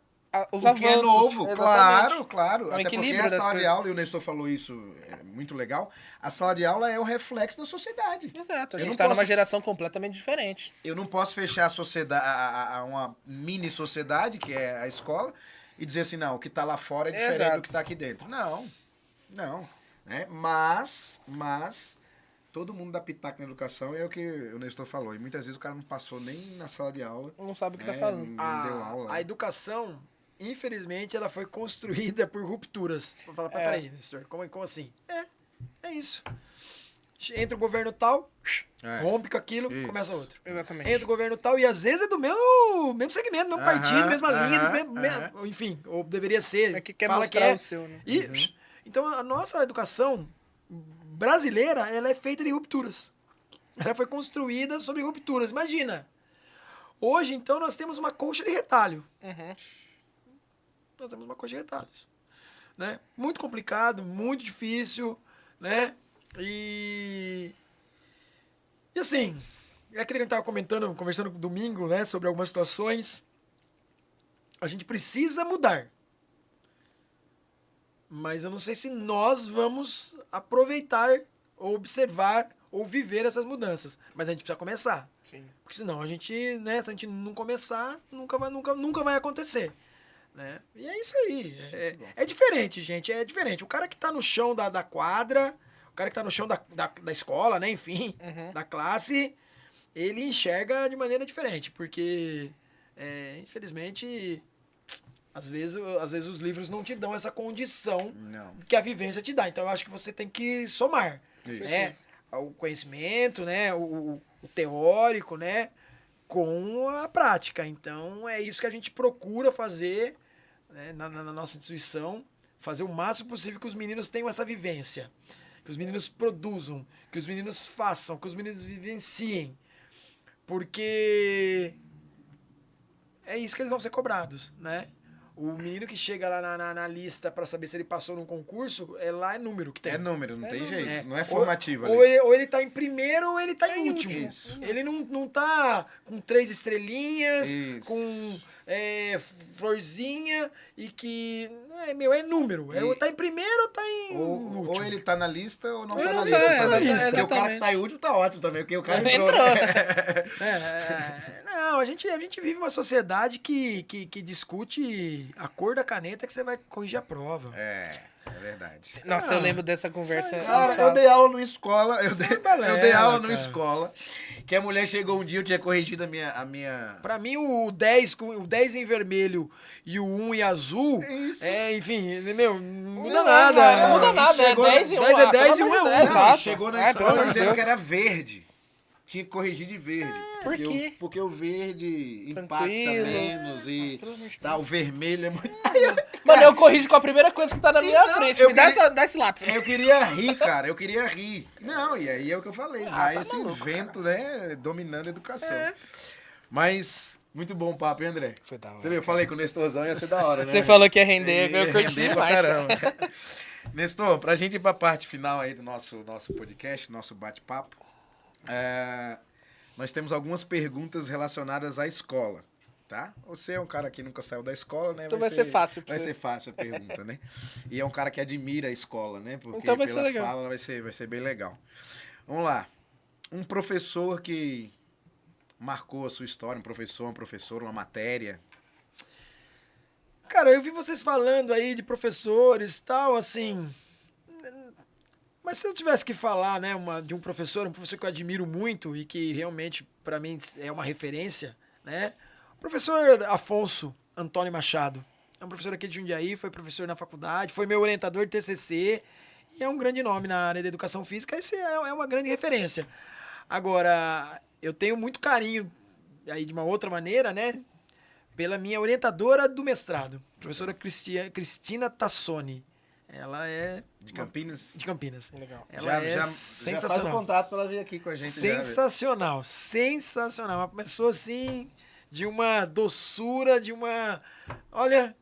os o avanços. Que é novo, Exatamente. claro. Um até porque a sala coisas. de aula, e o Nestor falou isso, é muito legal, a sala de aula é o reflexo da sociedade. Exato, a gente está numa geração completamente diferente. Eu não posso fechar a sociedade, uma mini sociedade, que é a escola, e dizer assim, não, o que está lá fora é diferente do que está aqui dentro. Não. Né? Mas todo mundo dá pitaco na educação, é o que o Nestor falou. E muitas vezes o cara não passou nem na sala de aula. Não sabe o que está falando. Não deu aula. A educação, infelizmente, ela foi construída por rupturas. Vou falar, peraí, Nestor, como assim? É isso. Entra o governo tal, rompe com aquilo, começa outro. Exatamente. Entra o governo tal, e às vezes é do mesmo segmento, mesmo partido, mesma linha, enfim, ou deveria ser. É que quer fala mostrar que é. O seu, né? Então, a nossa educação brasileira, ela é feita de rupturas. Ela foi construída sobre rupturas. Imagina. Hoje, então, nós temos uma colcha de retalho. Nós temos uma colcha de retalhos. Né? Muito complicado, muito difícil, né? E assim, é aquilo que a gente estava conversando no domingo, né? Sobre algumas situações. A gente precisa mudar. Mas eu não sei se nós vamos aproveitar, ou observar, ou viver essas mudanças. Mas a gente precisa começar. Sim. Porque senão a gente, né, se a gente não começar, nunca vai acontecer. Né? E é isso aí. É diferente, gente. É diferente. O cara que tá no chão da quadra, o cara que tá no chão da escola, né, enfim, da classe, ele enxerga de maneira diferente. Porque, infelizmente... Às vezes os livros não te dão essa condição que a vivência te dá. Então eu acho que você tem que somar, né? O conhecimento, né? O teórico, né? Com a prática. Então é isso que a gente procura fazer, né? na nossa instituição, fazer o máximo possível que os meninos tenham essa vivência, que os meninos produzam, que os meninos façam, que os meninos vivenciem, porque é isso que eles vão ser cobrados, né? O menino que chega lá na lista para saber se ele passou num concurso, lá é número que tem. É número, não tem jeito. Não é formativo. Ou ele tá em primeiro ou ele tá em último. Isso. Ele não tá com 3 estrelinhas, com florzinha e que, é número. Tá em primeiro ou tá em último. Ou ele tá na lista ou não Ou tá na não lista. tá, Tá na lista. exatamente. Porque o cara que tá em último tá ótimo também, porque o cara entrou. Não, a gente vive uma sociedade que discute a cor da caneta que você vai corrigir a prova. É verdade. Nossa, eu lembro dessa conversa. Cara, eu dei aula numa escola. Eu balela, dei aula numa cara. escola. Que a mulher chegou um dia, eu tinha corrigido a minha... Pra mim, o 10 em vermelho e o 1 em azul, Isso. enfim, meu, não muda Não nada. muda nada, é Chegou 10 e 1. 10 é 10 e 1 é 1. Exato. Chegou na Ai, escola pelo amor de dizendo Deus. que era verde. Tinha que corrigir de verde. Por quê? Porque o verde impacta Tranquilo. menos e Pelo amor de tá, o vermelho é muito... Mano, eu corrijo com a primeira coisa que tá na minha Então, frente. eu Me dá, queria- dá esse lápis. Eu queria rir, cara, eu queria rir. Não, e aí é o que eu falei, vai tá esse maluco, vento, né, dominando a educação. Mas, muito bom o papo, hein, André? Foi da hora. Você viu, eu falei que o Nestorzão ia ser da hora, né? Você falou que ia render, eu curti Render pra demais. caramba. Cara. Nestor, pra gente ir pra parte final aí do nosso podcast, nosso bate-papo, nós temos algumas perguntas relacionadas à escola, tá? Você é um cara que nunca saiu da escola, né? Então vai ser fácil pra Vai você. ser fácil a pergunta, né? E é um cara que admira a escola, né? Porque Então vai ser pela legal. fala vai ser bem legal. Vamos lá. Um professor que marcou a sua história, um professor, uma professora, uma matéria. Cara, eu vi vocês falando aí de professores e tal, assim. Mas se eu tivesse que falar, né, de um professor que eu admiro muito e que realmente, pra mim, é uma referência, né? O professor Afonso Antônio Machado. É um professor aqui de Jundiaí, foi professor na faculdade, foi meu orientador de TCC e é um grande nome na área da educação física. Esse é uma grande referência. Agora, eu tenho muito carinho, aí de uma outra maneira, né? Pela minha orientadora do mestrado, professora Cristina Tassoni. Ela é De Campinas? de Campinas. Legal. Ela é já faz o sensacional. contato pra ela vir aqui com a gente. Sensacional, sensacional. Uma pessoa assim, de uma doçura, de uma... Olha,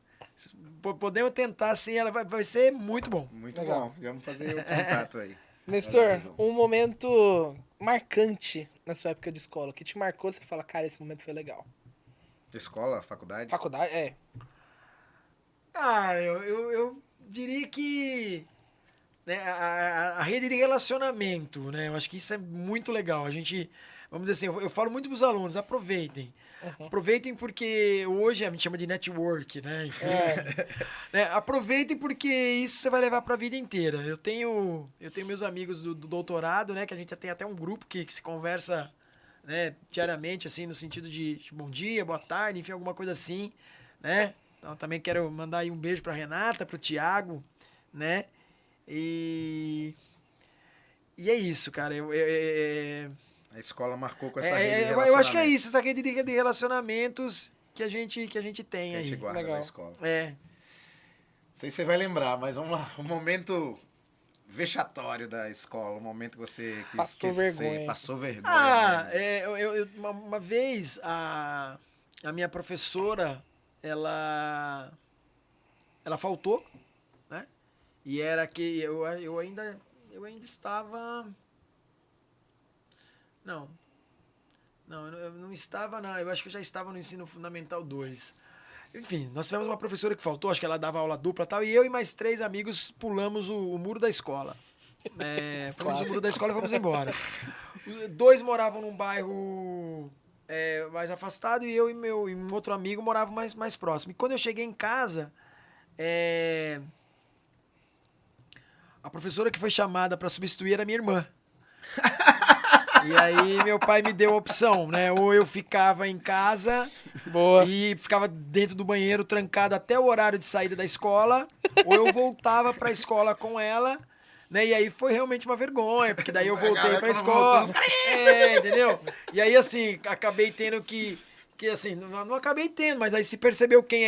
podemos tentar assim, ela vai ser muito bom. Muito Legal. bom. Vamos fazer o contato aí. Nestor, um momento marcante na sua época de escola, que te marcou, você fala, cara, esse momento foi legal. Escola, faculdade? Faculdade, Eu diria que né, a rede de relacionamento, né? Eu acho que isso é muito legal. A gente, vamos dizer assim, eu falo muito para os alunos, aproveitem. Aproveitem porque hoje a gente chama de network, né? Enfim, né? Aproveitem porque isso você vai levar para a vida inteira. Eu tenho meus amigos do doutorado, né? Que a gente tem até um grupo que se conversa, né, diariamente, assim, no sentido de bom dia, boa tarde, enfim, alguma coisa assim, né? Então, também quero mandar aí um beijo pra Renata, pro Thiago, né? E é isso, cara. A escola marcou com essa rede de Eu relacionamento. acho que é isso, essa rede de relacionamentos que a gente tem Que a gente aí. guarda Legal. na escola. É. Não sei se você vai lembrar, mas vamos lá. Um momento vexatório da escola. Um momento que você quis Passou esquecer, vergonha. Passou vergonha. Ah, mesmo. uma vez a minha professora, ela faltou, né? E era que eu ainda estava... Não, eu não estava, não. Eu acho que eu já estava no ensino fundamental 2. Enfim, nós tivemos uma professora que faltou, acho que ela dava aula dupla e tal, e eu e mais 3 amigos pulamos o muro da escola. Pulamos o muro da escola e fomos embora. 2 moravam num bairro mais afastado e eu e um outro amigo moravam mais próximo. E quando eu cheguei em casa, a professora que foi chamada para substituir era minha irmã. E aí meu pai me deu a opção, né? Ou eu ficava em casa Boa. e ficava dentro do banheiro trancado até o horário de saída da escola, ou eu voltava pra escola com ela, né? E aí foi realmente uma vergonha, porque daí eu voltei pra escola. Entendeu? E aí, assim, acabei tendo que assim, não acabei tendo, mas aí se percebeu quem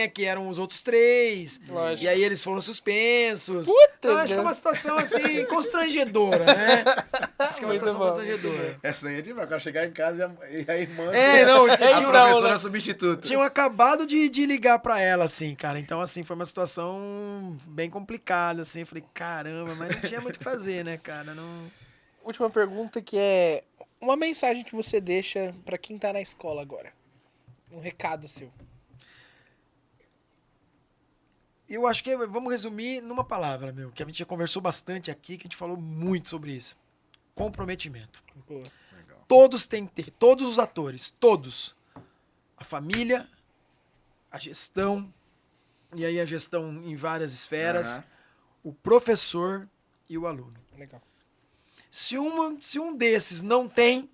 é que eram os outros 3. Lógico. E aí eles foram suspensos. Puta Então acho que é uma situação assim constrangedora, né? Acho que é uma Muito situação bom. constrangedora. Essa daí é demais. O cara chegar em casa e a irmã... Não, a tinha professora substituta. tinham acabado de ligar pra ela, assim, cara. Então, assim, foi uma situação bem complicada, assim. Eu falei, caramba, mas não tinha muito o que fazer, né, cara? Não... Última pergunta que é uma mensagem que você deixa pra quem tá na escola agora. Um recado seu. Eu acho que vamos resumir numa palavra, meu, que a gente já conversou bastante aqui, que a gente falou muito sobre isso. Comprometimento. Boa. Legal. Todos têm que ter, todos os atores, todos. A família, a gestão, e aí a gestão em várias esferas, Aham. o professor e o aluno. Legal. Se um desses não tem,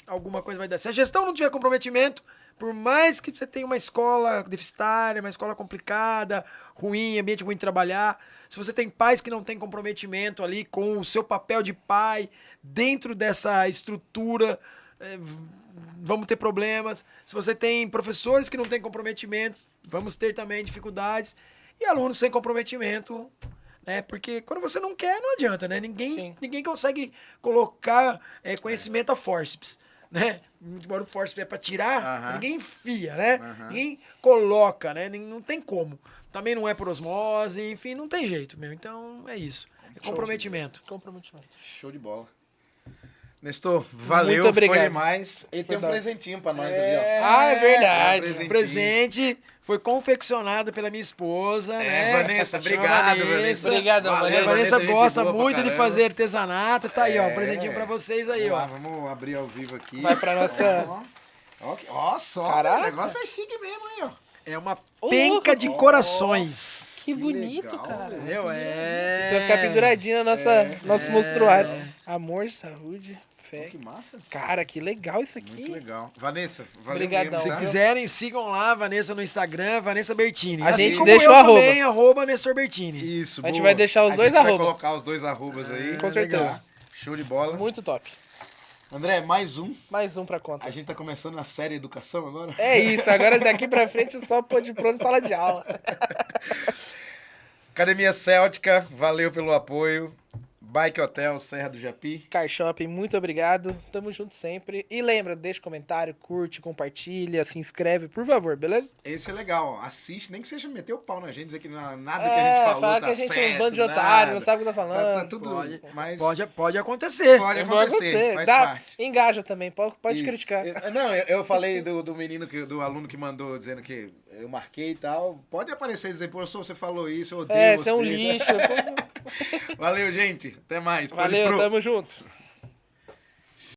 alguma coisa vai dar. Se a gestão não tiver comprometimento, por mais que você tenha uma escola deficitária, uma escola complicada, ruim, ambiente ruim de trabalhar, se você tem pais que não têm comprometimento ali com o seu papel de pai dentro dessa estrutura, vamos ter problemas. Se você tem professores que não têm comprometimento, vamos ter também dificuldades. E alunos sem comprometimento, né? Porque quando você não quer, não adianta, né? Sim. Ninguém consegue colocar conhecimento a fórceps, né? Embora o fórceps é para tirar, Aham. ninguém enfia, né? Aham. Ninguém coloca, né? Não tem como. Também não é por osmose, enfim, não tem jeito, meu. Então é isso. É comprometimento. Comprometimento. Show de bola. Nestor, valeu, Muito obrigado. foi demais. E tem um da hora. presentinho pra nós ali, ó. Ah, é verdade. Presentinho. O presente foi confeccionado pela minha esposa, né? Vanessa, Chama obrigado, Vanessa. Obrigadão, Valeu, A Vanessa. Vanessa gente gosta boa pra muito de caramba. fazer artesanato. Tá aí, ó. Um É. presentinho pra vocês aí, Vamos lá, ó. vamos abrir ao vivo aqui. Vai pra nossa- Ó, só, Caraca. o negócio é chique mesmo, aí, ó. É uma Ô, penca louco. de corações. Que bonito, legal, cara. velho. Entendeu? É. Você vai ficar penduradinho na nosso monstruário. Amor, saúde, fé. Que massa. Cara, que legal isso aqui. Muito legal. Vanessa, valeu Obrigadão. mesmo, Se tá? quiserem, sigam lá, Vanessa no Instagram, Vanessa Bertini. A Assim gente como deixa eu o arroba. também, arroba Nestor Bertini. Isso, A gente boa. vai deixar os A dois gente vai arroba. colocar os dois arrobas aí. Com certeza. legal. Show de bola. Muito top. André, mais um. Mais um pra conta. A gente tá começando a série Educação agora. É isso, agora daqui pra frente só pôr de pronto sala de aula. Academia Céltica, valeu pelo apoio. Bike Hotel, Serra do Japi. Car Shopping, muito obrigado. Tamo junto sempre. E lembra, deixa comentário, curte, compartilha, se inscreve, por favor, beleza? Esse é legal, ó. Assiste, nem que seja meter o pau na gente, dizer que nada que a gente falou fala tá que a gente é certo, um bando de nada. otário, não sabe o que tá falando. Tá tudo, mas Pode acontecer. pode Pode acontecer, faz Dá, parte. engaja também, pode Isso. criticar. Não, eu falei do menino, do aluno que mandou dizendo que eu marquei e tal. Pode aparecer e dizer, professor, você falou isso, eu odeio você. Você é um lixo. Valeu, gente. Até mais. Pode ir Valeu, pro- tamo junto.